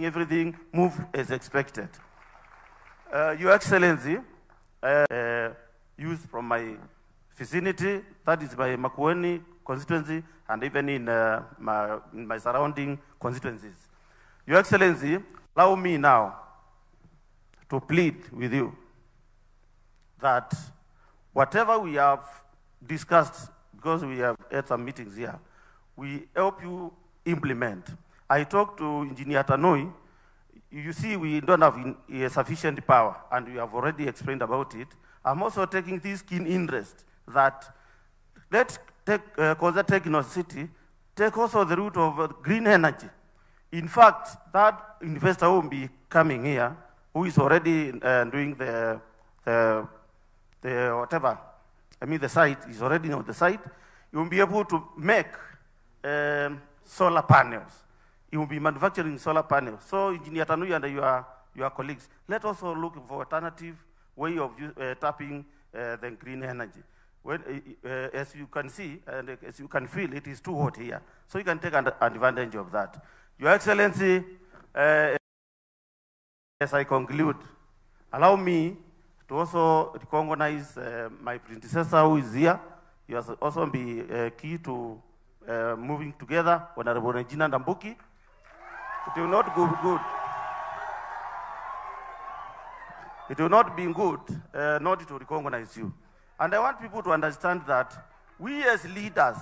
everything move as expected. Your Excellency, youth from my vicinity, that is my Makueni constituency, and even in my surrounding constituencies. Your Excellency, allow me now to plead with you that whatever we have discussed, because we have had some meetings here, we help you implement. I talked to Engineer Tanui. You see, we don't have sufficient power, and we have already explained about it. I'm also taking this keen interest that let's take Konza Techno-City, take also the route of green energy. In fact, that investor will be coming here, who is already doing the whatever, I mean the site, is already on the site. You will be able to make solar panels. You will be manufacturing solar panels. So, Engineer Tanui and your colleagues, let also look for alternative way of tapping the green energy. When, as you can see, and as you can feel, it is too hot here. So you can take advantage of that. Your Excellency, as I conclude, allow me to also recognize my predecessor who is here. He has also been key to moving together, Honorable Regina Ndambuki. It will not go good. It will not be good not to recognize you. And I want people to understand that we as leaders,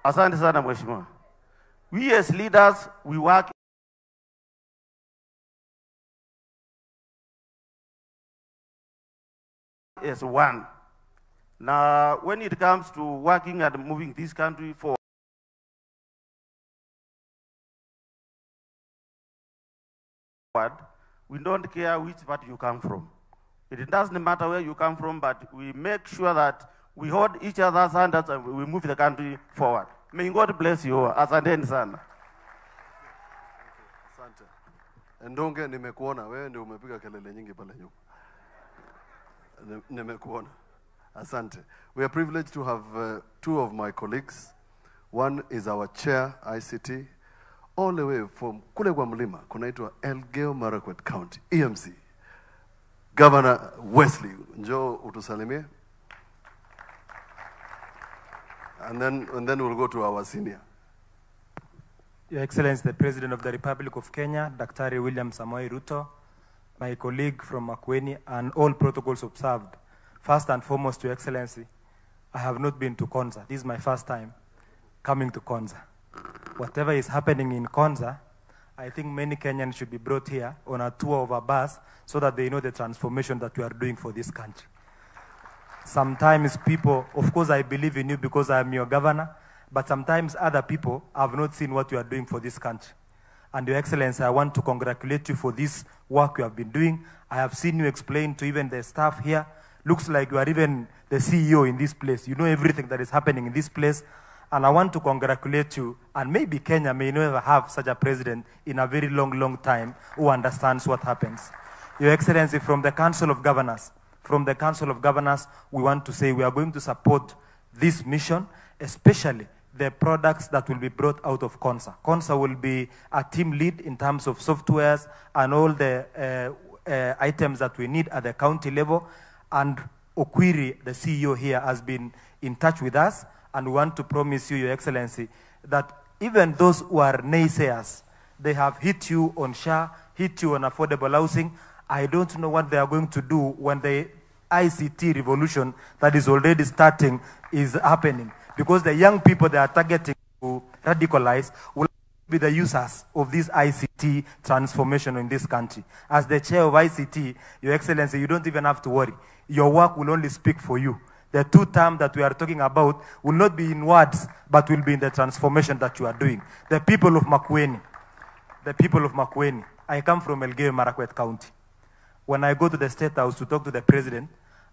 asante sana mheshimiwa. We as leaders, we work as one. Now, when it comes to working and moving this country forward, we don't care which part you come from. It doesn't matter where you come from, but we make sure that we hold each other's hands and we move the country forward. May God bless you. Asanteni sana. Asante. Ndonge, nimekuona wewe ndio umepiga kelele nyingi pale nyuma. Nimekuona. Asante. We are privileged to have two of my colleagues. One is our chair, ICT, all the way from kule kwa mlima kunaitwa Elgeyo Marakwet County, EMC. Governor Wesley, njoo utusalimie. And then we'll go to our senior. Your Excellency, the President of the Republic of Kenya, Dr. William Samoei Ruto, my colleague from Makueni, and all protocols observed. First and foremost, Your Excellency, I have not been to Konza. This is my first time coming to Konza. Whatever is happening in Konza, I think many Kenyans should be brought here on a tour of a bus so that they know the transformation that we are doing for this country. Sometimes people, of course I believe in you because I am your governor, but sometimes other people have not seen what you are doing for this country. And Your Excellency, I want to congratulate you for this work you have been doing. I have seen you explain to even the staff here. Looks like you are even the CEO in this place. You know everything that is happening in this place. And I want to congratulate you. And maybe Kenya may never have such a president in a very long, long time who understands what happens. Your Excellency, from the Council of Governors, we want to say we are going to support this mission, especially the products that will be brought out of Konza. Konza will be a team lead in terms of softwares and all the items that we need at the county level. And Okwiri, the CEO here, has been in touch with us. And we want to promise you, Your Excellency, that even those who are naysayers, they have hit you on SHA, hit you on affordable housing. I don't know what they are going to do when the ICT revolution that is already starting is happening. Because the young people they are targeting to radicalize will be the users of this ICT transformation in this country. As the chair of ICT, Your Excellency, you don't even have to worry. Your work will only speak for you. The two terms that we are talking about will not be in words, but will be in the transformation that you are doing. The people of Makueni, I come from Elgeyo Marakwet County. When I go to the State House to talk to the president,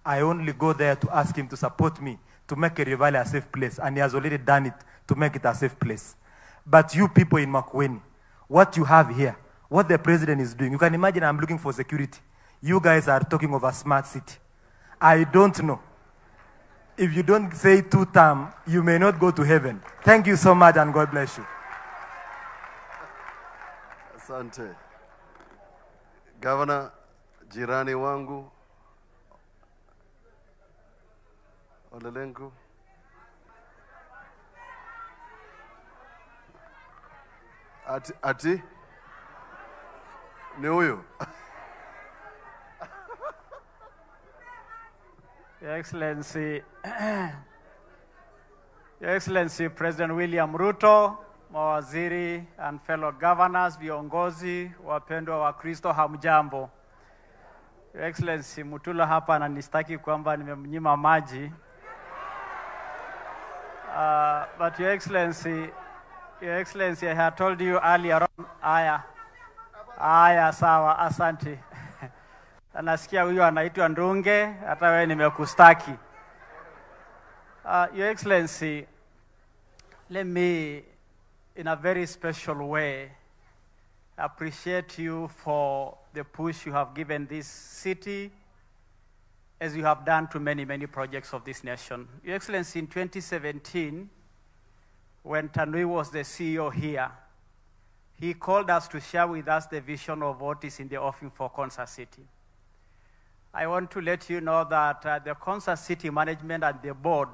I only go there to ask him to support me to make Kerio Valley a safe place, and he has already done it to make it a safe place. But you people in Makueni, what you have here, what the president is doing, you can imagine I'm looking for security. You guys are talking of a smart city. I don't know. If you don't say two term, you may not go to heaven. Thank you so much and God bless you. Asante. Governor, jirani wangu, Olelengu. Ati? Ni huyu? Your Excellency, Your Excellency President William Ruto, mawaziri and fellow governors, viongozi, wapendwa wa Kristo, hamjambo. Your Excellency, Mutula hapa ananistaki kwamba nimemnyima maji. But Your Excellency, I had told you earlier on, aya sawa, asante. Nasikia huyu anaitwa Ndunge, hata wewe nimekustaki. Your Excellency, let me, in a very special way, appreciate you for the push you have given this city, as you have done to many, many projects of this nation. Your Excellency, in 2017, when Tanui was the CEO here, he called us to share with us the vision of what is in the offing for Konza City. I want to let you know that the Konza City Management and the board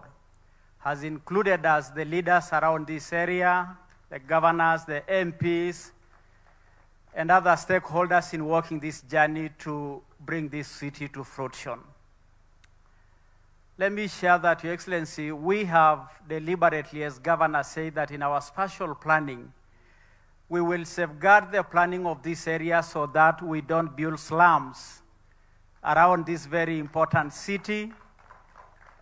has included us, the leaders around this area, the governors, the MPs, and other stakeholders in working this journey to bring this city to fruition. Let me share that, Your Excellency, we have deliberately, as Governor said, that in our spatial planning, we will safeguard the planning of this area so that we don't build slums around this very important city.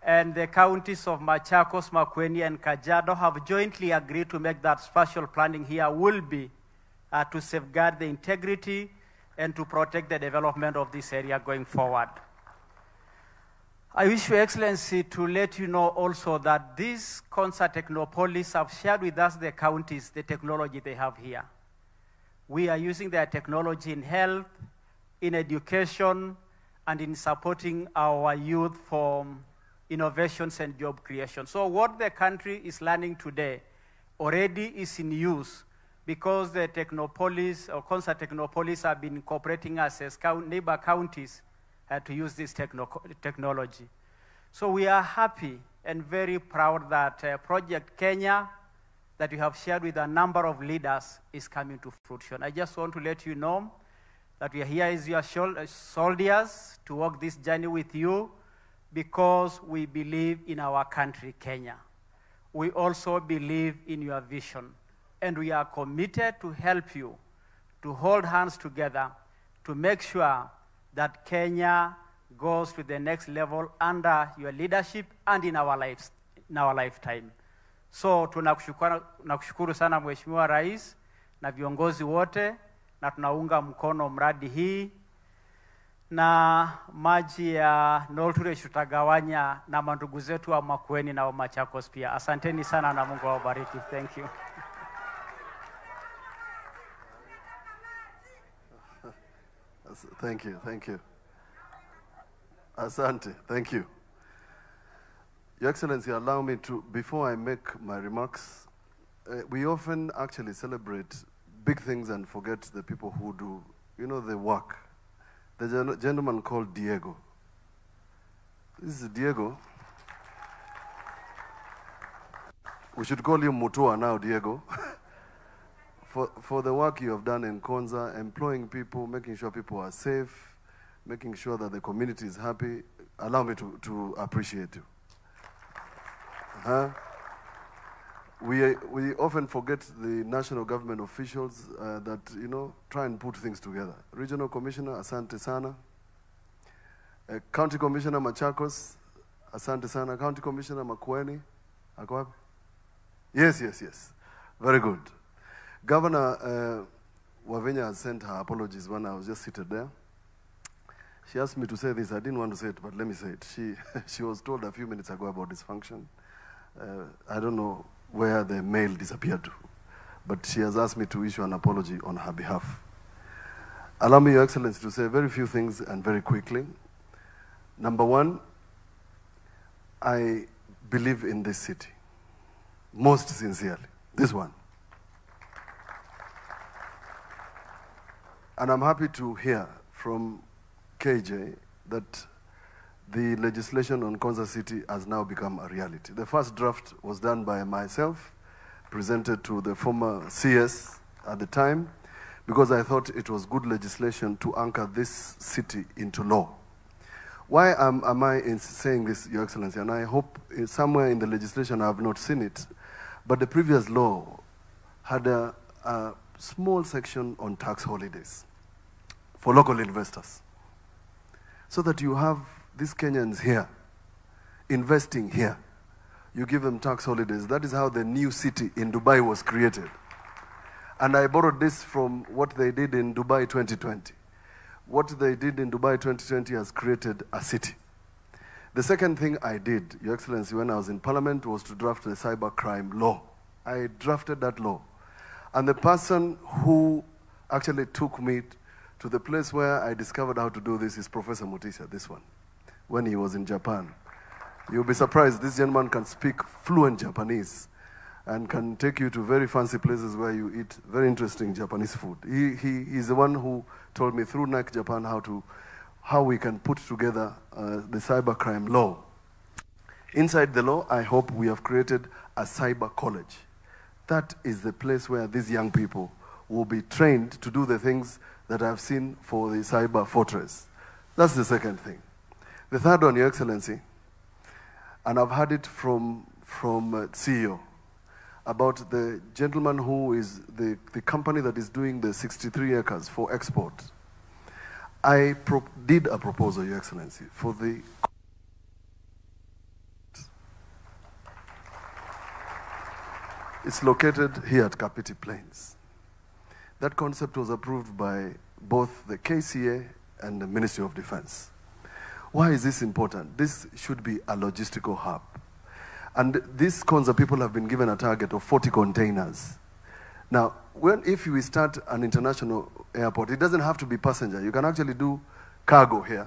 And the counties of Machakos, Makueni, and Kajiado have jointly agreed to make that spatial planning here will be to safeguard the integrity and to protect the development of this area going forward. I wish Your Excellency to let you know also that this Konza Technopolis have shared with us the counties, the technology they have here. We are using their technology in health, in education, and in supporting our youth for innovations and job creation. So what the country is learning today already is in use because the Technopolis or Konza Technopolis have been cooperating us as neighbor counties to use this technology. So we are happy and very proud that Project Kenya that we have shared with a number of leaders is coming to fruition. I just want to let you know that we are here as your soldiers to walk this journey with you because we believe in our country, Kenya. We also believe in your vision, and we are committed to help you to hold hands together to make sure that Kenya goes to the next level under your leadership and in our lives, in our lifetime. So tunakushukuru sana Mheshimiwa Rais na viongozi wote, na tunaunga mkono mradi hii, na maji ya Nolture tutagawanya na mandugu zetu wa Makueni na wa Machakos pia. Asanteni sana na Mungu awabariki. Thank you. Thank you, thank you. Asante, thank you. Your Excellency, allow me to, before I make my remarks, we often actually celebrate big things and forget the people who do, you know, the work. The gentleman called Diego. This is Diego. We should call you Mutua now, Diego. For the work you have done in Konza, employing people, making sure people are safe, making sure that the community is happy. Allow me to appreciate you. We often forget the national government officials that, you know, try and put things together. Regional Commissioner, Asante Sana. County Commissioner Machakos, Asante Sana. County Commissioner Makueni, Akwabi? Yes, yes, yes. Very good. Governor Wavenya has sent her apologies when I was just seated there. She asked me to say this. I didn't want to say it, but let me say it. She was told a few minutes ago about dysfunction. I don't know where the mail disappeared to, but she has asked me to issue an apology on her behalf. Allow me, Your Excellency, to say very few things and very quickly. Number one, I believe in this city, most sincerely, this one. And I'm happy to hear from KJ that the legislation on Konza City has now become a reality. The first draft was done by myself, presented to the former CS at the time, because I thought it was good legislation to anchor this city into law. Why am I saying this, Your Excellency? And I hope somewhere in the legislation I have not seen it, but the previous law had a small section on tax holidays for local investors, so that you have these Kenyans here, investing here. You give them tax holidays. That is how the new city in Dubai was created. And I borrowed this from what they did in Dubai 2020. What they did in Dubai 2020 has created a city. The second thing I did, Your Excellency, when I was in Parliament, was to draft the cybercrime law. I drafted that law. And the person who actually took me to the place where I discovered how to do this is Professor Mutisha, this one, when he was in Japan. You'll be surprised, this gentleman can speak fluent Japanese and can take you to very fancy places where you eat very interesting Japanese food. He's the one who told me through NAC Japan how we can put together the cybercrime law. Inside the law, I hope we have created a cyber college. That is the place where these young people will be trained to do the things that I've seen for the cyber fortress. That's the second thing. The third one, Your Excellency, and I've heard it from CEO, about the gentleman who is the company that is doing the 63 acres for export. I did a proposal, Your Excellency, for the... It's located here at Kapiti Plains. That concept was approved by both the KCA and the Ministry of Defense. Why is this important? This should be a logistical hub. And these Konza people have been given a target of 40 containers. Now, if we start an international airport, it doesn't have to be passenger. You can actually do cargo here.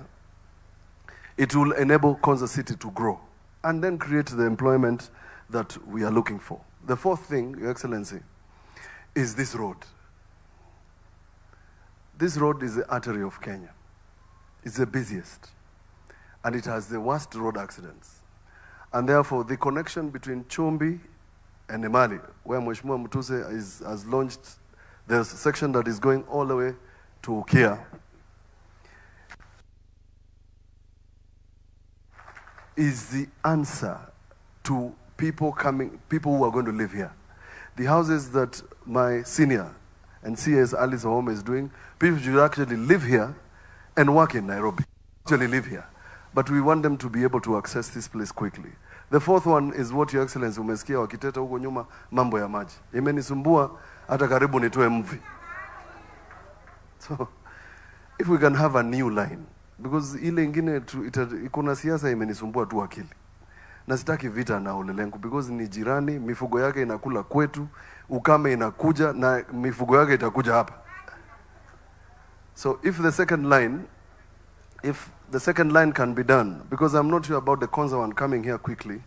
It will enable Konza City to grow and then create the employment that we are looking for. The fourth thing, Your Excellency, is this road. This road is the artery of Kenya. It's the busiest. And it has the worst road accidents. And therefore, the connection between Chumbi and Emali, where Mheshimiwa Mutuse has launched, there's a section that is going all the way to Ukia, is the answer to people who are going to live here. The houses that my senior and CS Alice Ohome is doing, people should actually live here and work in Nairobi. Actually live here. But we want them to be able to access this place quickly. The fourth one is what Your Excellency umesikia wakiteta huko nyuma, mambo ya maji. Imenisumbua hata karibu nitoe mvi. So, if we can have a new line, because ile ingine ikuna siasa imenisumbua tu akili. Na sitaki vita na Ole Lenku, because ni jirani, mifugo yake inakula kwetu, ukame inakuja na mifugo yake itakuja hapa. So if the second line can be done, because I'm not sure about the Konza one coming here quickly,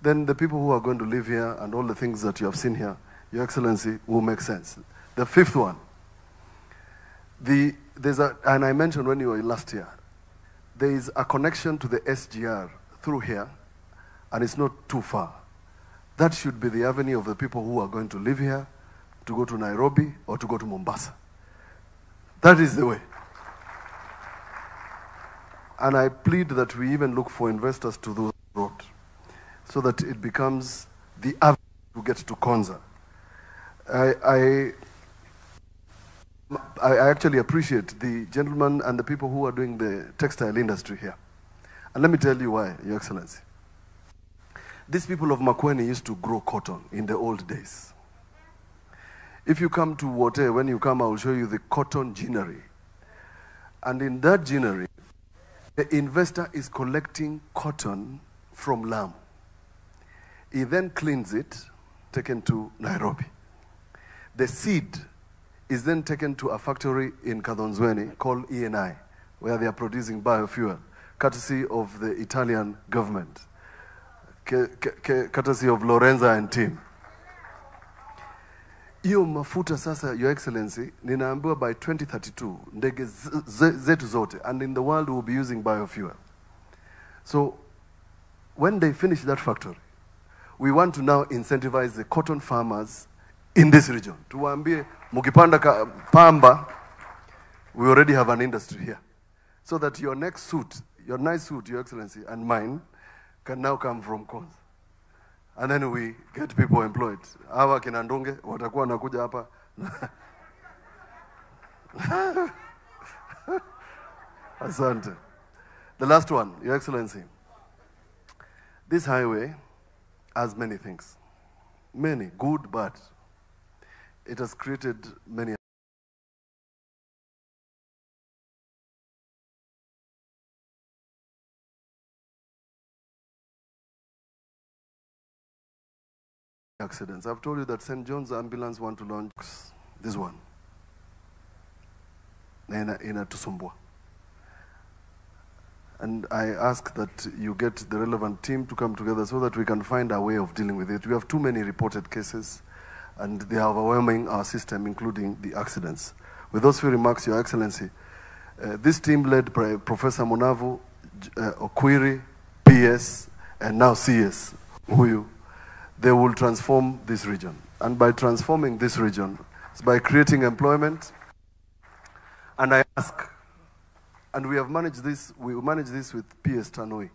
then the people who are going to live here and all the things that you have seen here, Your Excellency, will make sense. The fifth one, and I mentioned when you were last year, there is a connection to the SGR through here, and it's not too far. That should be the avenue of the people who are going to live here, to go to Nairobi or to go to Mombasa. That is the way. And I plead that we even look for investors to do the road, so that it becomes the avenue to get to Konza. I actually appreciate the gentlemen and the people who are doing the textile industry here. And let me tell you why, Your Excellency. These people of Makueni used to grow cotton in the old days. If you come to Wote, when you come, I will show you the cotton ginnery. And in that ginnery, the investor is collecting cotton from Lamu. He then cleans it, taken to Nairobi. The seed is then taken to a factory in Kadonzweni called ENI, where they are producing biofuel, courtesy of the Italian government, courtesy of Lorenza and team. Iyo mafuta sasa, Your Excellency, ninaambiwa by 2032, ndege zetu zote, and in the world we will be using biofuel. So, when they finish that factory, we want to now incentivize the cotton farmers in this region. Tuwaambie, mukipanda pamba, we already have an industry here. So that your next suit, your nice suit, Your Excellency, and mine, can now come from Konza. And then we get people employed. Hawa kina Ndunge watakuwa nakuja hapa. Asante. The last one, Your Excellency. This highway has many things. Many, good, bad. It has created many accidents. I've told you that St. John's ambulance want to launch this one. Inatusumbua. And I ask that you get the relevant team to come together so that we can find a way of dealing with it. We have too many reported cases, and they are overwhelming our system, including the accidents. With those few remarks, Your Excellency, this team led by Professor Munavu, Okwiri, PS, and now CS, Huyu, they will transform this region. And by transforming this region, it's by creating employment. And I ask, and we have managed this, we manage this with PS Tanui.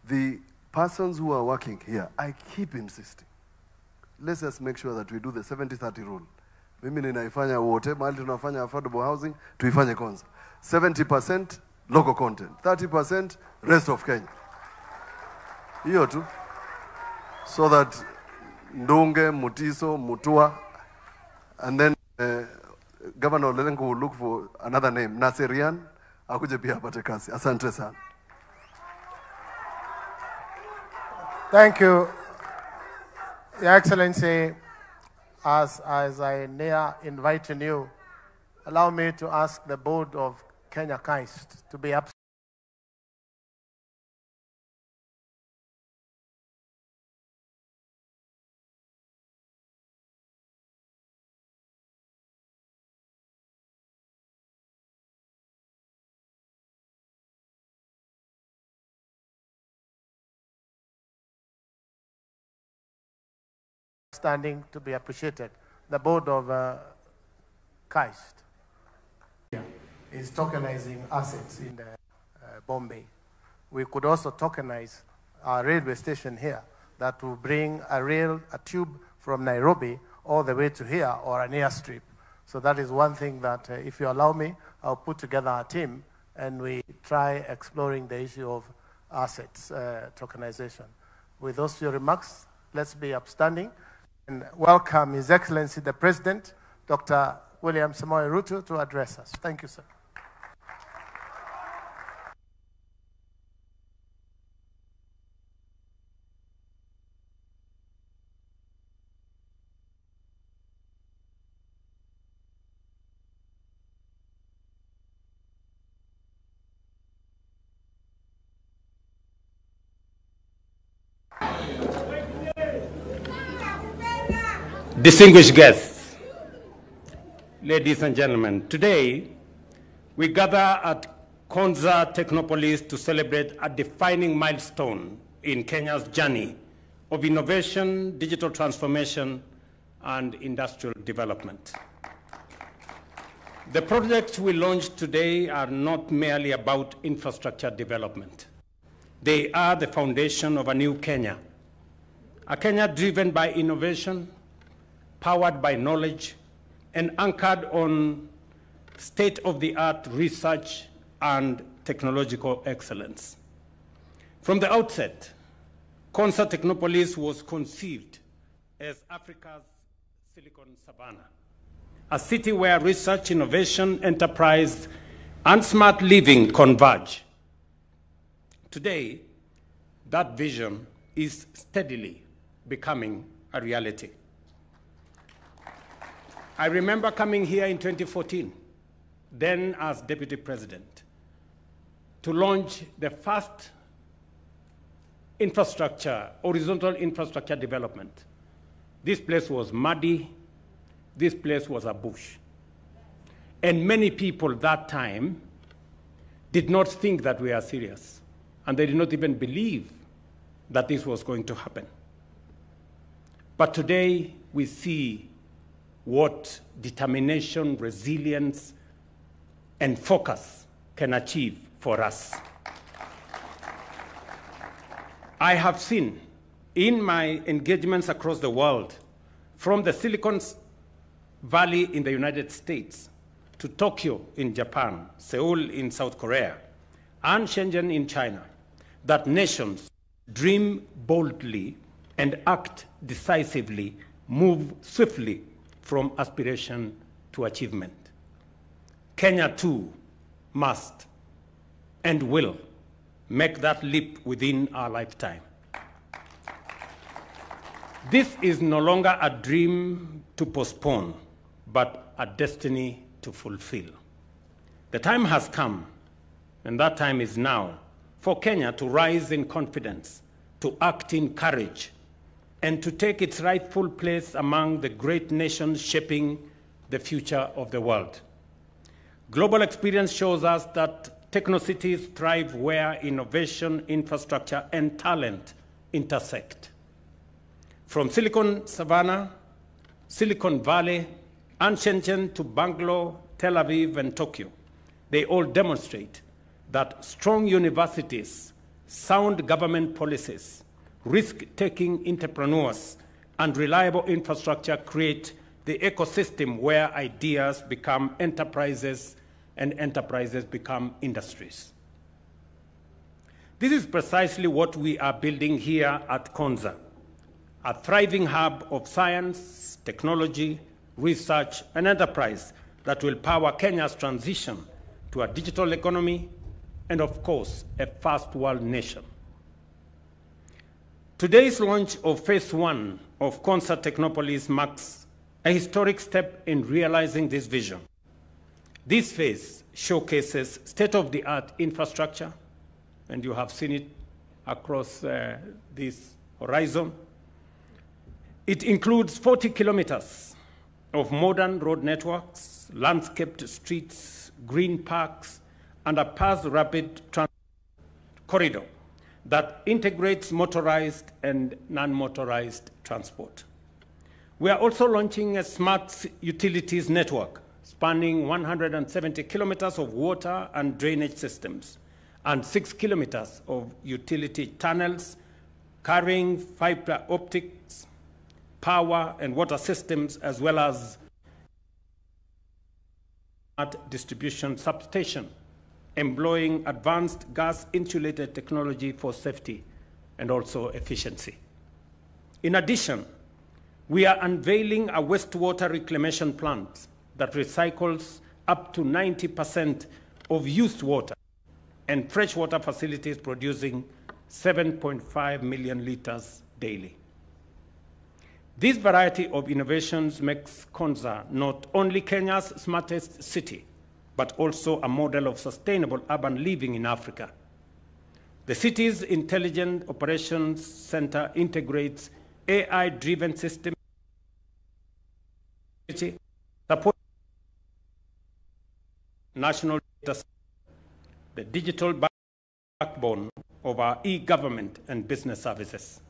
The persons who are working here, I keep insisting, let's just make sure that we do the 70-30 rule. Mimi ninaifanya wote, mahali tunafanya affordable housing, tuifanye Konza. 70% local content, 30% rest of Kenya. Hiyo tu. So that Ndunge, Mutiso, Mutua, and then Governor Lelenko will look for another name, Naserian, akuje pia apate kazi. Asante sana. Thank you, Your Excellency. As I near inviting you, allow me to ask the board of Kenya KAIST to be absent. standing to be appreciated. The board of KAIST is tokenizing assets in Bombay. We could also tokenize our railway station here that will bring a tube from Nairobi all the way to here, or an airstrip. So that is one thing that, if you allow me, I'll put together a team and we try exploring the issue of assets tokenization. With those few remarks, let's be upstanding and welcome His Excellency the President, Dr. William Samoei Ruto, to address us. Thank you, sir. Distinguished guests, ladies and gentlemen, today we gather at Konza Technopolis to celebrate a defining milestone in Kenya's journey of innovation, digital transformation, and industrial development. The projects we launched today are not merely about infrastructure development. They are the foundation of a new Kenya, a Kenya driven by innovation, powered by knowledge, and anchored on state-of-the-art research and technological excellence. From the outset, Konza Technopolis was conceived as Africa's Silicon Savannah, a city where research, innovation, enterprise, and smart living converge. Today, that vision is steadily becoming a reality. I remember coming here in 2014, then as Deputy President, to launch the first horizontal infrastructure development. This place was muddy, this place was a bush. And many people that time did not think that we are serious, and they did not even believe that this was going to happen. But today we see what determination, resilience, and focus can achieve for us. I have seen in my engagements across the world, from the Silicon Valley in the United States to Tokyo in Japan, Seoul in South Korea, and Shenzhen in China, that nations dream boldly and act decisively, move swiftly from aspiration to achievement. Kenya too must and will make that leap within our lifetime. This is no longer a dream to postpone, but a destiny to fulfill. The time has come, and that time is now, for Kenya to rise in confidence, to act in courage, and to take its rightful place among the great nations shaping the future of the world. Global experience shows us that technocities thrive where innovation, infrastructure, and talent intersect. From Silicon Savannah, Silicon Valley, and Shenzhen to Bangalore, Tel Aviv, and Tokyo, they all demonstrate that strong universities, sound government policies, risk-taking entrepreneurs, and reliable infrastructure create the ecosystem where ideas become enterprises and enterprises become industries. This is precisely what we are building here at Konza, a thriving hub of science, technology, research, and enterprise that will power Kenya's transition to a digital economy and, of course, a first world nation. Today's launch of Phase 1 of Konza Technopolis marks a historic step in realizing this vision. This phase showcases state-of-the-art infrastructure, and you have seen it across this horizon. It includes 40 kilometers of modern road networks, landscaped streets, green parks, and a path rapid transit corridor that integrates motorized and non-motorized transport. We are also launching a smart utilities network spanning 170 kilometers of water and drainage systems and 6 kilometers of utility tunnels carrying fiber optics, power and water systems, as well as distribution substation, employing advanced gas-insulated technology for safety and also efficiency. In addition, we are unveiling a wastewater reclamation plant that recycles up to 90% of used water and freshwater facilities producing 7.5 million liters daily. This variety of innovations makes Konza not only Kenya's smartest city, but also a model of sustainable urban living in Africa. The city's Intelligent Operations Center integrates AI-driven systems, support national data, the digital backbone of our e-government and business services.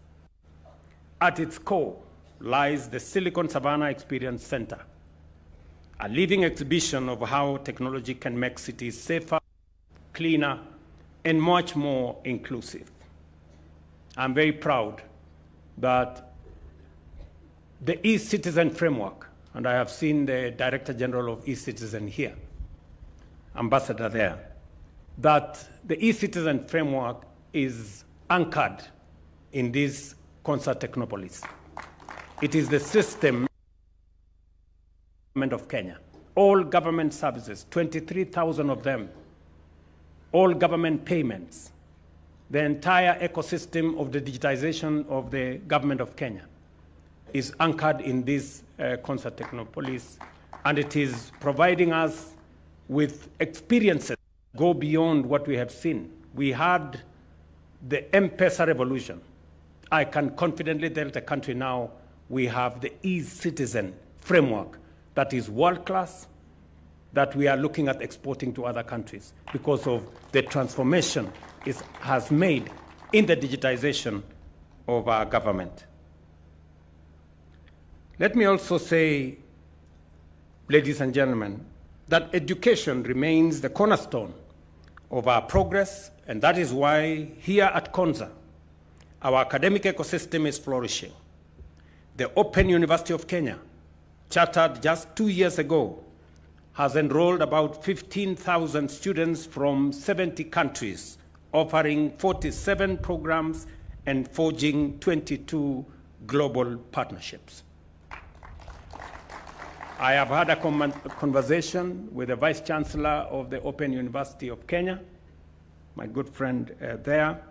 At its core lies the Silicon Savannah Experience Center, a living exhibition of how technology can make cities safer, cleaner, and much more inclusive. I'm very proud that the e-citizen framework, and I have seen the Director General of e-citizen here, ambassador there, that the e-citizen framework is anchored in this Konza Technopolis. It is the system of Kenya. All government services, 23,000 of them, all government payments, the entire ecosystem of the digitization of the government of Kenya is anchored in this Konza Technopolis, and it is providing us with experiences that go beyond what we have seen. We had the M-Pesa revolution. I can confidently tell the country now we have the e-citizen framework that is world-class, that we are looking at exporting to other countries because of the transformation it has made in the digitization of our government. Let me also say, ladies and gentlemen, that education remains the cornerstone of our progress, and that is why here at Konza, our academic ecosystem is flourishing. The Open University of Kenya, chartered just 2 years ago, has enrolled about 15,000 students from 70 countries, offering 47 programs and forging 22 global partnerships. I have had a conversation with the Vice Chancellor of the Open University of Kenya, my good friend there,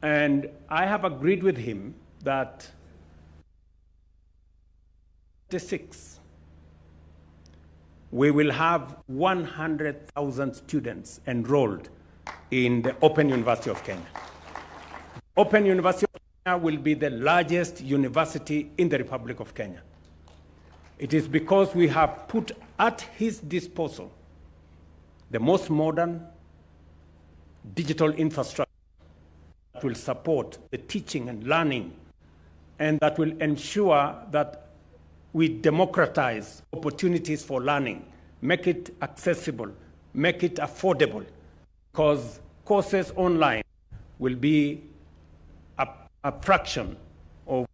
and I have agreed with him that 26, we will have 100,000 students enrolled in the Open University of Kenya. Open University of Kenya will be the largest university in the Republic of Kenya. It is because we have put at his disposal the most modern digital infrastructure that will support the teaching and learning, and that will ensure that we democratize opportunities for learning, make it accessible, make it affordable, because courses online will be a fraction of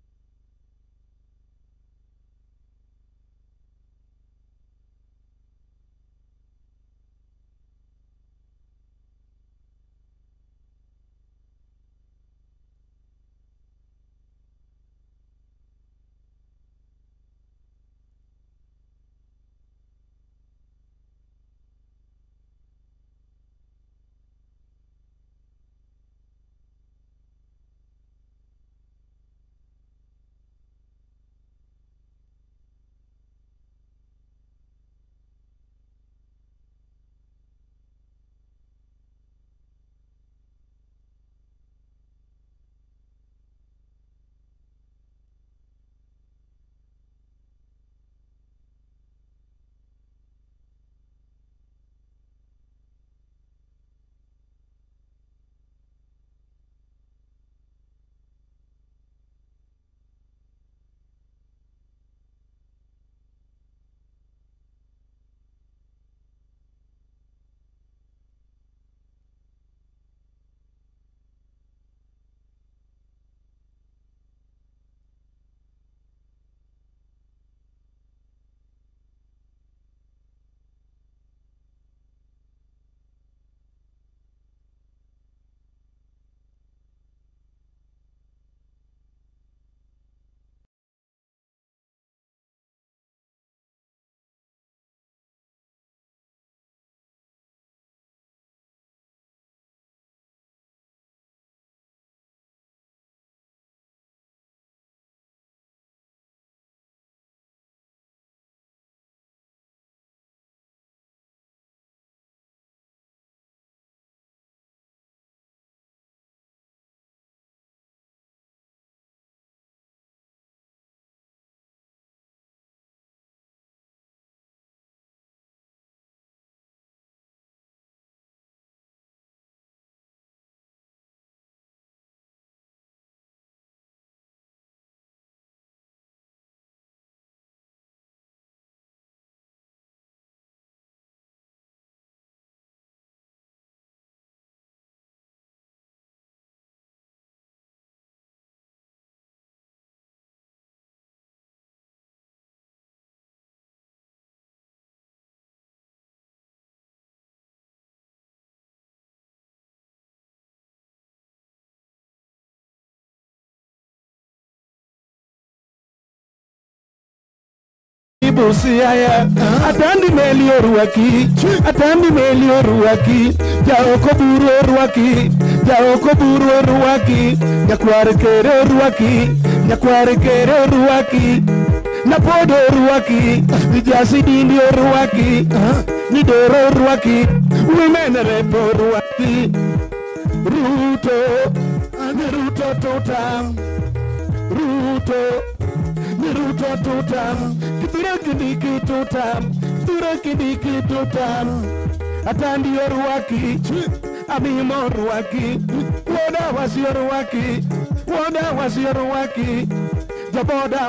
Busiaya, Atandi Melio Ruaki, Atandi Melio Ruaki, Jaoko Buru Ruaki, Jaoko Buru Ruaki, Yakwarekere Ruaki, Yakwarekere Ruaki, Napodo Ruaki, Jasidini Ruaki, Nidoro Ruaki, Women Repo Ruaki, Ruto, Ruto Totam, Ruto, Ruto Totam, Turakidiki Totam, Turakidiki Totam, Atandi Ruaki, Amimo Ruaki, Wada was your Ruaki, Wada was your Ruaki, Jaboda.